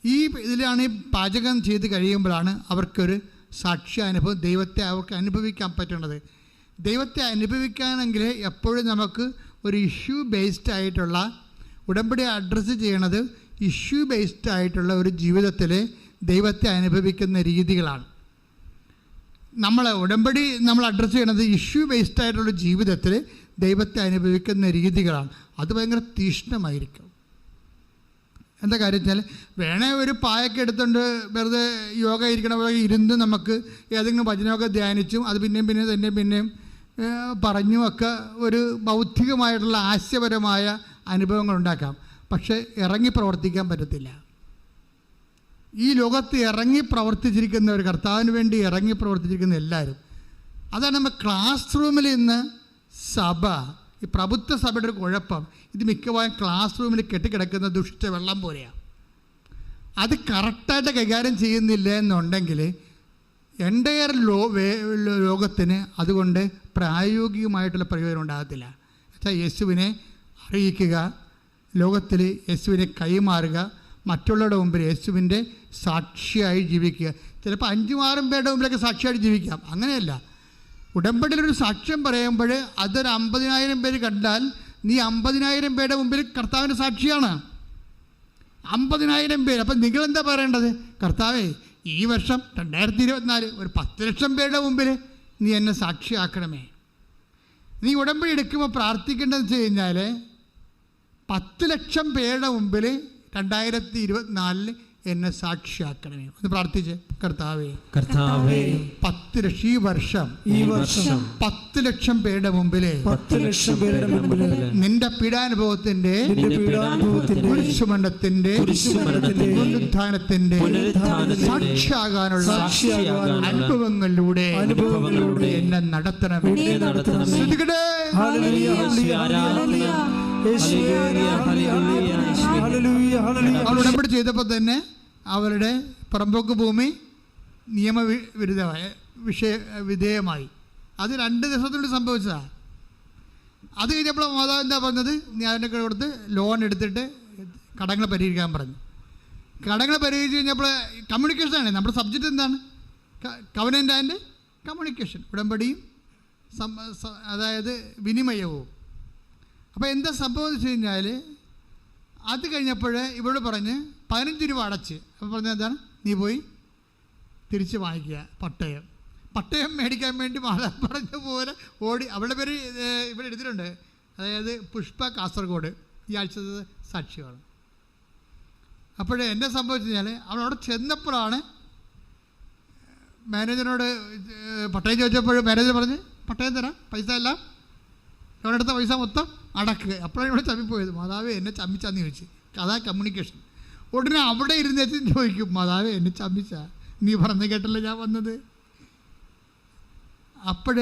ഈ ഇതിലാണ് ഈ പാചകം ചെയ്ത് കഴിയുമ്പോഴാണ് അവർക്കൊരു സാക്ഷ്യാനുഭവം ദൈവത്തെ അവർക്ക് അനുഭവിക്കാൻ പറ്റുന്നത്. ദൈവത്തെ അനുഭവിക്കാനെങ്കിൽ എപ്പോഴും നമുക്ക് ഒരു ഇഷ്യൂ ബേസ്ഡ് ആയിട്ടുള്ള ഉടമ്പടി അഡ്രസ്സ് ചെയ്യണത് ഇഷ്യൂ ബേസ്ഡ് ആയിട്ടുള്ള ഒരു ജീവിതത്തിൽ ദൈവത്തെ അനുഭവിക്കുന്ന രീതികളാണ്. ഉടമ്പടി നമ്മൾ അഡ്രസ്സ് ചെയ്യണത് ഇഷ്യൂ ബേസ്ഡ് ആയിട്ടുള്ള ജീവിതത്തിൽ ദൈവത്തെ അനുഭവിക്കുന്ന രീതികളാണ്. അത് ഭയങ്കര തീക്ഷ്ണമായിരിക്കും. എന്താ കാര്യം വെച്ചാൽ വേണേ ഒരു പായൊക്കെ എടുത്തുകൊണ്ട് വെറുതെ യോഗ ഇരിക്കണ പോലെ ഇരുന്ന് നമുക്ക് ഏതെങ്കിലും വചനമൊക്കെ ധ്യാനിച്ചും അത് പിന്നെയും പറഞ്ഞും ഒക്കെ ഒരു ബൗദ്ധികമായിട്ടുള്ള ആശയപരമായ അനുഭവങ്ങൾ ഉണ്ടാക്കാം. പക്ഷേ ഇറങ്ങി പ്രവർത്തിക്കാൻ പറ്റത്തില്ല. ഈ ലോകത്ത് ഇറങ്ങി പ്രവർത്തിച്ചിരിക്കുന്നവർ, കർത്താവിന് വേണ്ടി ഇറങ്ങി പ്രവർത്തിച്ചിരിക്കുന്ന എല്ലാവരും, അതാണ് നമ്മൾ ക്ലാസ് റൂമിൽ ഇന്ന് സഭ, ഈ പ്രഭുത്വ സഭയുടെ ഒരു കുഴപ്പം, ഇത് മിക്കവാറും ക്ലാസ് റൂമിൽ കെട്ടിക്കിടക്കുന്ന ദുഷിച്ച വെള്ളം പോലെയാണ്. അത് കറക്റ്റായിട്ട് കൈകാര്യം ചെയ്യുന്നില്ല എന്നുണ്ടെങ്കിൽ എൻ്റയർ ലോകത്തിന് അതുകൊണ്ട് പ്രായോഗികമായിട്ടുള്ള പ്രയോജനം ഉണ്ടാകത്തില്ല. എന്നുവെച്ചാൽ യേശുവിനെ അറിയിക്കുക, ലോകത്തിൽ യേശുവിനെ കൈമാറുക, മറ്റുള്ളവരുടെ മുമ്പിൽ യേശുവിൻ്റെ സാക്ഷിയായി ജീവിക്കുക. ചിലപ്പോൾ 5-6 പേരുടെ മുമ്പിലൊക്കെ സാക്ഷിയായിട്ട് ജീവിക്കാം. അങ്ങനെയല്ല, ഉടമ്പടിയിലൊരു സാക്ഷ്യം പറയുമ്പോൾ അതൊരു 50,000 പേര് കണ്ടാൽ നീ 50,000 പേരുടെ മുമ്പിൽ കർത്താവിൻ്റെ സാക്ഷിയാണ്. 50,000 പേര്. അപ്പം നിങ്ങളെന്താ പറയേണ്ടത്? കർത്താവേ, ഈ വർഷം 2024 ഒരു 10 ലക്ഷം പേരുടെ മുമ്പിൽ നീ എന്നെ സാക്ഷിയാക്കണമേ. നീ ഉടമ്പടി എടുക്കുമ്പോൾ പ്രാർത്ഥിക്കേണ്ടതെന്ന് വെച്ച് കഴിഞ്ഞാൽ 10 ലക്ഷം പേരുടെ മുമ്പിൽ 2024 എന്നെ സാക്ഷിയാക്കണമേ. ഒന്ന് പ്രാർത്ഥിച്ച്. കർത്താവേ 10 ലക്ഷം ഈ വർഷം 10 ലക്ഷം പേരുടെ മുമ്പിൽ നിന്റെ പീഡാനുഭവത്തിന്റെ കുരിശുമരണത്തിന്റെ പുനരുത്ഥാനത്തിന്റെ സാക്ഷിയാകാനുള്ള അനുഭവങ്ങളിലൂടെ എന്നെ നടത്തണമേ. അവൾ ഉടമ്പടി ചെയ്തപ്പോൾ തന്നെ അവരുടെ പുറമ്പോക്ക് ഭൂമി നിയമവിരുദ്ധമായ വിധേയമായി. അത് 2 ദിവസത്തിനുള്ളിൽ സംഭവിച്ചതാണ്. അത് കഴിഞ്ഞപ്പോൾ മാതാവ് എന്താ പറഞ്ഞത്? നീ അതിനൊക്കെ കൊടുത്ത് ലോൺ എടുത്തിട്ട് കടങ്ങൾ പരിഹരിക്കാൻ പറഞ്ഞു. കടങ്ങൾ പരിഹരിച്ച് കഴിഞ്ഞപ്പോൾ കമ്മ്യൂണിക്കേഷനാണ് നമ്മുടെ സബ്ജക്റ്റ്. എന്താണ്? കവനൻ്റ് ആൻഡ് കമ്മ്യൂണിക്കേഷൻ, ഉടമ്പടിയും അതായത് വിനിമയവും. അപ്പോൾ എന്താ സംഭവം എന്ന് വെച്ച് കഴിഞ്ഞാൽ അത് കഴിഞ്ഞപ്പോൾ ഇവളോട് പറഞ്ഞ് 15 രൂപ അടച്ച്. അപ്പോൾ പറഞ്ഞത് എന്താണ്? നീ പോയി തിരിച്ച് വാങ്ങിക്കുക പട്ടയം മേടിക്കാൻ വേണ്ടി മാതാവ് പറഞ്ഞ പോലെ ഓടി. അവളുടെ പേര് ഇവിടെ എടുത്തിട്ടുണ്ട്, അതായത് പുഷ്പ, കാസർഗോഡ്. ഈ ആഴ്ച സാക്ഷിയാണ്. അപ്പോൾ എന്നെ സംഭവിച്ചു കഴിഞ്ഞാൽ അവളവിടെ ചെന്നപ്പോഴാണ് മാനേജറിനോട് പട്ടയം ചോദിച്ചപ്പോൾ മാനേജർ പറഞ്ഞ് പട്ടയം തരാം, പൈസ എല്ലാം അവിടെ എടുത്ത പൈസ മൊത്തം അടക്കുക. അപ്പോഴാണ് ഇവിടെ ചമ്മിപ്പോയത്. മാതാവ് എന്നെ ചമ്മിച്ചാന്ന് ചോദിച്ചു. അതാ കമ്മ്യൂണിക്കേഷൻ. ഉടനെ അവിടെ ഇരുന്ന് ചോദിക്കും, മാതാവ് എന്നെ ചമ്മിച്ച, നീ പറഞ്ഞു കേട്ടല്ലോ ഞാൻ വന്നത്. അപ്പോൾ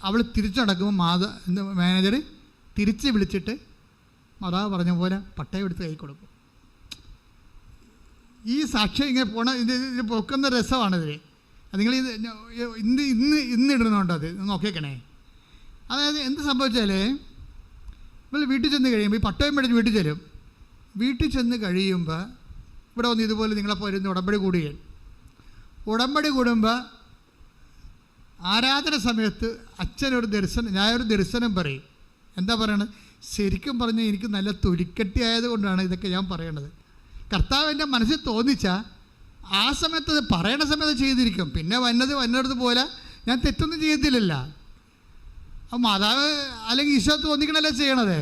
അവൾ തിരിച്ചടക്കുമ്പോൾ മാനേജർ തിരിച്ച് വിളിച്ചിട്ട് മാതാവ് പറഞ്ഞ പോലെ പട്ടയം എടുത്ത് കൈ കൊടുക്കും. ഈ സാക്ഷ്യം ഇങ്ങനെ ഇത് പൊക്കുന്ന രസമാണിതിൽ. നിങ്ങൾ ഇന്ന് ഇടുന്നുണ്ടോ? അത് നോക്കിയേക്കണേ. അതായത് എന്ത് സംഭവിച്ചാൽ ഇവൾ വീട്ടിൽ ചെന്ന് കഴിയുമ്പോൾ ഈ പട്ടയം മേടിച്ച് വീട്ടിൽ ചെല്ലും. വീട്ടിൽ ചെന്ന് കഴിയുമ്പോൾ ഇവിടെ വന്ന് ഇതുപോലെ നിങ്ങളപ്പോൾ ഇരുന്ന് ഉടമ്പടി കൂടുകയും ഉടമ്പടി കൂടുമ്പോൾ ആരാധന സമയത്ത് അച്ഛനൊരു ഞാനൊരു ദർശനം പറയും. എന്താ പറയണത്? ശരിക്കും പറഞ്ഞാൽ എനിക്ക് നല്ല തൊലിക്കട്ടി ആയതുകൊണ്ടാണ് ഇതൊക്കെ ഞാൻ പറയണത്. കർത്താവ് എൻ്റെ മനസ്സിൽ തോന്നിച്ചാൽ ആ സമയത്ത് അത് പറയണ സമയത്ത് ചെയ്തിരിക്കും. പിന്നെ വന്നിടത്ത് പോലെ ഞാൻ തെറ്റൊന്നും ചെയ്യത്തില്ലല്ലോ. അപ്പോൾ മാതാവ് അല്ലെങ്കിൽ ഈശോ തോന്നിക്കണല്ലേ ചെയ്യണത്.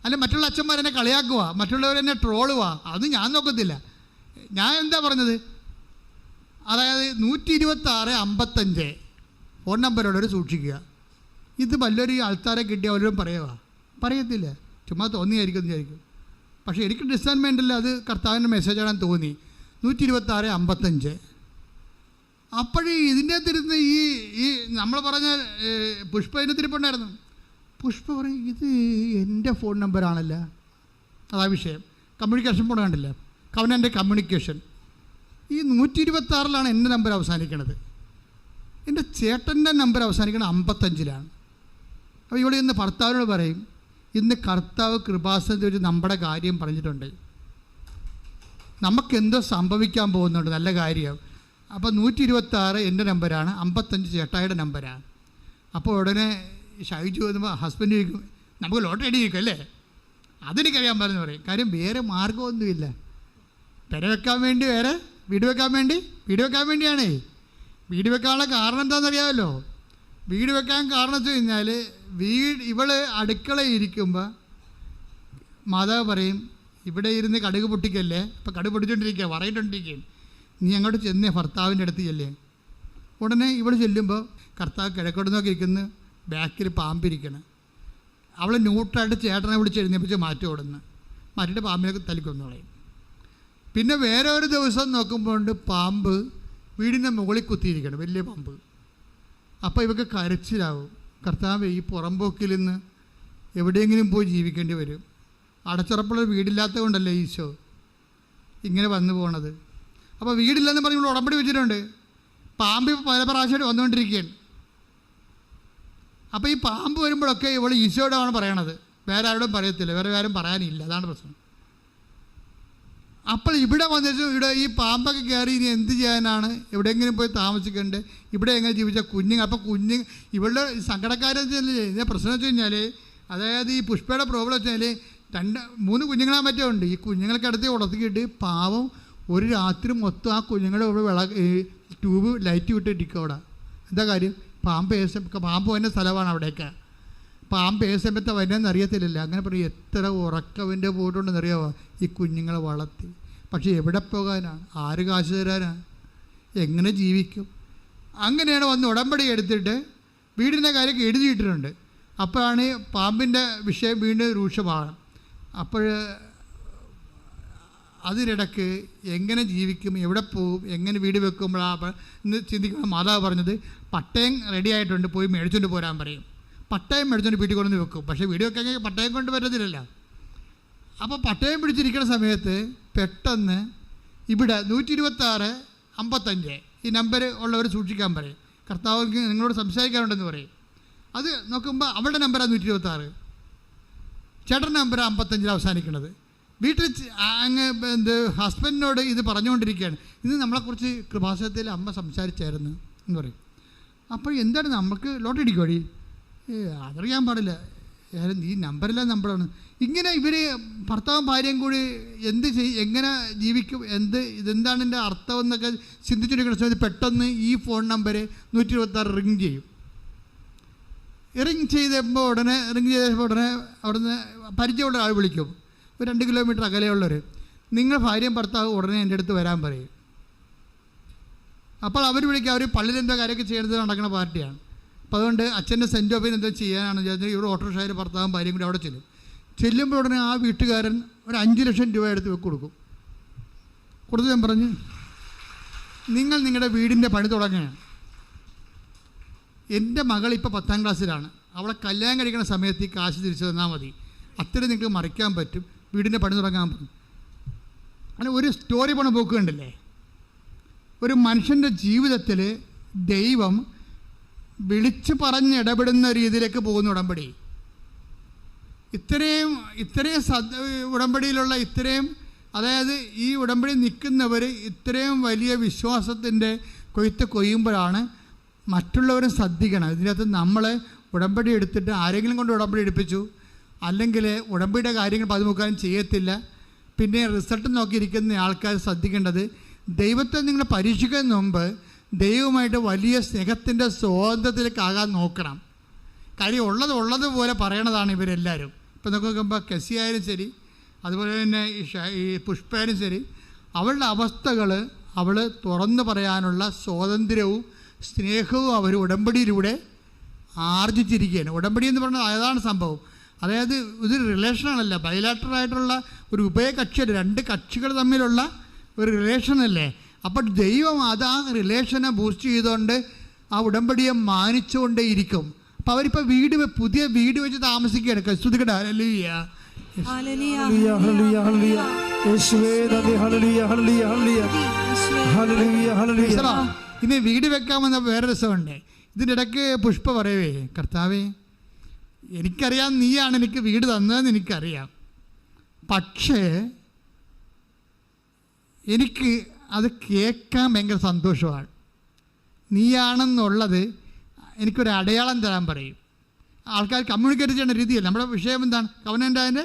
അല്ലെങ്കിൽ മറ്റുള്ള അച്ഛന്മാരെന്നെ കളിയാക്കുക, മറ്റുള്ളവരെന്നെ ട്രോളുക, അത് ഞാൻ നോക്കത്തില്ല. ഞാൻ എന്താ പറഞ്ഞത്? അതായത് 126-55 ഫോൺ നമ്പറുള്ളവർ സൂക്ഷിക്കുക. ഇത് വല്ലൊരു ആൾക്കാരെ കിട്ടിയ അവരും പറയത്തില്ല, ചുമ്മാ തോന്നിയായിരിക്കും എന്ന് വിചാരിക്കും. പക്ഷേ എനിക്ക് ഡിസൈൻമെൻറ്റിൽ അത് കർത്താവിൻ്റെ മെസ്സേജാണെന്ന് തോന്നി. 126-55. അപ്പോഴേ ഇതിൻ്റെ അകത്തിരുന്ന് ഈ നമ്മൾ പറഞ്ഞ പുഷ്പ ഇതിൻ്റെ തിരിപ്പുണ്ടായിരുന്നു. പുഷ്പ പറയും, ഇത് എൻ്റെ ഫോൺ നമ്പറാണല്ലോ. അതാ വിഷയം. കമ്മ്യൂണിക്കേഷൻ ഫോൺ കണ്ടില്ല, കവനൻ്റെ കമ്മ്യൂണിക്കേഷൻ. ഈ 126 എൻ്റെ നമ്പർ അവസാനിക്കണത്. എൻ്റെ ചേട്ടൻ്റെ നമ്പർ അവസാനിക്കുന്നത് 55. അപ്പോൾ ഇവിടെ ഇന്ന് ഭർത്താവിനോട് പറയും, ഇന്ന് കർത്താവ് കൃപാസനത്തിൽ വെച്ച് നമ്മുടെ കാര്യം പറഞ്ഞിട്ടുണ്ട്, നമുക്കെന്തോ സംഭവിക്കാൻ പോകുന്നുണ്ട്, നല്ല കാര്യം. അപ്പോൾ 126 എൻ്റെ നമ്പരാണ്, 55 ചേട്ടായിയുടെ നമ്പരാണ്. അപ്പോൾ ഉടനെ ഷൈജു വന്നുമ്പോൾ ഹസ്ബൻഡ് ചോദിക്കും, നമുക്ക് ലോട്ടറി അടിയിരിക്കും അല്ലേ, അതെനിക്കറിയാൻ പറഞ്ഞു പറയും. കാര്യം വേറെ മാർഗമൊന്നുമില്ല. പെര വെക്കാൻ വേണ്ടി വേറെ വീട് വെക്കാൻ വേണ്ടിയാണേ. വീട് വെക്കാനുള്ള കാരണം എന്താണെന്നറിയാമല്ലോ. വീട് വെക്കാൻ കാരണം വെച്ച് കഴിഞ്ഞാൽ ഇവള് അടുക്കളയിൽ ഇരിക്കുമ്പോൾ മാതാവ് പറയും, ഇവിടെ ഇരുന്ന് കടുക് പൊട്ടിക്കല്ലേ, ഇപ്പോൾ കടുക് പൊട്ടിച്ചോണ്ടിരിക്കുക, വറയിട്ടുകൊണ്ടിരിക്കുകയും, നീ അങ്ങോട്ട് ചെന്നേ ഭർത്താവിൻ്റെ അടുത്ത് ചെല്ലേ. ഉടനെ ഇവിടെ ചെല്ലുമ്പോൾ കർത്താവ് കിഴക്കോട്ട് നോക്കി ഇരിക്കുന്നു, ബാക്കിൽ പാമ്പിരിക്കണം. അവൾ ന്യൂട്രായിട്ട് ചേട്ടനെ വിളിച്ച് എഴുന്നേപ്പിച്ച് മാറ്റി ഓടുന്നു, മാറ്റിയിട്ട് പാമ്പിനൊക്കെ തലിക്കൊന്നു കളയും. പിന്നെ വേറെ ഒരു ദിവസം നോക്കുമ്പോൾ പാമ്പ് വീടിൻ്റെ മുകളിൽ കുത്തിയിരിക്കണം, വലിയ പാമ്പ്. അപ്പോൾ ഇവർക്ക് കരച്ചിലാവും, കർത്താവ് ഈ പുറമ്പോക്കിൽ നിന്ന് എവിടെയെങ്കിലും പോയി ജീവിക്കേണ്ടി വരും. അടച്ചുറപ്പുള്ള വീടില്ലാത്തത് കൊണ്ടല്ലേ ഈശോ ഇങ്ങനെ വന്നു പോണത്. അപ്പോൾ വീടില്ലെന്ന് പറഞ്ഞ് ഇവിടെ ഉടമ്പടി വെച്ചിട്ടുണ്ട്. പാമ്പ് പല പ്രാവശ്യമായിട്ട് വന്നുകൊണ്ടിരിക്കുകയാണ്. അപ്പോൾ ഈ പാമ്പ് വരുമ്പോഴൊക്കെ ഇവൾ ഈശോയോടാണ് പറയണത്, വേറെ ആരോടും പറയത്തില്ല, വേറെ ആരും പറയാനില്ല. അതാണ് പ്രശ്നം. അപ്പോൾ ഇവിടെ വന്നിട്ട് ഇവിടെ ഈ പാമ്പൊക്കെ കയറി ഇനി എന്ത് ചെയ്യാനാണ്, എവിടെയെങ്കിലും പോയി താമസിക്കേണ്ടത്, ഇവിടെ എങ്ങനെ ജീവിച്ചാൽ കുഞ്ഞുങ്ങൾ. അപ്പോൾ ഇവളുടെ സങ്കടക്കാരെന്ന് വെച്ചാൽ ഇതിൻ്റെ പ്രശ്നം വെച്ച് കഴിഞ്ഞാൽ, അതായത് ഈ പുഷ്പയുടെ പ്രോബ്ലം വെച്ചാൽ 2-3 കുഞ്ഞുങ്ങളെ മറ്റോ ഉണ്ട്. ഈ കുഞ്ഞുങ്ങൾക്ക് അടുത്ത് ഉടത്തിക്കിട്ട് പാവം ഒരു രാത്രി മൊത്തം ആ കുഞ്ഞുങ്ങളുടെ ഇവിടെ ട്യൂബ് ലൈറ്റ് വിട്ടിരിക്കും അവിടെ. എന്താ കാര്യം, പാമ്പ് വരുന്ന സ്ഥലമാണ് അവിടെയൊക്കെ. പാമ്പ് സമയത്ത് വരുന്നതെന്ന് അറിയത്തില്ലല്ലോ. അങ്ങനെ പറയും, എത്ര ഉറക്കവിൻ്റെ പോയിട്ടുണ്ടെന്ന് അറിയാമോ ഈ കുഞ്ഞുങ്ങളെ വളർത്തി. പക്ഷേ എവിടെ പോകാനാണ്, ആര് കാശ് തരാനാണ്, എങ്ങനെ ജീവിക്കും? അങ്ങനെയാണ് വന്ന് ഉടമ്പടി എടുത്തിട്ട് വീടിൻ്റെ കാര്യമൊക്കെ എഴുതിയിട്ടിട്ടുണ്ട്. അപ്പോഴാണ് പാമ്പിൻ്റെ വിഷയം വീണ്ടും രൂക്ഷമാണ്. അപ്പോൾ അതിനിടയ്ക്ക് എങ്ങനെ ജീവിക്കും, എവിടെ പോവും, എങ്ങനെ വീട് വെക്കുമ്പോഴാണ് ഇന്ന് ചിന്തിക്കുമ്പോൾ മാതാവ് പറഞ്ഞത്, പട്ടയം റെഡി ആയിട്ടുണ്ട്, പോയി മേടിച്ചുകൊണ്ട് പോരാൻ പറയും. പട്ടയം മേടിച്ചുകൊണ്ട് വീട്ടിൽ കൊണ്ടുവന്ന് വെക്കും. പക്ഷേ വീട് വെക്കാൻ പട്ടയം കൊണ്ട് പറ്റത്തില്ലല്ലോ. അപ്പോൾ പട്ടയം പിടിച്ചിരിക്കുന്ന സമയത്ത് പെട്ടെന്ന് ഇവിടെ 126 55 ഈ നമ്പർ ഉള്ളവർ സൂക്ഷിക്കാൻ പറയും. കർത്താവ് നിങ്ങളോട് സംസാരിക്കാറുണ്ടെന്ന് പറയും. അത് നോക്കുമ്പോൾ അവളുടെ നമ്പറാണ് 126, ചേട്ടൻ്റെ നമ്പർ 55 അവസാനിക്കുന്നത്. വീട്ടിൽ അങ്ങ് ഹസ്ബൻഡിനോട് ഇത് പറഞ്ഞുകൊണ്ടിരിക്കുകയാണ്, ഇത് നമ്മളെക്കുറിച്ച് കൃപാസനത്തിൽ അമ്മ സംസാരിച്ചായിരുന്നു എന്ന് പറയും. അപ്പോൾ എന്താണ് നമുക്ക് ലോട്ടറി അടിക്കുവാടി, അതറിയാൻ പാടില്ല, ഈ നമ്പറില്ല നമ്പറാണ്. ഇങ്ങനെ ഇവർ ഭർത്താവും ഭാര്യയും കൂടി എങ്ങനെ ജീവിക്കും, ഇതെന്താണ് എൻ്റെ അർത്ഥം എന്നൊക്കെ ചിന്തിച്ചുകൊണ്ടിരിക്കുന്ന സമയത്ത് പെട്ടെന്ന് ഈ ഫോൺ നമ്പർ 126 റിങ് ചെയ്യും. റിങ് ചെയ്തപ്പോൾ ഉടനെ അവിടുന്ന് പരിചയമുള്ള ആൾ വിളിക്കും. ഒരു 2 കിലോമീറ്റർ അകലെയുള്ളവർ, നിങ്ങൾ ഭാര്യയും ഭർത്താവ് ഉടനെ എൻ്റെ അടുത്ത് വരാൻ പറയും. അപ്പോൾ അവർ വിളിക്കുക, അവർ പള്ളിയിൽ എന്തോ കാര്യമൊക്കെ ചെയ്യേണ്ടത് നടക്കുന്ന പാർട്ടിയാണ്. അപ്പോൾ അതുകൊണ്ട് അച്ഛൻ്റെ സെൻറ്റ് ഓഫിന് എന്തോ ചെയ്യാനാണ് വിചാരിച്ചാൽ ഇവിടെ ഓട്ടോറിക്ഷയിൽ ഭർത്താവും ഭാര്യയും കൂടി അവിടെ ചെല്ലുമ്പോൾ ഉടനെ ആ വീട്ടുകാരൻ ഒരു 5 ലക്ഷം രൂപ എടുത്ത് കൊടുക്കും. കൊടുത്ത് ഞാൻ പറഞ്ഞു, നിങ്ങൾ നിങ്ങളുടെ വീടിൻ്റെ പണി തുടങ്ങുകയാണ്. എൻ്റെ മകൾ ഇപ്പോൾ 10ാം ക്ലാസ്സിലാണ്, അവളെ കല്യാണം കഴിക്കുന്ന സമയത്ത് ഈ കാശ് തിരിച്ചു തന്നാൽ മതി, അത്രയും നിങ്ങൾക്ക് മറിക്കാൻ പറ്റും, വീടിൻ്റെ പണി തുടങ്ങാൻ പറ്റും. അങ്ങനെ ഒരു സ്റ്റോറി പണം പോക്കുണ്ടല്ലേ. ഒരു മനുഷ്യൻ്റെ ജീവിതത്തിൽ ദൈവം വിളിച്ച് പറഞ്ഞ് ഇടപെടുന്ന രീതിയിലേക്ക് പോകുന്ന ഉടമ്പടി. ഇത്രയും ഉടമ്പടിയിലുള്ള അതായത് ഈ ഉടമ്പടി നിൽക്കുന്നവർ ഇത്രയും വലിയ വിശ്വാസത്തിൻ്റെ കൊയ്യുമ്പോഴാണ് മറ്റുള്ളവരും ശ്രദ്ധിക്കണം. ഇതിനകത്ത് നമ്മൾ ഉടമ്പടി എടുത്തിട്ട് ആരെങ്കിലും കൊണ്ട് ഉടമ്പടി എടുപ്പിച്ചു, അല്ലെങ്കിൽ ഉടമ്പടിയുടെ കാര്യങ്ങൾ പതിമുക്കാനും ചെയ്യത്തില്ല. പിന്നെ റിസൾട്ട് നോക്കിയിരിക്കുന്ന ആൾക്കാർ ശ്രദ്ധിക്കേണ്ടത്, ദൈവത്തെ നിങ്ങൾ പരീക്ഷിക്കുന്നതിന് മുമ്പ് ദൈവമായിട്ട് വലിയ സ്നേഹത്തിൻ്റെ സ്വാതന്ത്ര്യത്തിലേക്കാകാൻ നോക്കണം. കാര്യം ഉള്ളതുപോലെ പറയണതാണ് ഇവരെല്ലാവരും. ഇപ്പോൾ നോക്കുമ്പോൾ കെസി ആയാലും ശരി, അതുപോലെ തന്നെ ഈ പുഷ്പയാലും ശരി, അവളുടെ അവസ്ഥകൾ അവൾ തുറന്നു പറയാനുള്ള സ്വാതന്ത്ര്യവും സ്നേഹവും അവർ ഉടമ്പടിയിലൂടെ ആർജിച്ചിരിക്കുകയാണ്. ഉടമ്പടി എന്ന് പറഞ്ഞാൽ അതാണ് സംഭവം. അതായത് ഇതൊരു റിലേഷനാണല്ല, ബൈലാറ്ററായിട്ടുള്ള ഒരു ഉഭയകക്ഷിയുടെ 2 കക്ഷികൾ തമ്മിലുള്ള ഒരു റിലേഷനല്ലേ. അപ്പോൾ ദൈവം അത് ആ റിലേഷനെ ബൂസ്റ്റ് ചെയ്തുകൊണ്ട് ആ ഉടമ്പടിയെ മാനിച്ചുകൊണ്ടേ ഇരിക്കും. അപ്പോൾ അവരിപ്പോൾ പുതിയ വീട് വെച്ച് താമസിക്കുകയാണ്. സ്തുതിക്കട്ടെ, ഹല്ലേലൂയ. ഹല്ലേലൂയ ഹല്ലേലൂയ ഹല്ലേലൂയ യേശുവേ നന്ദി, hallelujah hallelujah hallelujah hallelujah hallelujah. ഈശ്വരാ, ഇനി വീട് വെക്കാമെന്ന വേറെ രസമുണ്ട്. ഇതിൻ്റെ ഇടയ്ക്ക് പുഷ്പ പറയവേ, കർത്താവേ എനിക്കറിയാം നീയാണ് എനിക്ക് വീട് തന്നതെന്ന് എനിക്കറിയാം, പക്ഷേ എനിക്ക് അത് കേൾക്കാൻ ഭയങ്കര സന്തോഷമാണ്. നീയാണെന്നുള്ളത് എനിക്കൊരു അടയാളം തരാൻ പറയും. ആൾക്കാർ കമ്മ്യൂണിക്കേറ്റ് ചെയ്യുന്ന രീതിയല്ല. നമ്മുടെ വിഷയം എന്താണ്? കവനൻ്റ് അതിൻ്റെ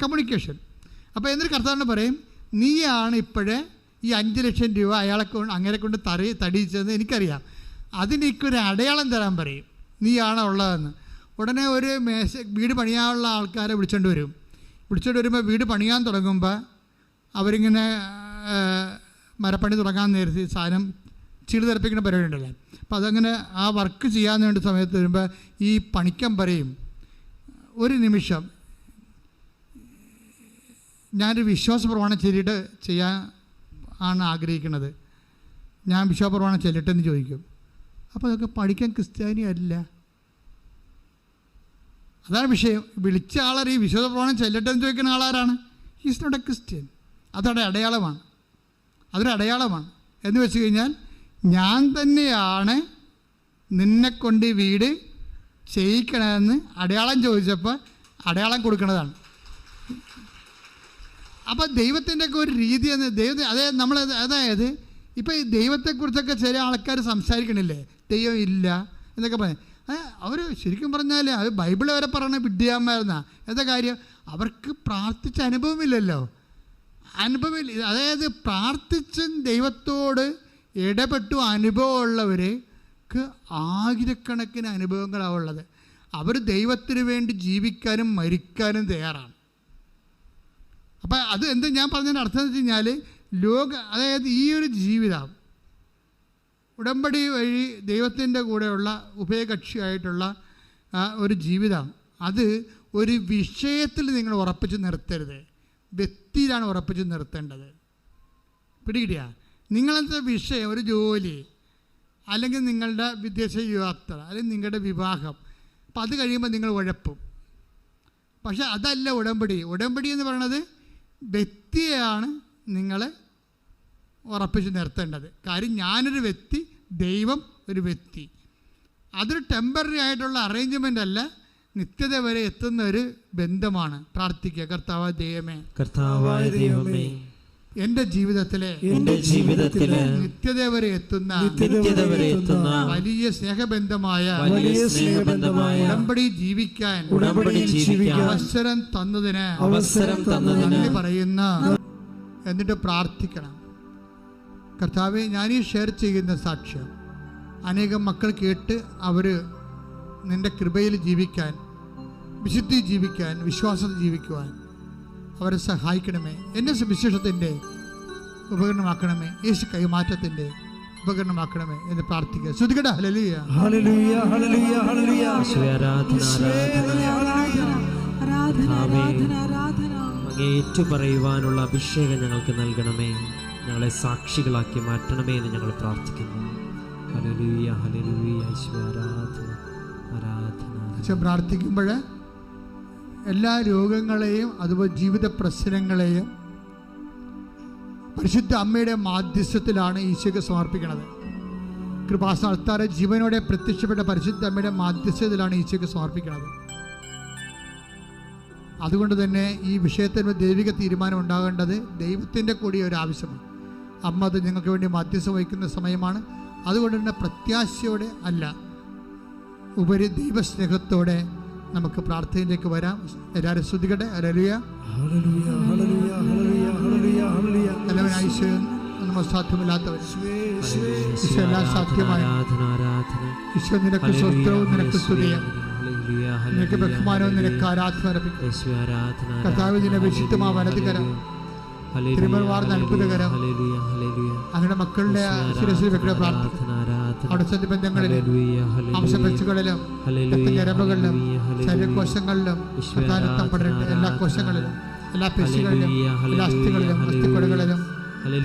കമ്മ്യൂണിക്കേഷൻ. അപ്പോൾ എന്നിട്ട് കർത്താവിന് പറയും, നീയാണ് ഇപ്പോഴേ ഈ 5 ലക്ഷം രൂപ അങ്ങനെ കൊണ്ട് തടിയിച്ചതെന്ന് എനിക്കറിയാം, അതിനെനിക്കൊരു അടയാളം തരാൻ പറയും, നീയാണ് ഉള്ളതെന്ന്. ഉടനെ ഒരു വീട് പണിയാനുള്ള ആൾക്കാരെ വിളിച്ചുകൊണ്ട് വരുമ്പോൾ വീട് പണിയാൻ തുടങ്ങുമ്പോൾ അവരിങ്ങനെ മരപ്പണി തുടങ്ങാൻ നേരത്തെ സാധനം ചീട് തെറിപ്പിക്കുന്ന പരിപാടി ഉണ്ടല്ലോ. അപ്പോൾ അതങ്ങനെ ആ വർക്ക് ചെയ്യാൻ വേണ്ട സമയത്ത് വരുമ്പോൾ ഈ പണിക്കൻ പറയും, ഒരു നിമിഷം ഞാനൊരു വിശ്വാസ പ്രമാണം ചൊല്ലിയിട്ട് ചെയ്യാൻ ആണ് ആഗ്രഹിക്കുന്നത്, ഞാൻ വിശ്വാസ പ്രമാണം ചൊല്ലിട്ടെന്ന് ചോദിക്കും. അപ്പോൾ അതൊക്കെ പഠിക്കാൻ ക്രിസ്ത്യാനി അല്ല. അതാണ് വിഷയം. വിളിച്ച ആളറി വിശ്വാസ പ്രമാണം ചൊല്ലട്ടെന്ന് ചോദിക്കുന്ന ആളാരാണ്? Is not a Christian. അതൊരു അടയാളമാണ്. അതൊരു അടയാളമാണ് എന്ന് വെച്ച് കഴിഞ്ഞാൽ ഞാൻ തന്നെയാണ് നിന്നെക്കൊണ്ട് ഈ വീട് ചെയ്യിക്കണമെന്ന് അടയാളം ചോദിച്ചപ്പോൾ അടയാളം കൊടുക്കുന്നതാണ്. അപ്പോൾ ദൈവത്തിൻ്റെ ഒക്കെ ഒരു രീതി എന്ന് അതായത് ഇപ്പോൾ ഈ ദൈവത്തെക്കുറിച്ചൊക്കെ ചില ആൾക്കാർ സംസാരിക്കണില്ലേ, ദൈവം ഇല്ല എന്നൊക്കെ പറയും. അവർ ശരിക്കും പറഞ്ഞാൽ അത് ബൈബിൾ വരെ പറയുന്ന വിഡ്ഢിയാന്മാരെന്നാ. എന്താ കാര്യം? അവർക്ക് പ്രാർത്ഥിച്ച അനുഭവമില്ലല്ലോ. അതായത് പ്രാർത്ഥിച്ച് ദൈവത്തോട് ഇടപെട്ടു അനുഭവമുള്ളവർക്ക് ആയിരക്കണക്കിന് അനുഭവങ്ങളാണ് ഉള്ളത്. അവർ ദൈവത്തിന് വേണ്ടി ജീവിക്കാനും മരിക്കാനും തയ്യാറാണ്. അപ്പം അത് എന്ത് ഞാൻ പറഞ്ഞതിൻ്റെ അർത്ഥം എന്ന് വെച്ച് കഴിഞ്ഞാൽ അതായത് ഈ ഒരു ജീവിതം ഉടമ്പടി വഴി ദൈവത്തിൻ്റെ കൂടെയുള്ള ഉഭയകക്ഷിയായിട്ടുള്ള ഒരു ജീവിതം, അത് ഒരു വിഷയത്തിൽ നിങ്ങൾ ഉറപ്പിച്ച് നിർത്തരുത്, വ്യക്തിയിലാണ് ഉറപ്പിച്ച് നിർത്തേണ്ടത്. പിടികിട്ടിയ നിങ്ങളത്തെ വിഷയം, ഒരു ജോലി, അല്ലെങ്കിൽ നിങ്ങളുടെ വിദേശ യാത്ര, അല്ലെങ്കിൽ നിങ്ങളുടെ വിവാഹം, അപ്പം അത് കഴിയുമ്പോൾ നിങ്ങൾ ഉഴപ്പും. പക്ഷെ അതല്ല ഉടമ്പടി. ഉടമ്പടി എന്ന് പറയുന്നത് വ്യക്തിയെയാണ് നിങ്ങൾ ഉറപ്പിച്ച് നിർത്തേണ്ടത്. കാര്യം ഞാനൊരു വ്യക്തി, ദൈവം ഒരു വ്യക്തി. അതൊരു ടെമ്പററി ആയിട്ടുള്ള അറേഞ്ച്മെൻ്റ് അല്ല, നിത്യത വരെ എത്തുന്ന ഒരു ബന്ധമാണ്. പ്രാർത്ഥിക്കുക, കർത്താവായ ദൈവമേ എൻ്റെ ജീവിതത്തിലെ നിത്യത വരെ എത്തുന്ന വലിയ സ്നേഹബന്ധമായ ഉടമ്പടി ജീവിക്കാൻ അവസരം തന്നതിന് നന്ദി പറയുന്ന. എന്നിട്ട് പ്രാർത്ഥിക്കണം, കർത്താവേ ഞാനീ ഷെയർ ചെയ്യുന്ന സാക്ഷ്യം അനേകം മക്കൾ കേട്ട് അവർ നിൻ്റെ കൃപയിൽ ജീവിക്കാൻ, വിശുദ്ധി ജീവിക്കാൻ, വിശ്വാസത്തിൽ ജീവിക്കുവാൻ അവരെ സഹായിക്കണമേ. എന്നെ സുവിശേഷത്തിൻ്റെ ഉപകരണമാക്കണമേ, യേശു കൈമാറ്റത്തിൻ്റെ ഉപകരണമാക്കണമേ എന്ന് പ്രാർത്ഥിക്കുക. ശ്രുതികട ഹല്ലേലൂയ ഹല്ലേലൂയ ഹല്ലേലൂയ ഹല്ലേലൂയ. അങ്ങേറ്റു പറയുവാനുള്ള അഭിഷേകം ഞങ്ങൾക്ക് നൽകണമേ, ഞങ്ങളെ സാക്ഷികളാക്കി മാറ്റണമേ എന്ന് ഞങ്ങൾ പ്രാർത്ഥിക്കുന്നു. Hallelujah hallelujah. ആരാധന പ്രാർത്ഥിക്കുമ്പോൾ എല്ലാ രോഗങ്ങളെയും അതുപോലെ ജീവിത പ്രശ്നങ്ങളെയും പരിശുദ്ധ അമ്മയുടെ മാധ്യസ്ഥത്തിലാണ് ഈശോയ്ക്ക് സമർപ്പിക്കുന്നത്. കൃപാസ്ഥാനത്താറെ ജീവനോടെ പ്രത്യക്ഷപ്പെട്ട പരിശുദ്ധ അമ്മയുടെ മാധ്യസ്ഥത്തിലാണ് ഈശോയ്ക്ക് സമർപ്പിക്കുന്നത്. അതുകൊണ്ട് തന്നെ ഈ വിഷയത്തിന് ദൈവിക തീരുമാനം ഉണ്ടാകേണ്ടത് ദൈവത്തിൻ്റെ കൂടി ഒരു ആവശ്യമാണ്. അമ്മ അത് നിങ്ങൾക്ക് വേണ്ടി മാധ്യസ്ഥം വഹിക്കുന്ന സമയമാണ്. അതുകൊണ്ട് തന്നെ പ്രത്യാശയോടെ അല്ല, ഉപരി ദൈവസ്നേഹത്തോടെ നമുക്ക് പ്രാർത്ഥനയിലേക്ക് വരാം. എല്ലാവരും ശ്രദ്ധിക്കട്ടെ. ഹല്ലേലൂയ ഹല്ലേലൂയ ഹല്ലേലൂയ ഹല്ലേലൂയ ഹല്ലേലൂയ. എല്ലാവരും ഐശ്വര്യം നമ്മൾ സാധ്യമല്ലാത്തവർ ഈശോ എല്ലാം സാധ്യമായി. ഈശോ നിനക്ക് സ്വസ്ഥവും നിനക്ക് സ്തുതിയും, നിനക്ക് ബഹുമാനവും നിനക്ക് ആരാധന അർപ്പിക്കും. കർത്താവ് നിന്നെ വിശുദ്ധമാ വലതുകരം, തിരുമൽവാർന്ന അത്ഭുതകരം അങ്ങനെ മക്കളുടെ ശിരസിൽ വെക്കുന്ന പ്രാർത്ഥന അവിടെ സന്ധിബന്ധങ്ങളിലും അംശപെച്ചുകളിലും ഞരമ്പുകളിലും ശരീരകോശങ്ങളിലും പ്രധാനത്തപ്പെടേണ്ട എല്ലാ കോശങ്ങളിലും എല്ലാ പേശികളിലും എല്ലാ അസ്ഥികളിലും അസ്ഥിക്കൊടകളിലും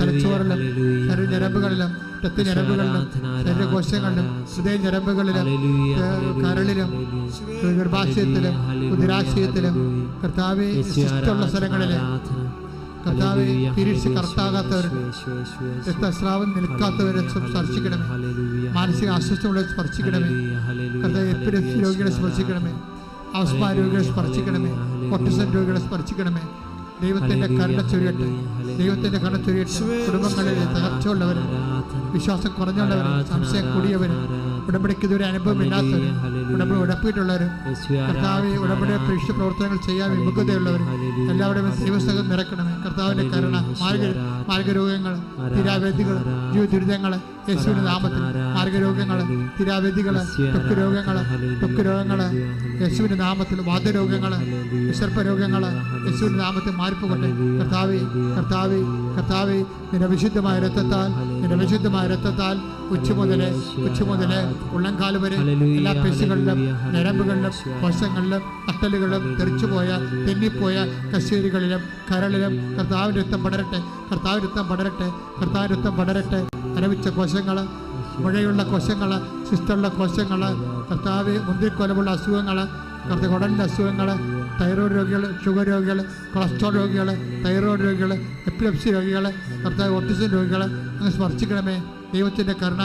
തലച്ചോറിലും ശരീര ഞരമ്പുകളിലും രക്തഞരമ്പുകളിലും ശരീരകോശങ്ങളിലും ഹൃദയ ഞരമ്പുകളിലും കരളിലും ഗർഭാശയത്തിലും ഉദരാശയത്തിലും കർത്താവെ ശിഷ്ടമുള്ള സ്ഥലങ്ങളിലെ കർത്താവെ തിരിച്ച് കറക്റ്റാകാത്തവർ, രക്തസ്രാവം നിൽക്കാത്തവരെ സ്പർശിക്കണമേ. മാനസിക അസ്വസ്ഥതകളെ സ്പർശിക്കണമേ. കർത്താവ് എപ്പിലെപ്സി രോഗികളെ സ്പർശിക്കണമേ. അവസ്മ രോഗികളെ സ്പർശിക്കണമേ. ഓട്ടിസം രോഗികളെ സ്പർശിക്കണമേ. ദൈവത്തിൻ്റെ കരുണ ചൊരിയട്ടെ. ദൈവത്തിൻ്റെ കരുണ ചൊരിയട്ടെ. കുടുംബങ്ങളിൽ തകർച്ചയുള്ളവർ, വിശ്വാസം കുറഞ്ഞുള്ളവർ, സംശയം കൂടിയവർ, ഉടമ്പടിക്ക് ഇതുവരെ അനുഭവമില്ലാത്തവർ, ഉടമ്പടി ഉടപ്പിയിട്ടുള്ളവർ, കർത്താവ് ഉടമ്പടിയെ പരീക്ഷ പ്രവർത്തനങ്ങൾ ചെയ്യാൻ വിമുഖതയുള്ളവർ എല്ലാവരുടെയും ദൈവസ്നേഹം നിറക്കണമേ. കർത്താവിൻ്റെ കരുണ, മാർഗരോഗങ്ങൾ, തിരാവേദികൾ, ജീവദുരിതങ്ങൾ യേശുവിൻ്റെ നാമത്തിൽ, മാർഗരോഗങ്ങൾ, തിരാവേദികൾ, ത്വക്ക് രോഗങ്ങൾ യേശുവിൻ്റെ നാമത്തിൽ, വാതരോഗങ്ങൾ, സർപ്പരോഗങ്ങൾ യേശുവിൻ്റെ നാമത്തിൽ മാറിപ്പോകട്ടെ. കർത്താവേ നിന്റെ വിശുദ്ധമായ രക്തത്താൽ ഉച്ച മുതലേ ഉള്ളംകാല് വരെ എല്ലാ പേശികളിലും ഞരമ്പുകളിലും കോശങ്ങളിലും അട്ടലുകളിലും തെറിച്ചുപോയ തെന്നിപ്പോയ കശേരികളിലും കരളിലും കർത്താവിൻ്റെ രക്തം പടരട്ടെ. അരവിച്ച കോശങ്ങൾ, മുഴയുള്ള കോശങ്ങൾ, സിസ്റ്റുള്ള കോശങ്ങൾ, കർത്താവ് മുന്തിരിക്കൊലമുള്ള അസുഖങ്ങൾ, കുടലിൻ്റെ അസുഖങ്ങൾ, തൈറോയ്ഡ് രോഗികൾ, ഷുഗർ രോഗികൾ, കൊളസ്ട്രോൾ രോഗികൾ, തൈറോയ്ഡ് രോഗികൾ, എപ്പിലെപ്സി രോഗികൾ, കർത്താവ് ഓട്ടിസം രോഗികൾ അങ്ങ് സ്പർശിക്കണമേ. ദൈവത്തിൻ്റെ കരുണ,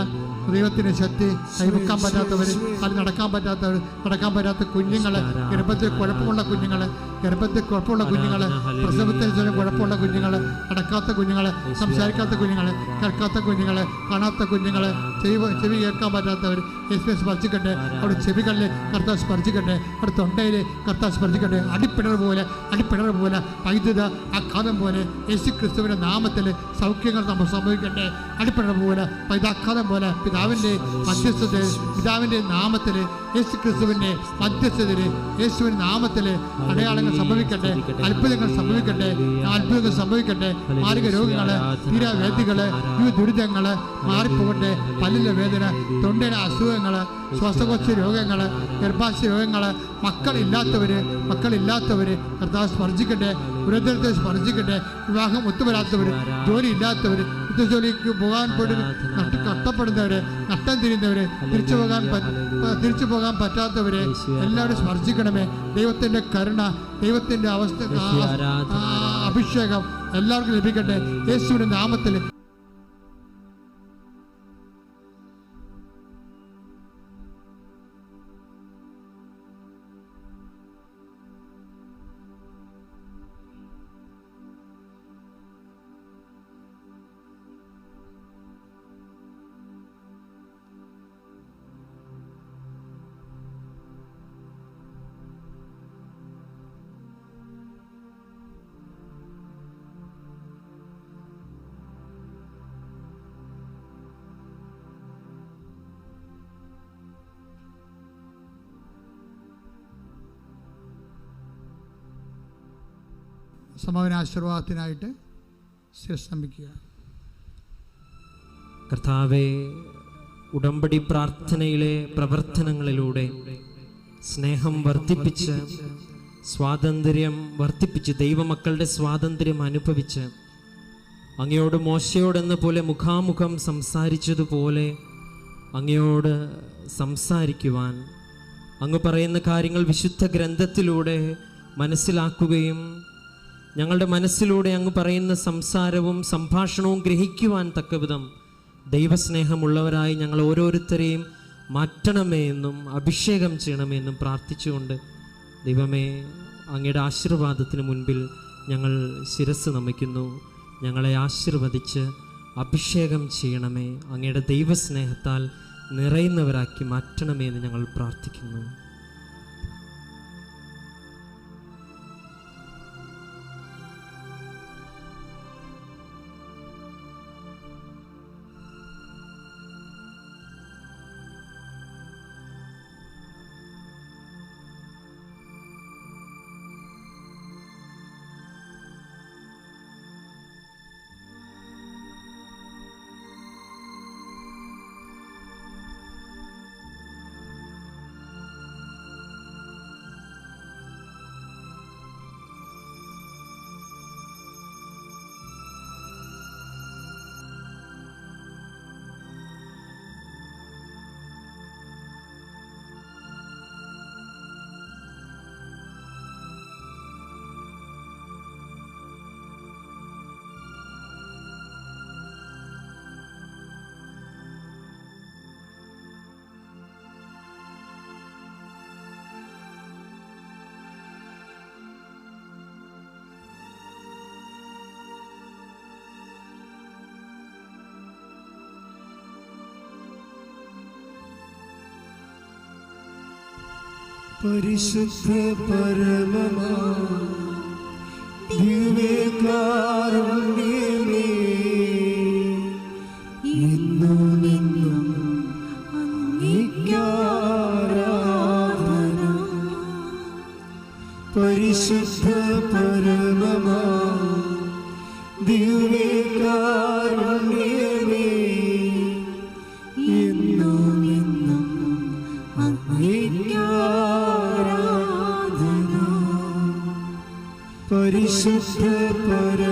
ദൈവത്തിൻ്റെ ശക്തി, കൈവെക്കാൻ പറ്റാത്തവർ, അത് നടക്കാൻ പറ്റാത്ത കുഞ്ഞുങ്ങൾ, ഗർഭത്തിൽ കുഴപ്പമുള്ള കുഞ്ഞുങ്ങൾ, പ്രസവത്തിന് ശേഷം കുഴപ്പമുള്ള കുഞ്ഞുങ്ങൾ, നടക്കാത്ത കുഞ്ഞുങ്ങൾ, സംസാരിക്കാത്ത കുഞ്ഞുങ്ങൾ, കേൾക്കാത്ത കുഞ്ഞുങ്ങൾ, കാണാത്ത കുഞ്ഞുങ്ങൾ, ചെവി കേൾക്കാൻ പറ്റാത്തവർ യേശുവിനെ സ്പർശിക്കട്ടെ. അവിടെ ചെവികളിൽ കർത്താവ് സ്പർശിക്കട്ടെ. അവിടെ തൊണ്ടയിൽ കർത്താവ് സ്പർശിക്കട്ടെ. അടിപ്പിണർ പോലെ വൈദ്യുത ആഘാതം പോലെ യേശു ക്രിസ്തുവിൻ്റെ നാമത്തിൽ സൗഖ്യങ്ങൾ നമ്മൾ സംഭവിക്കട്ടെ. അടിപ്പിണർ പോലെ വൈദ്യാഘാതം പോലെ പിതാവിൻ്റെ നാമത്തിൽ, യേശു ക്രിസ്തുവിൻ്റെ മധ്യസ്ഥതയിൽ, യേശുവിൻ്റെ നാമത്തിൽ അടയാളങ്ങൾ സംഭവിക്കട്ടെ. അത്ഭുതങ്ങൾ സംഭവിക്കട്ടെ. മാരക രോഗങ്ങൾ, തീരാവേദികൾ, ദുരിതങ്ങൾ മാറിപ്പോകട്ടെ. പല്ലിലെ വേദന, തൊണ്ടയുടെ അസുഖങ്ങൾ, ശ്വാസകോശ രോഗങ്ങൾ, ഗർഭാശയ രോഗങ്ങൾ, മക്കളില്ലാത്തവർ കർത്താവ് സ്പർശിക്കട്ടെ. ഉരദ്രത്തെ സ്പർശിക്കട്ടെ. വിവാഹം ഒത്തുവരാത്തവർ, ജോലി ഇല്ലാത്തവർ, ജോലിക്ക് പോകാൻ പോയിട്ട് കഷ്ടപ്പെടുന്നവര്, നഷ്ടം തിരിയുന്നവര്, തിരിച്ചു പോകാൻ പറ്റാത്തവരെ എല്ലാവരും സ്പർശിക്കണമേ. ദൈവത്തിൻ്റെ കരുണ, ദൈവത്തിൻ്റെ അഭിഷേകം എല്ലാവർക്കും ലഭിക്കട്ടെ യേശുവിൻ്റെ നാമത്തിൽ. സമാപന ആശീർവാദത്തിനായിട്ട് ശിരസ്തംഭിക്കുക. കർത്താവേ, ഉടമ്പടി പ്രാർത്ഥനയിലെ പ്രവർത്തനങ്ങളിലൂടെ സ്നേഹം വർദ്ധിപ്പിച്ച്, സ്വാതന്ത്ര്യം വർദ്ധിപ്പിച്ച്, ദൈവമക്കളുടെ സ്വാതന്ത്ര്യം അനുഭവിച്ച്, അങ്ങയോട് മോശയോടെന്ന പോലെ മുഖാമുഖം സംസാരിച്ചതുപോലെ അങ്ങയോട് സംസാരിക്കുവാൻ, അങ്ങ് പറയുന്ന കാര്യങ്ങൾ വിശുദ്ധ ഗ്രന്ഥത്തിലൂടെ മനസ്സിലാക്കുകയും ഞങ്ങളുടെ മനസ്സിലൂടെ അങ്ങ് പറയുന്ന സംസാരവും സംഭാഷണവും ഗ്രഹിക്കുവാൻ തക്കവിധം ദൈവസ്നേഹമുള്ളവരായി ഞങ്ങൾ ഓരോരുത്തരെയും മാറ്റണമേ എന്നും അഭിഷേകം ചെയ്യണമേ എന്നും പ്രാർത്ഥിച്ചുകൊണ്ട്, ദൈവമേ, അങ്ങയുടെ ആശീർവാദത്തിന് മുൻപിൽ ഞങ്ങൾ ശിരസ് നമിക്കുന്നു. ഞങ്ങളെ ആശീർവദിച്ച് അഭിഷേകം ചെയ്യണമേ. അങ്ങയുടെ ദൈവസ്നേഹത്താൽ നിറയുന്നവരാക്കി മാറ്റണമേ എന്ന് ഞങ്ങൾ പ്രാർത്ഥിക്കുന്നു. പരിശുദ്ധ പരമമാ ദിവ്യകാരുണ്യമേ, ഇന്നും എന്നും അങ്ങേയ്ക്കാരാധന. പരിശുദ്ധ പരമമാ ദിവ്യകാരുണ്യമേ, ഇന്നും എന്നും അങ്ങേയ്ക്കാരാധന. പരിശുദ്ധ പരമമാ